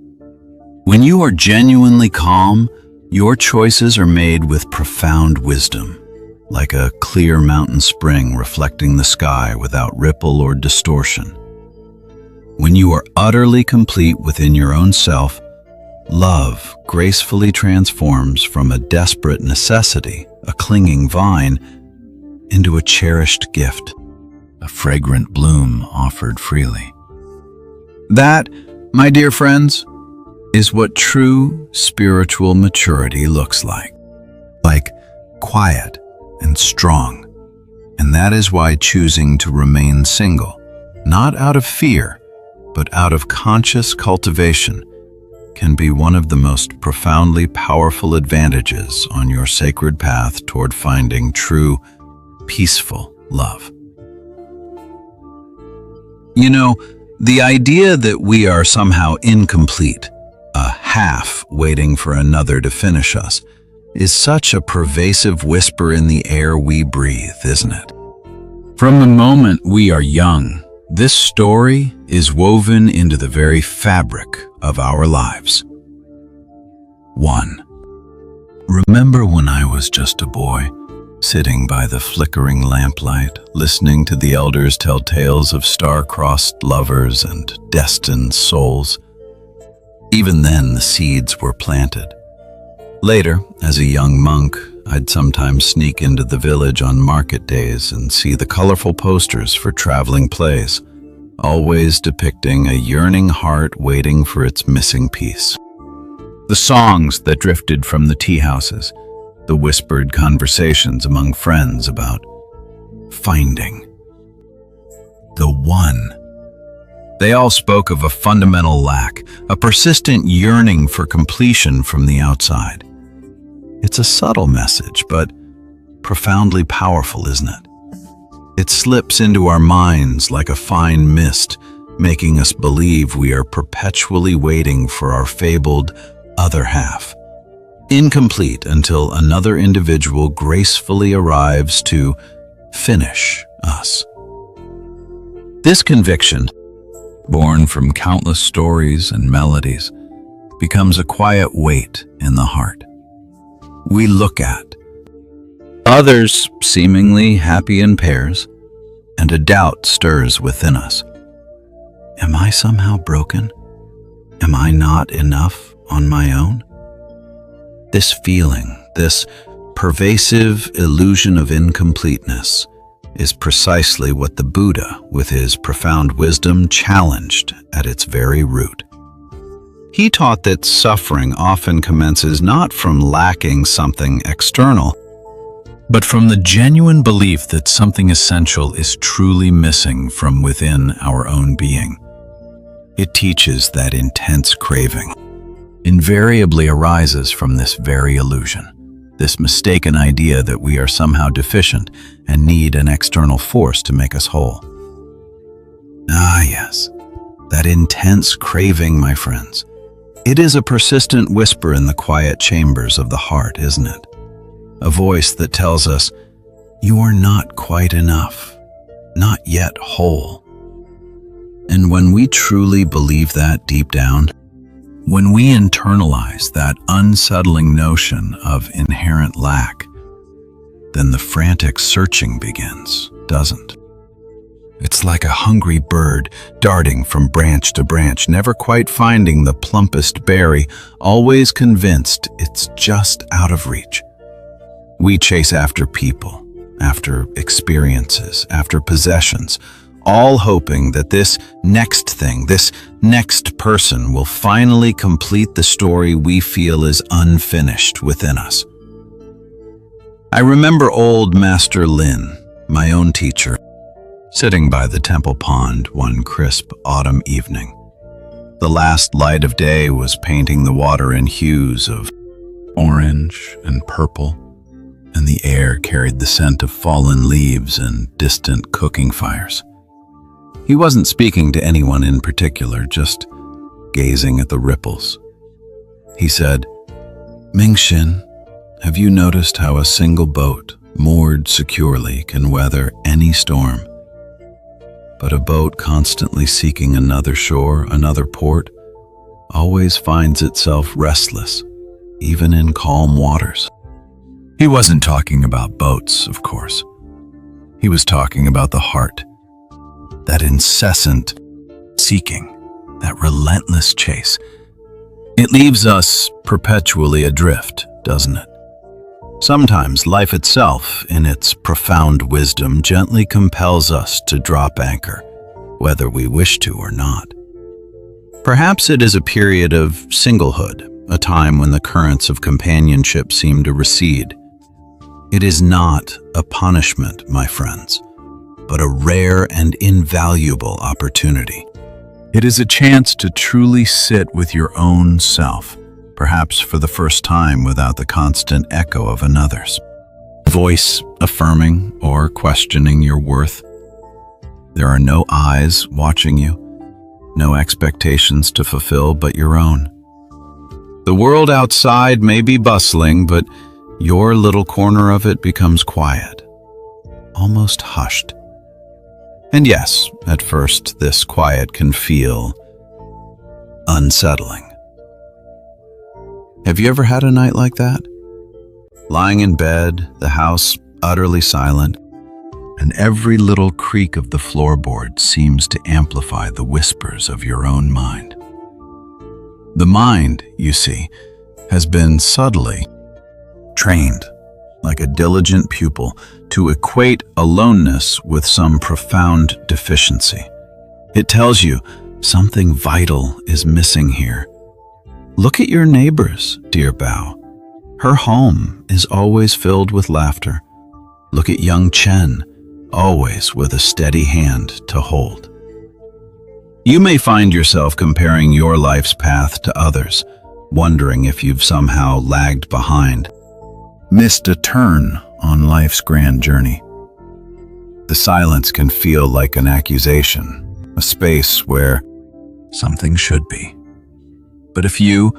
When you are genuinely calm, your choices are made with profound wisdom, like a clear mountain spring reflecting the sky without ripple or distortion. When you are utterly complete within your own self, love gracefully transforms from a desperate necessity, a clinging vine, into a cherished gift, a fragrant bloom offered freely. That, my dear friends, is what true spiritual maturity looks like quiet and strong. And that is why choosing to remain single, not out of fear, but out of conscious cultivation, can be one of the most profoundly powerful advantages on your sacred path toward finding true, peaceful love. You know, the idea that we are somehow incomplete, a half waiting for another to finish us, is such a pervasive whisper in the air we breathe, isn't it? From the moment we are young, this story is woven into the very fabric of our lives. 1. Remember when I was just a boy, sitting by the flickering lamplight, listening to the elders tell tales of star-crossed lovers and destined souls? Even then, the seeds were planted. Later, as a young monk, I'd sometimes sneak into the village on market days and see the colorful posters for traveling plays, always depicting a yearning heart waiting for its missing piece. The songs that drifted from the tea houses, the whispered conversations among friends about finding the one. They all spoke of a fundamental lack, a persistent yearning for completion from the outside. It's a subtle message, but profoundly powerful, isn't it? It slips into our minds like a fine mist, making us believe we are perpetually waiting for our fabled other half, incomplete until another individual gracefully arrives to finish us. This conviction, born from countless stories and melodies, becomes a quiet weight in the heart. We look at others seemingly happy in pairs, and a doubt stirs within us. Am I somehow broken? Am I not enough on my own? This feeling, this pervasive illusion of incompleteness, is precisely what the Buddha, with his profound wisdom, challenged at its very root. He taught that suffering often commences not from lacking something external, but from the genuine belief that something essential is truly missing from within our own being. It teaches that intense craving invariably arises from this very illusion, this mistaken idea that we are somehow deficient and need an external force to make us whole. Ah, yes, that intense craving, my friends. It is a persistent whisper in the quiet chambers of the heart, isn't it? A voice that tells us, you are not quite enough, not yet whole. And when we truly believe that deep down, when we internalize that unsettling notion of inherent lack, then the frantic searching begins, doesn't? It's like a hungry bird darting from branch to branch, never quite finding the plumpest berry, always convinced it's just out of reach. We chase after people, after experiences, after possessions, all hoping that this next thing, this next person will finally complete the story we feel is unfinished within us. I remember old Master Lin, my own teacher, sitting by the temple pond one crisp autumn evening. The last light of day was painting the water in hues of orange and purple, and the air carried the scent of fallen leaves and distant cooking fires. He wasn't speaking to anyone in particular, just gazing at the ripples. He said, "Mingxin, have you noticed how a single boat, moored securely, can weather any storm? But a boat constantly seeking another shore, another port, always finds itself restless, even in calm waters." He wasn't talking about boats, of course. He was talking about the heart. That incessant seeking, that relentless chase. It leaves us perpetually adrift, doesn't it? Sometimes life itself, in its profound wisdom, gently compels us to drop anchor, whether we wish to or not. Perhaps it is a period of singlehood, a time when the currents of companionship seem to recede. It is not a punishment, my friends, but a rare and invaluable opportunity. It is a chance to truly sit with your own self, perhaps for the first time without the constant echo of another's voice affirming or questioning your worth. There are no eyes watching you, no expectations to fulfill but your own. The world outside may be bustling, but your little corner of it becomes quiet, almost hushed. And yes, at first, this quiet can feel unsettling. Have you ever had a night like that? Lying in bed, the house utterly silent, and every little creak of the floorboard seems to amplify the whispers of your own mind. The mind, you see, has been subtly trained, like a diligent pupil, to equate aloneness with some profound deficiency. It tells you something vital is missing here. Look at your neighbors, dear Bao. Her home is always filled with laughter. Look at young Chen, always with a steady hand to hold. You may find yourself comparing your life's path to others, wondering if you've somehow lagged behind, missed a turn on life's grand journey. The silence can feel like an accusation, a space where something should be. But if you,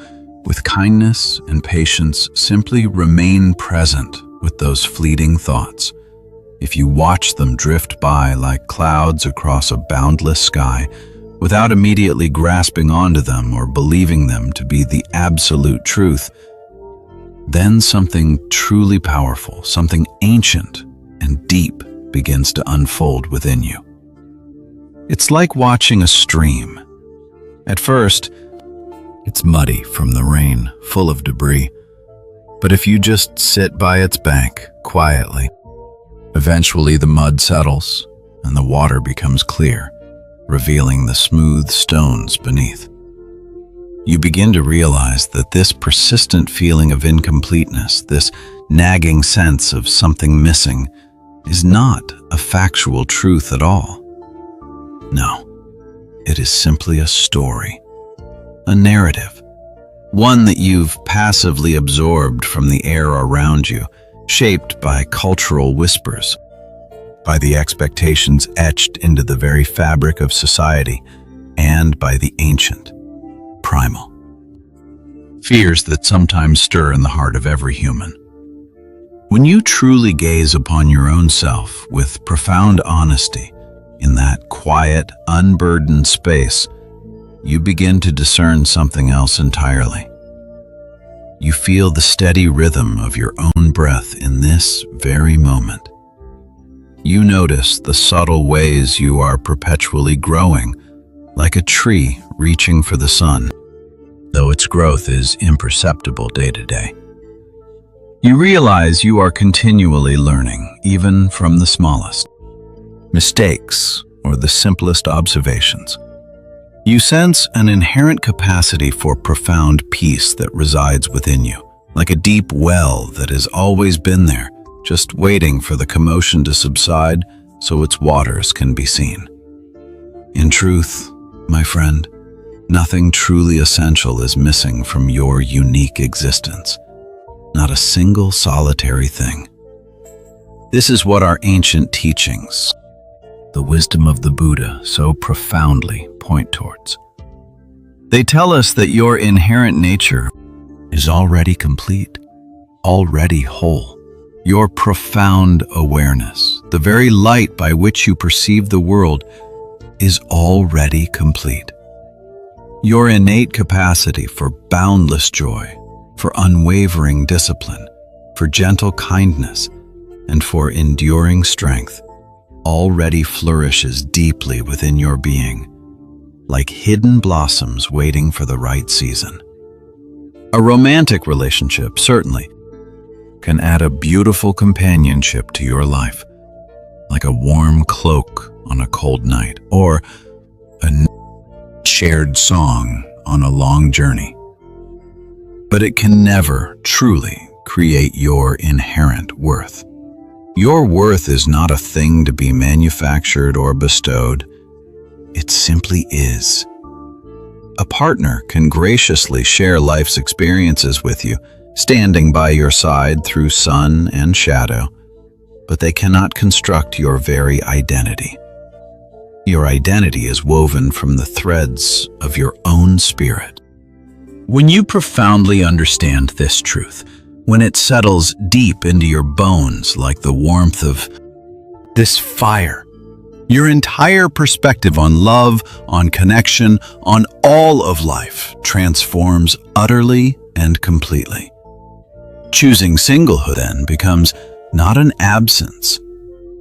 with kindness and patience, simply remain present with those fleeting thoughts, if you watch them drift by like clouds across a boundless sky, without immediately grasping onto them or believing them to be the absolute truth, then something truly powerful, something ancient and deep begins to unfold within you. It's like watching a stream. At first, it's muddy from the rain, full of debris. But if you just sit by its bank quietly, eventually the mud settles and the water becomes clear, revealing the smooth stones beneath. You begin to realize that this persistent feeling of incompleteness, this nagging sense of something missing, is not a factual truth at all. No, it is simply a story, a narrative, one that you've passively absorbed from the air around you, shaped by cultural whispers, by the expectations etched into the very fabric of society, and by the ancient, primal fears that sometimes stir in the heart of every human. When you truly gaze upon your own self with profound honesty in that quiet, unburdened space, you begin to discern something else entirely. You feel the steady rhythm of your own breath in this very moment. You notice the subtle ways you are perpetually growing, like a tree reaching for the sun, though its growth is imperceptible day to day. You realize you are continually learning, even from the smallest mistakes or the simplest observations. You sense an inherent capacity for profound peace that resides within you, like a deep well that has always been there, just waiting for the commotion to subside so its waters can be seen. In truth, my friend, nothing truly essential is missing from your unique existence. Not a single solitary thing. This is what our ancient teachings, the wisdom of the Buddha, so profoundly point towards. They tell us that your inherent nature is already complete, already whole. Your profound awareness, the very light by which you perceive the world, is already complete. Your innate capacity for boundless joy, for unwavering discipline, for gentle kindness, and for enduring strength already flourishes deeply within your being, like hidden blossoms waiting for the right season. A romantic relationship, certainly, can add a beautiful companionship to your life, like a warm cloak on a cold night, or a shared song on a long journey. But it can never truly create your inherent worth. Your worth is not a thing to be manufactured or bestowed. It simply is. A partner can graciously share life's experiences with you, standing by your side through sun and shadow, but they cannot construct your very identity. Your identity is woven from the threads of your own spirit. When you profoundly understand this truth, when it settles deep into your bones like the warmth of this fire, your entire perspective on love, on connection, on all of life transforms utterly and completely. Choosing singlehood then becomes not an absence,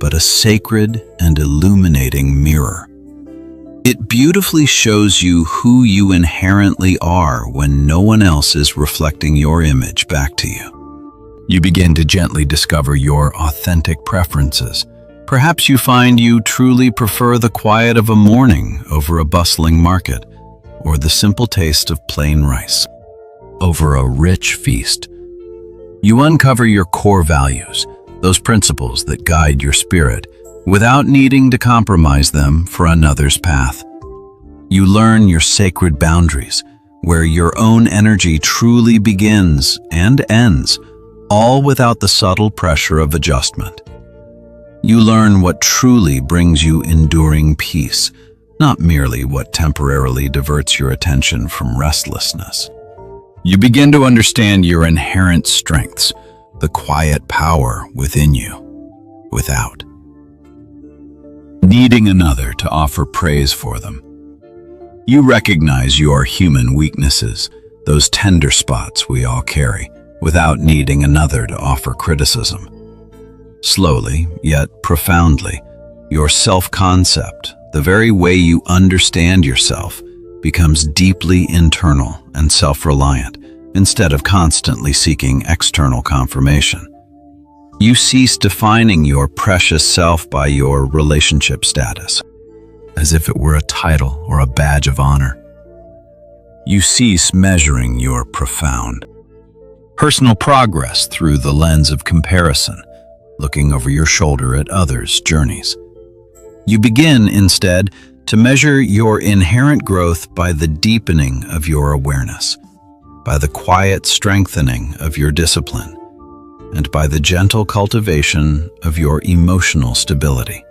but a sacred and illuminating mirror. It beautifully shows you who you inherently are when no one else is reflecting your image back to you. You begin to gently discover your authentic preferences. Perhaps you find you truly prefer the quiet of a morning over a bustling market, or the simple taste of plain rice over a rich feast. You uncover your core values, those principles that guide your spirit, without needing to compromise them for another's path. You learn your sacred boundaries, where your own energy truly begins and ends, all without the subtle pressure of adjustment. You learn what truly brings you enduring peace, not merely what temporarily diverts your attention from restlessness. You begin to understand your inherent strengths, the quiet power within you, without needing another to offer praise for them. You recognize your human weaknesses, those tender spots we all carry, without needing another to offer criticism. Slowly, yet profoundly, your self-concept, the very way you understand yourself, becomes deeply internal and self-reliant, instead of constantly seeking external confirmation. You cease defining your precious self by your relationship status, as if it were a title or a badge of honor. You cease measuring your profound personal progress through the lens of comparison, looking over your shoulder at others' journeys. You begin, instead, to measure your inherent growth by the deepening of your awareness, by the quiet strengthening of your discipline, and by the gentle cultivation of your emotional stability.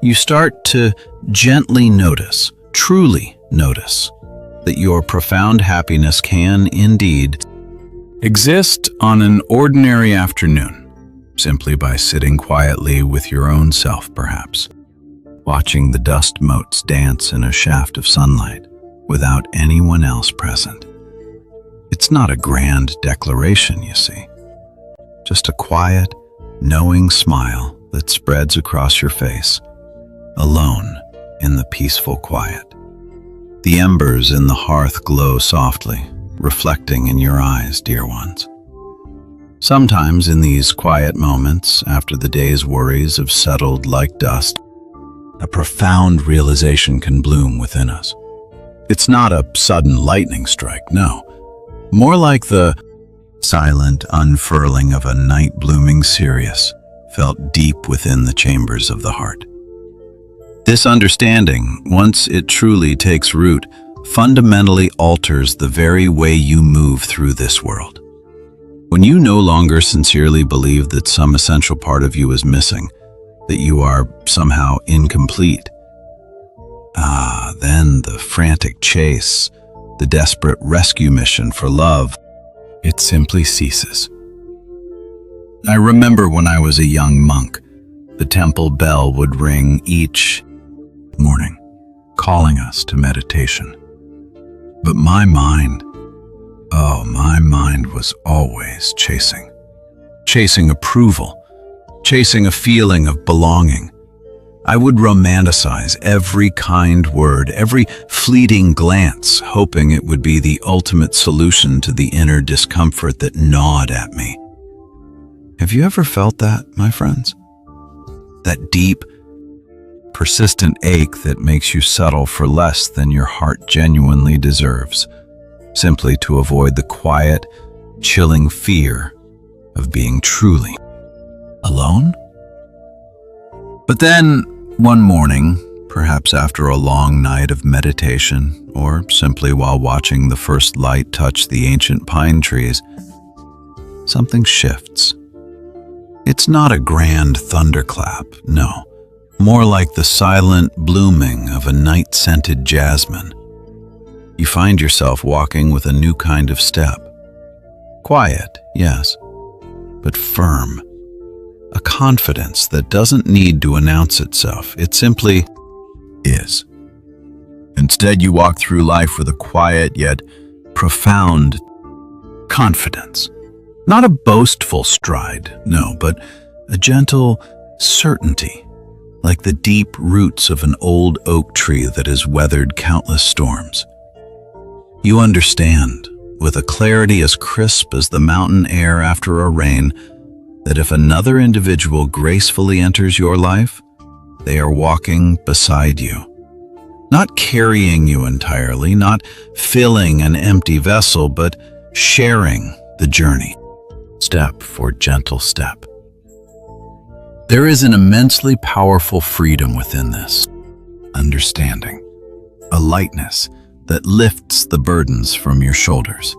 You start to gently notice, truly notice, that your profound happiness can indeed exist on an ordinary afternoon, simply by sitting quietly with your own self, perhaps, watching the dust motes dance in a shaft of sunlight without anyone else present. It's not a grand declaration, you see, just a quiet, knowing smile that spreads across your face, alone in the peaceful quiet. The embers in the hearth glow softly, reflecting in your eyes, dear ones. Sometimes in these quiet moments, after the day's worries have settled like dust, a profound realization can bloom within us. It's not a sudden lightning strike, no. More like the silent unfurling of a night-blooming cereus felt deep within the chambers of the heart. This understanding, once it truly takes root, fundamentally alters the very way you move through this world. When you no longer sincerely believe that some essential part of you is missing, that you are somehow incomplete, then the frantic chase, the desperate rescue mission for love, it simply ceases. I remember when I was a young monk, the temple bell would ring each morning, calling us to meditation. But my mind was always chasing approval, chasing a feeling of belonging. I would romanticize every kind word, every fleeting glance, hoping it would be the ultimate solution to the inner discomfort that gnawed at me. Have you ever felt that, my friends? That deep, persistent ache that makes you settle for less than your heart genuinely deserves, simply to avoid the quiet, chilling fear of being truly alone? But then, one morning, perhaps after a long night of meditation, or simply while watching the first light touch the ancient pine trees, something shifts. It's not a grand thunderclap, no. More like the silent blooming of a night-scented jasmine. You find yourself walking with a new kind of step. Quiet, yes, but firm. A confidence that doesn't need to announce itself. It simply is. Instead, you walk through life with a quiet yet profound confidence. Not a boastful stride, no, but a gentle certainty, like the deep roots of an old oak tree that has weathered countless storms. You understand, with a clarity as crisp as the mountain air after a rain, that if another individual gracefully enters your life, they are walking beside you. Not carrying you entirely, not filling an empty vessel, but sharing the journey, step for gentle step. There is an immensely powerful freedom within this understanding, a lightness that lifts the burdens from your shoulders.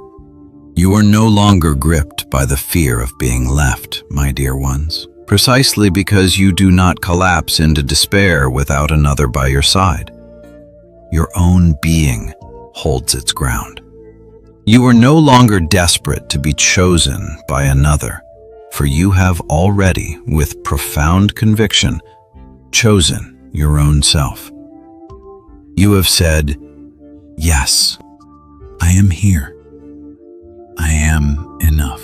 You are no longer gripped by the fear of being left, my dear ones, precisely because you do not collapse into despair without another by your side. Your own being holds its ground. You are no longer desperate to be chosen by another, for you have already, with profound conviction, chosen your own self. You have said, "Yes, I am here. I am enough."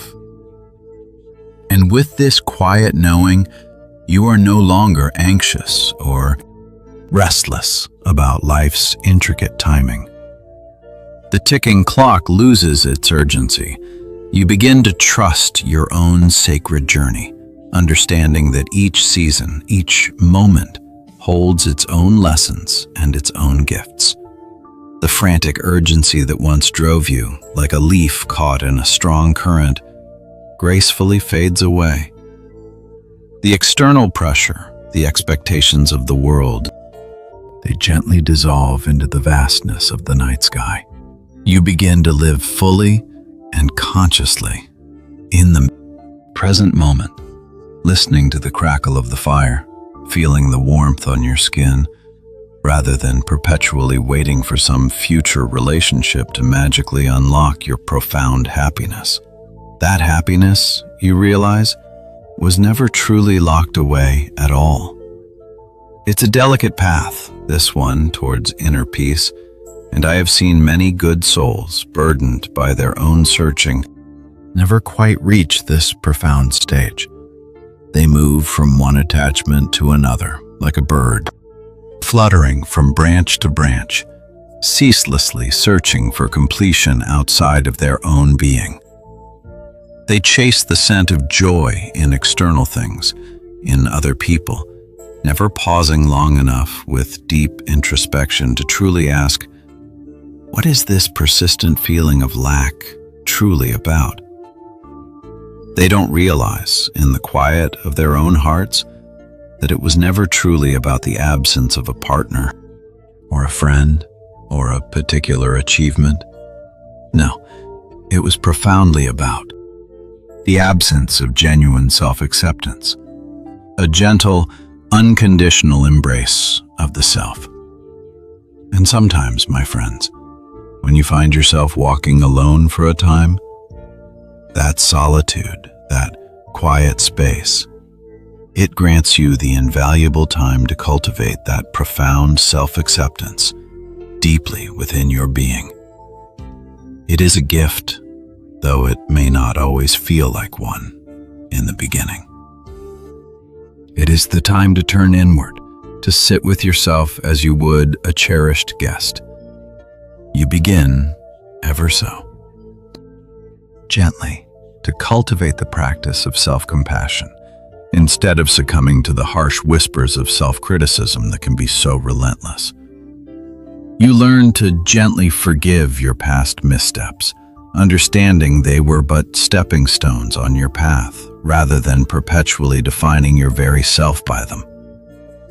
And with this quiet knowing, you are no longer anxious or restless about life's intricate timing. The ticking clock loses its urgency. You begin to trust your own sacred journey, understanding that each season, each moment, holds its own lessons and its own gifts. The frantic urgency that once drove you, like a leaf caught in a strong current, gracefully fades away. The external pressure, the expectations of the world, they gently dissolve into the vastness of the night sky. You begin to live fully and consciously in the present moment, listening to the crackle of the fire, feeling the warmth on your skin, rather than perpetually waiting for some future relationship to magically unlock your profound happiness. That happiness, you realize, was never truly locked away at all. It's a delicate path, this one, towards inner peace, and I have seen many good souls, burdened by their own searching, never quite reach this profound stage. They move from one attachment to another, like a bird, fluttering from branch to branch, ceaselessly searching for completion outside of their own being. They chase the scent of joy in external things, in other people, never pausing long enough with deep introspection to truly ask, what is this persistent feeling of lack truly about? They don't realize, in the quiet of their own hearts, that it was never truly about the absence of a partner, or a friend, or a particular achievement. No, it was profoundly about the absence of genuine self-acceptance, a gentle, unconditional embrace of the self. And sometimes, my friends, when you find yourself walking alone for a time, that solitude, that quiet space, it grants you the invaluable time to cultivate that profound self-acceptance deeply within your being. It is a gift, though it may not always feel like one in the beginning. It is the time to turn inward, to sit with yourself as you would a cherished guest. You begin, ever so gently, to cultivate the practice of self-compassion, instead of succumbing to the harsh whispers of self-criticism that can be so relentless. You learn to gently forgive your past missteps, understanding they were but stepping stones on your path, rather than perpetually defining your very self by them.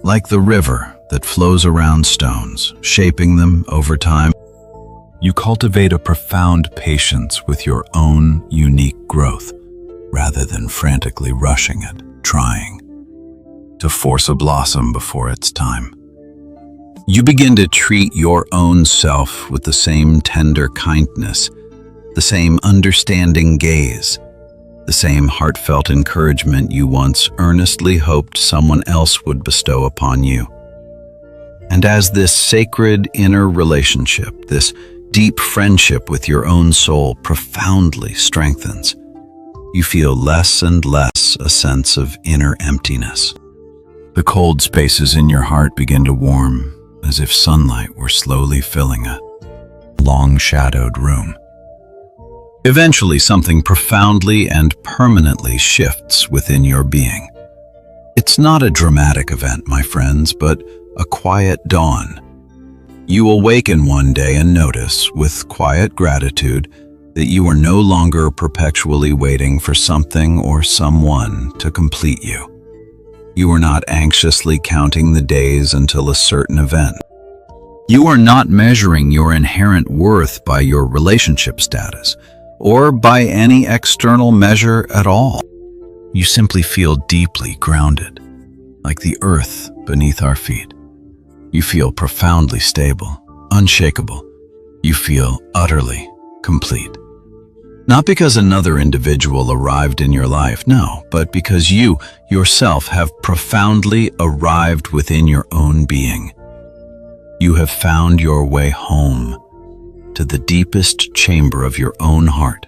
Like the river that flows around stones, shaping them over time, you cultivate a profound patience with your own unique growth, rather than frantically rushing it, trying to force a blossom before its time. You begin to treat your own self with the same tender kindness, the same understanding gaze, the same heartfelt encouragement you once earnestly hoped someone else would bestow upon you. And as this sacred inner relationship, this deep friendship with your own soul profoundly strengthens, you feel less and less a sense of inner emptiness. The cold spaces in your heart begin to warm, as if sunlight were slowly filling a long-shadowed room. Eventually, something profoundly and permanently shifts within your being. It's not a dramatic event, my friends, but a quiet dawn. You awaken one day and notice, with quiet gratitude, that you are no longer perpetually waiting for something or someone to complete you. You are not anxiously counting the days until a certain event. You are not measuring your inherent worth by your relationship status, or by any external measure at all. You simply feel deeply grounded, like the earth beneath our feet. You feel profoundly stable, unshakable. You feel utterly complete. Not because another individual arrived in your life, no, but because you, yourself, have profoundly arrived within your own being. You have found your way home to the deepest chamber of your own heart.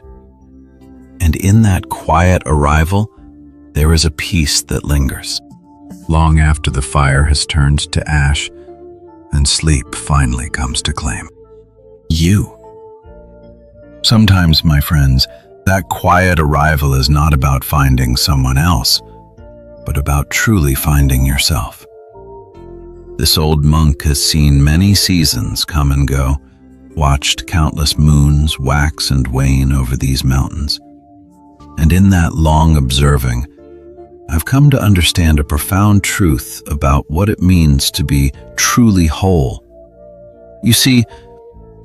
And in that quiet arrival, there is a peace that lingers, long after the fire has turned to ash and sleep finally comes to claim you. Sometimes, my friends, that quiet arrival is not about finding someone else, but about truly finding yourself. This old monk has seen many seasons come and go, watched countless moons wax and wane over these mountains. And in that long observing, I've come to understand a profound truth about what it means to be truly whole. You see,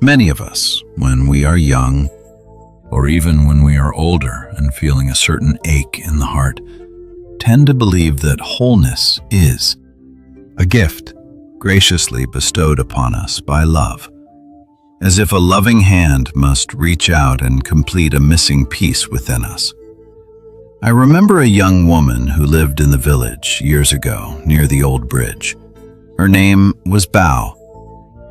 Many of us, when we are young, or even when we are older and feeling a certain ache in the heart, tend to believe that wholeness is a gift graciously bestowed upon us by love, as if a loving hand must reach out and complete a missing piece within us. I remember a young woman who lived in the village years ago near the old bridge. Her name was Bao.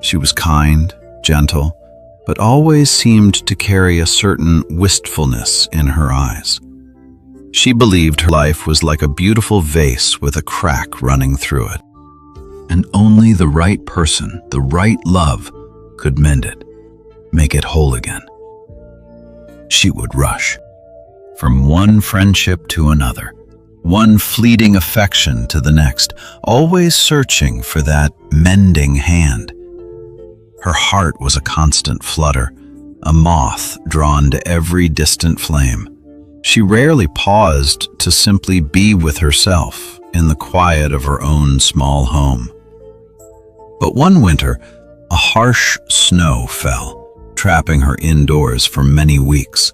She was kind, gentle, but always seemed to carry a certain wistfulness in her eyes. She believed her life was like a beautiful vase with a crack running through it, and only the right person, the right love, could mend it, make it whole again. She would rush from one friendship to another, one fleeting affection to the next, always searching for that mending hand. Her heart was a constant flutter, a moth drawn to every distant flame. She rarely paused to simply be with herself in the quiet of her own small home. But one winter, a harsh snow fell, trapping her indoors for many weeks.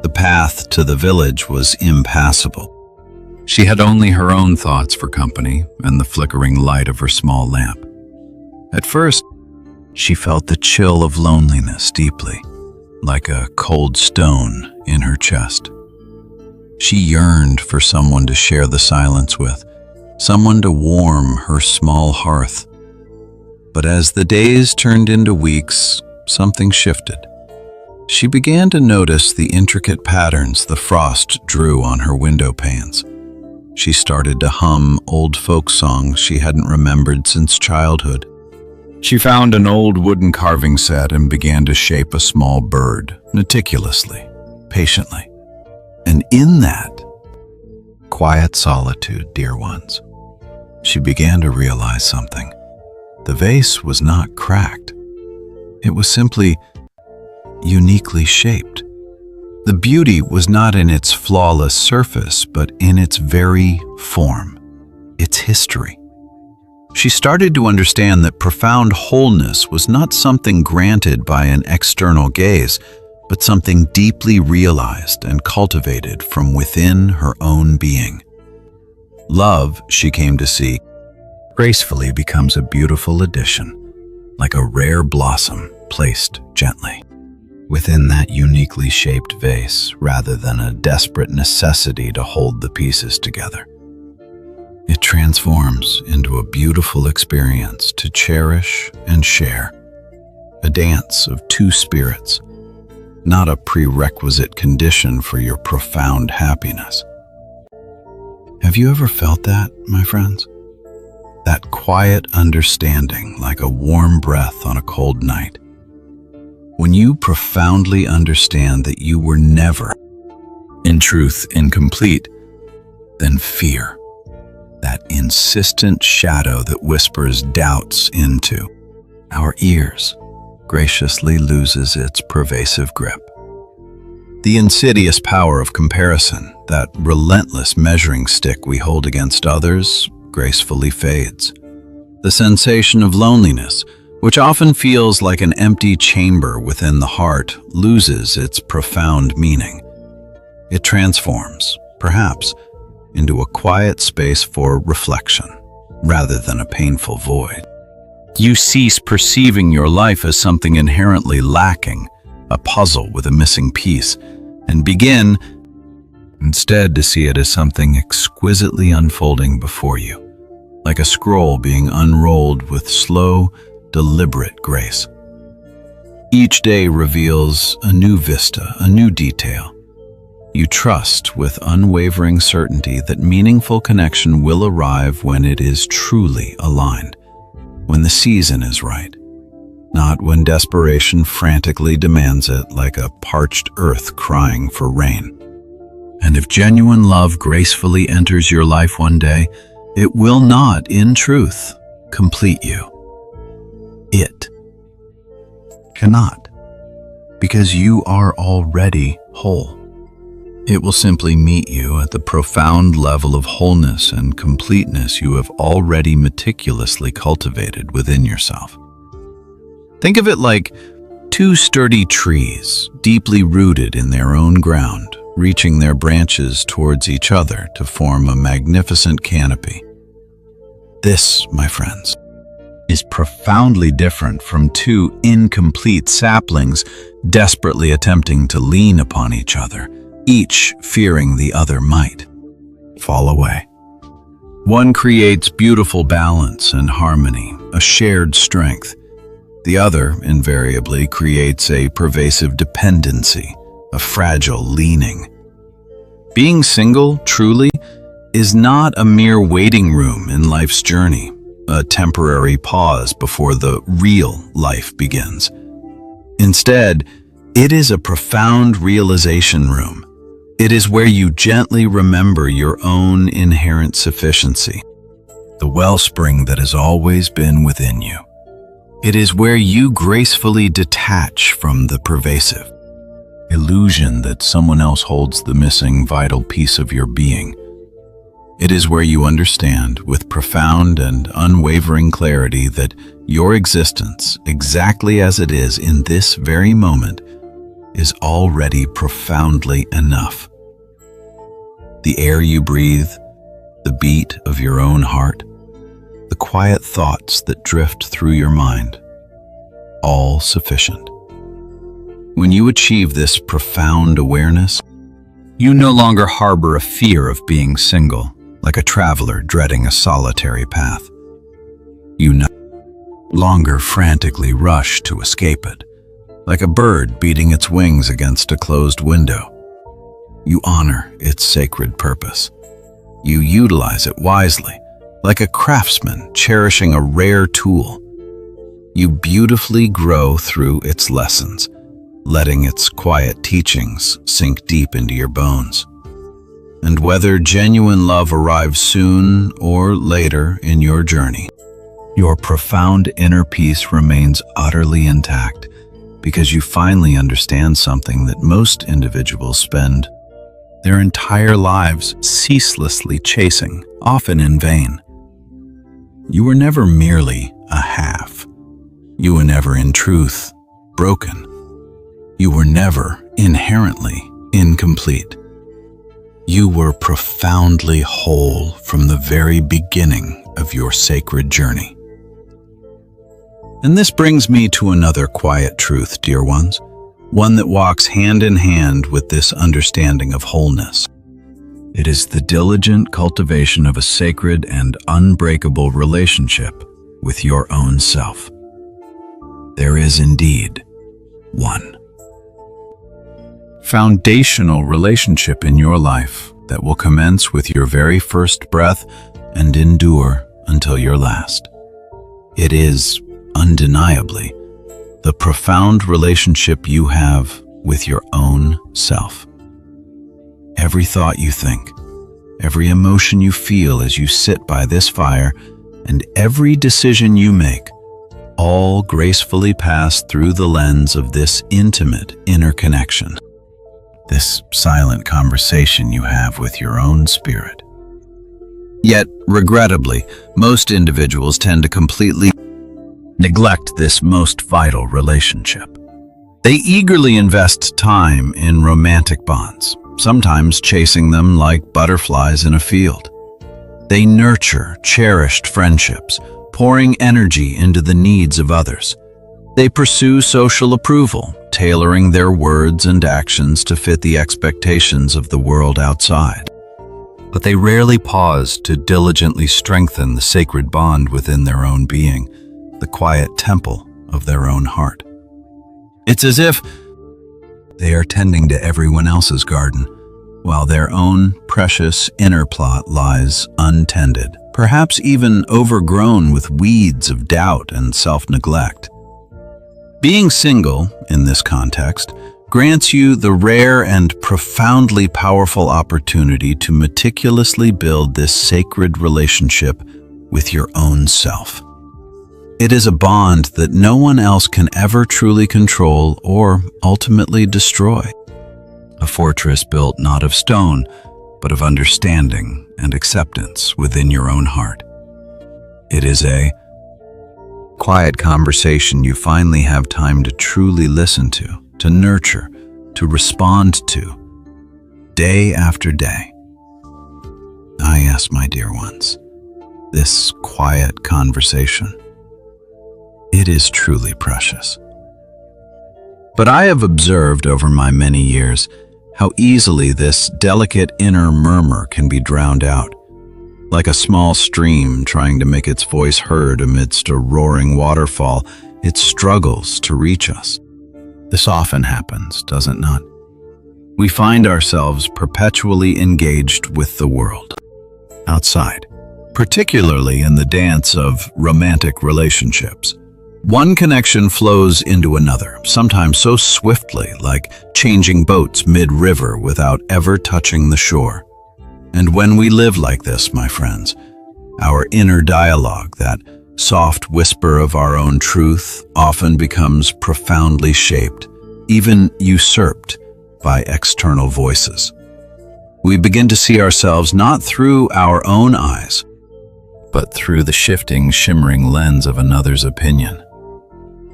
The path to the village was impassable. She had only her own thoughts for company and the flickering light of her small lamp. At first, she felt the chill of loneliness deeply, like a cold stone in her chest. She yearned for someone to share the silence with, someone to warm her small hearth. But as the days turned into weeks, something shifted. She began to notice the intricate patterns the frost drew on her window panes. She started to hum old folk songs she hadn't remembered since childhood. She found an old wooden carving set and began to shape a small bird, meticulously, patiently. And in that quiet solitude, dear ones, she began to realize something. The vase was not cracked. It was simply uniquely shaped. The beauty was not in its flawless surface, but in its very form, its history. She started to understand that profound wholeness was not something granted by an external gaze, but something deeply realized and cultivated from within her own being. Love, she came to see, gracefully becomes a beautiful addition, like a rare blossom placed gently within that uniquely shaped vase, rather than a desperate necessity to hold the pieces together. It transforms into a beautiful experience to cherish and share, a dance of two spirits, not a prerequisite condition for your profound happiness. Have you ever felt that, my friends? That quiet understanding, like a warm breath on a cold night. When you profoundly understand that you were never, in truth, incomplete, then fear, that insistent shadow that whispers doubts into our ears, graciously loses its pervasive grip. The insidious power of comparison, that relentless measuring stick we hold against others, gracefully fades. The sensation of loneliness, which often feels like an empty chamber within the heart, loses its profound meaning. It transforms, perhaps, into a quiet space for reflection, rather than a painful void. You cease perceiving your life as something inherently lacking, a puzzle with a missing piece, and begin instead to see it as something exquisitely unfolding before you, like a scroll being unrolled with slow, deliberate grace. Each day reveals a new vista, a new detail. You trust with unwavering certainty that meaningful connection will arrive when it is truly aligned, when the season is right, not when desperation frantically demands it like a parched earth crying for rain. And if genuine love gracefully enters your life one day, it will not, in truth, complete you. It cannot, because you are already whole. It will simply meet you at the profound level of wholeness and completeness you have already meticulously cultivated within yourself. Think of it like Two sturdy trees, deeply rooted in their own ground, reaching their branches towards each other to form a magnificent canopy. This, my friends, is profoundly different from two incomplete saplings desperately attempting to lean upon each other, each fearing the other might fall away. One creates beautiful balance and harmony, a shared strength. The other, invariably, creates a pervasive dependency, a fragile leaning. Being single, truly, is not a mere waiting room in life's journey, a temporary pause before the real life begins. Instead, it is a profound realization room. It is where you gently remember your own inherent sufficiency, the wellspring that has always been within you. It is where you gracefully detach from the pervasive illusion that someone else holds the missing vital piece of your being. It is where you understand with profound and unwavering clarity that your existence, exactly as it is in this very moment, is already profoundly enough. The air you breathe, the beat of your own heart, the quiet thoughts that drift through your mind, all sufficient. When you achieve this profound awareness, you no longer harbor a fear of being single, like a traveler dreading a solitary path. You no longer frantically rush to escape it, like a bird beating its wings against a closed window. You honor its sacred purpose. You utilize it wisely, like a craftsman cherishing a rare tool. You beautifully grow through its lessons, letting its quiet teachings sink deep into your bones. And whether genuine love arrives soon or later in your journey, your profound inner peace remains utterly intact because you finally understand something that most individuals spend their entire lives ceaselessly chasing, often in vain. You were never merely a half. You were never, in truth, broken. You were never inherently incomplete. You were profoundly whole from the very beginning of your sacred journey. And this brings me to another quiet truth, dear ones, one that walks hand in hand with this understanding of wholeness. It is the diligent cultivation of a sacred and unbreakable relationship with your own self. There is indeed one foundational relationship in your life that will commence with your very first breath and endure until your last. It is, undeniably, the profound relationship you have with your own self. Every thought you think, every emotion you feel as you sit by this fire, and every decision you make, all gracefully pass through the lens of this intimate inner connection, this silent conversation you have with your own spirit. Yet, regrettably, most individuals tend to completely neglect this most vital relationship. They eagerly invest time in romantic bonds, sometimes chasing them like butterflies in a field. They nurture cherished friendships, pouring energy into the needs of others. They pursue social approval, tailoring their words and actions to fit the expectations of the world outside. But they rarely pause to diligently strengthen the sacred bond within their own being, the quiet temple of their own heart. It's as if they are tending to everyone else's garden, while their own precious inner plot lies untended, perhaps even overgrown with weeds of doubt and self-neglect. Being single, in this context, grants you the rare and profoundly powerful opportunity to meticulously build this sacred relationship with your own self. It is a bond that no one else can ever truly control or ultimately destroy. A fortress built not of stone, but of understanding and acceptance within your own heart. It is a quiet conversation you finally have time to truly listen to nurture, to respond to, day after day. Ah, yes, my dear ones, this quiet conversation, it is truly precious. But I have observed over my many years how easily this delicate inner murmur can be drowned out, like a small stream trying to make its voice heard amidst a roaring waterfall. It struggles to reach us. This often happens, does it not? We find ourselves perpetually engaged with the world outside, particularly in the dance of romantic relationships. One connection flows into another, sometimes so swiftly, like changing boats mid-river without ever touching the shore. And when we live like this, my friends, our inner dialogue, that soft whisper of our own truth, often becomes profoundly shaped, even usurped by external voices. We begin to see ourselves not through our own eyes, but through the shifting, shimmering lens of another's opinion.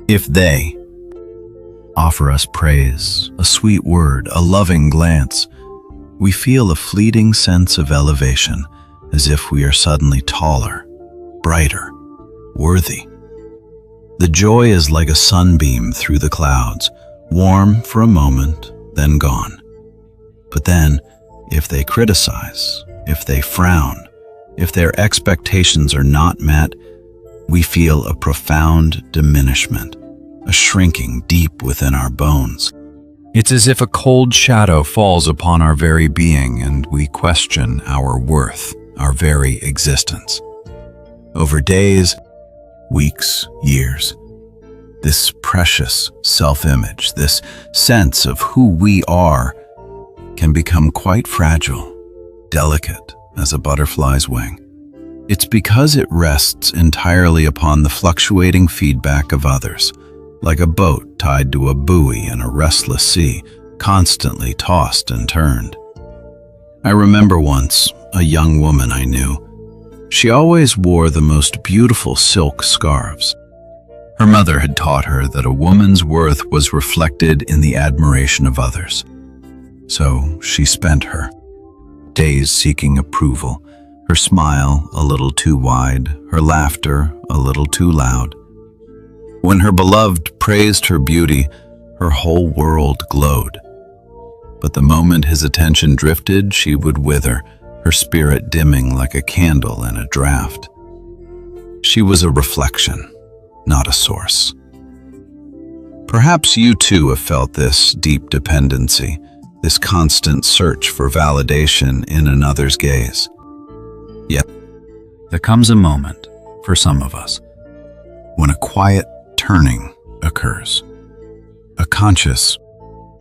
If they offer us praise, a sweet word, a loving glance, we feel a fleeting sense of elevation, as if we are suddenly taller, brighter, worthy. The joy is like a sunbeam through the clouds, warm for a moment, then gone. But then, if they criticize, if they frown, if their expectations are not met, we feel a profound diminishment, a shrinking deep within our bones. It's as if a cold shadow falls upon our very being and we question our worth, our very existence. Over days, weeks, years, this precious self-image, this sense of who we are, can become quite fragile, delicate as a butterfly's wing. It's because it rests entirely upon the fluctuating feedback of others, like a boat tied to a buoy in a restless sea, constantly tossed and turned. I remember once a young woman I knew. She always wore the most beautiful silk scarves. Her mother had taught her that a woman's worth was reflected in the admiration of others. So she spent her days seeking approval, her smile a little too wide, her laughter a little too loud. When her beloved praised her beauty, her whole world glowed. But the moment his attention drifted, she would wither, her spirit dimming like a candle in a draught. She was a reflection, not a source. Perhaps you too have felt this deep dependency, this constant search for validation in another's gaze. Yet, there comes a moment, for some of us, when a quiet turning occurs. A conscious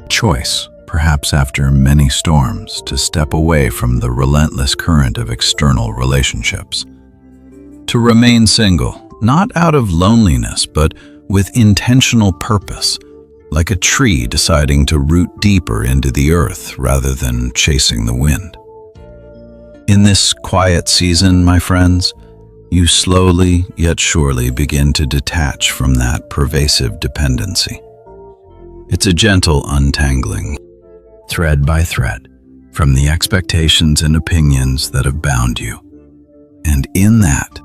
choice, perhaps after many storms, to step away from the relentless current of external relationships. To remain single, not out of loneliness, but with intentional purpose, like a tree deciding to root deeper into the earth rather than chasing the wind. In this quiet season, my friends, you slowly yet surely begin to detach from that pervasive dependency. It's a gentle untangling, thread by thread, from the expectations and opinions that have bound you. And in that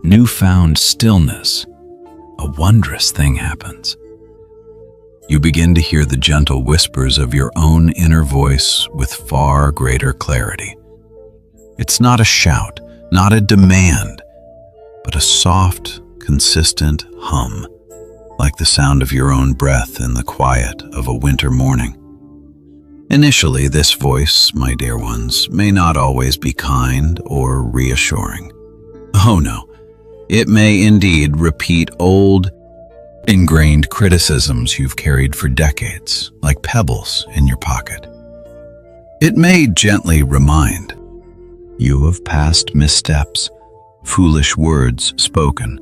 newfound stillness, a wondrous thing happens. You begin to hear the gentle whispers of your own inner voice with far greater clarity. It's not a shout, not a demand, but a soft, consistent hum, like the sound of your own breath in the quiet of a winter morning. Initially, this voice, my dear ones, may not always be kind or reassuring. Oh no, it may indeed repeat old, ingrained criticisms you've carried for decades, like pebbles in your pocket. It may gently remind you of past missteps, foolish words spoken,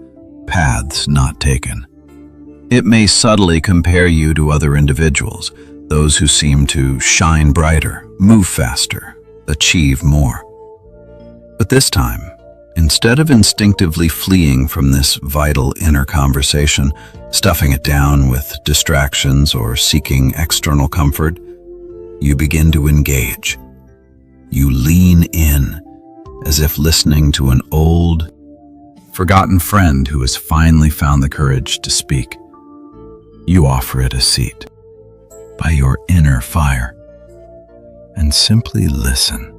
paths not taken. It may subtly compare you to other individuals, those who seem to shine brighter, move faster, achieve more. But this time, Instead of instinctively fleeing from this vital inner conversation, stuffing it down with distractions or seeking external comfort, you begin to engage. You lean in, as if listening to an old, forgotten friend who has finally found the courage to speak. You offer it a seat by your inner fire and simply listen.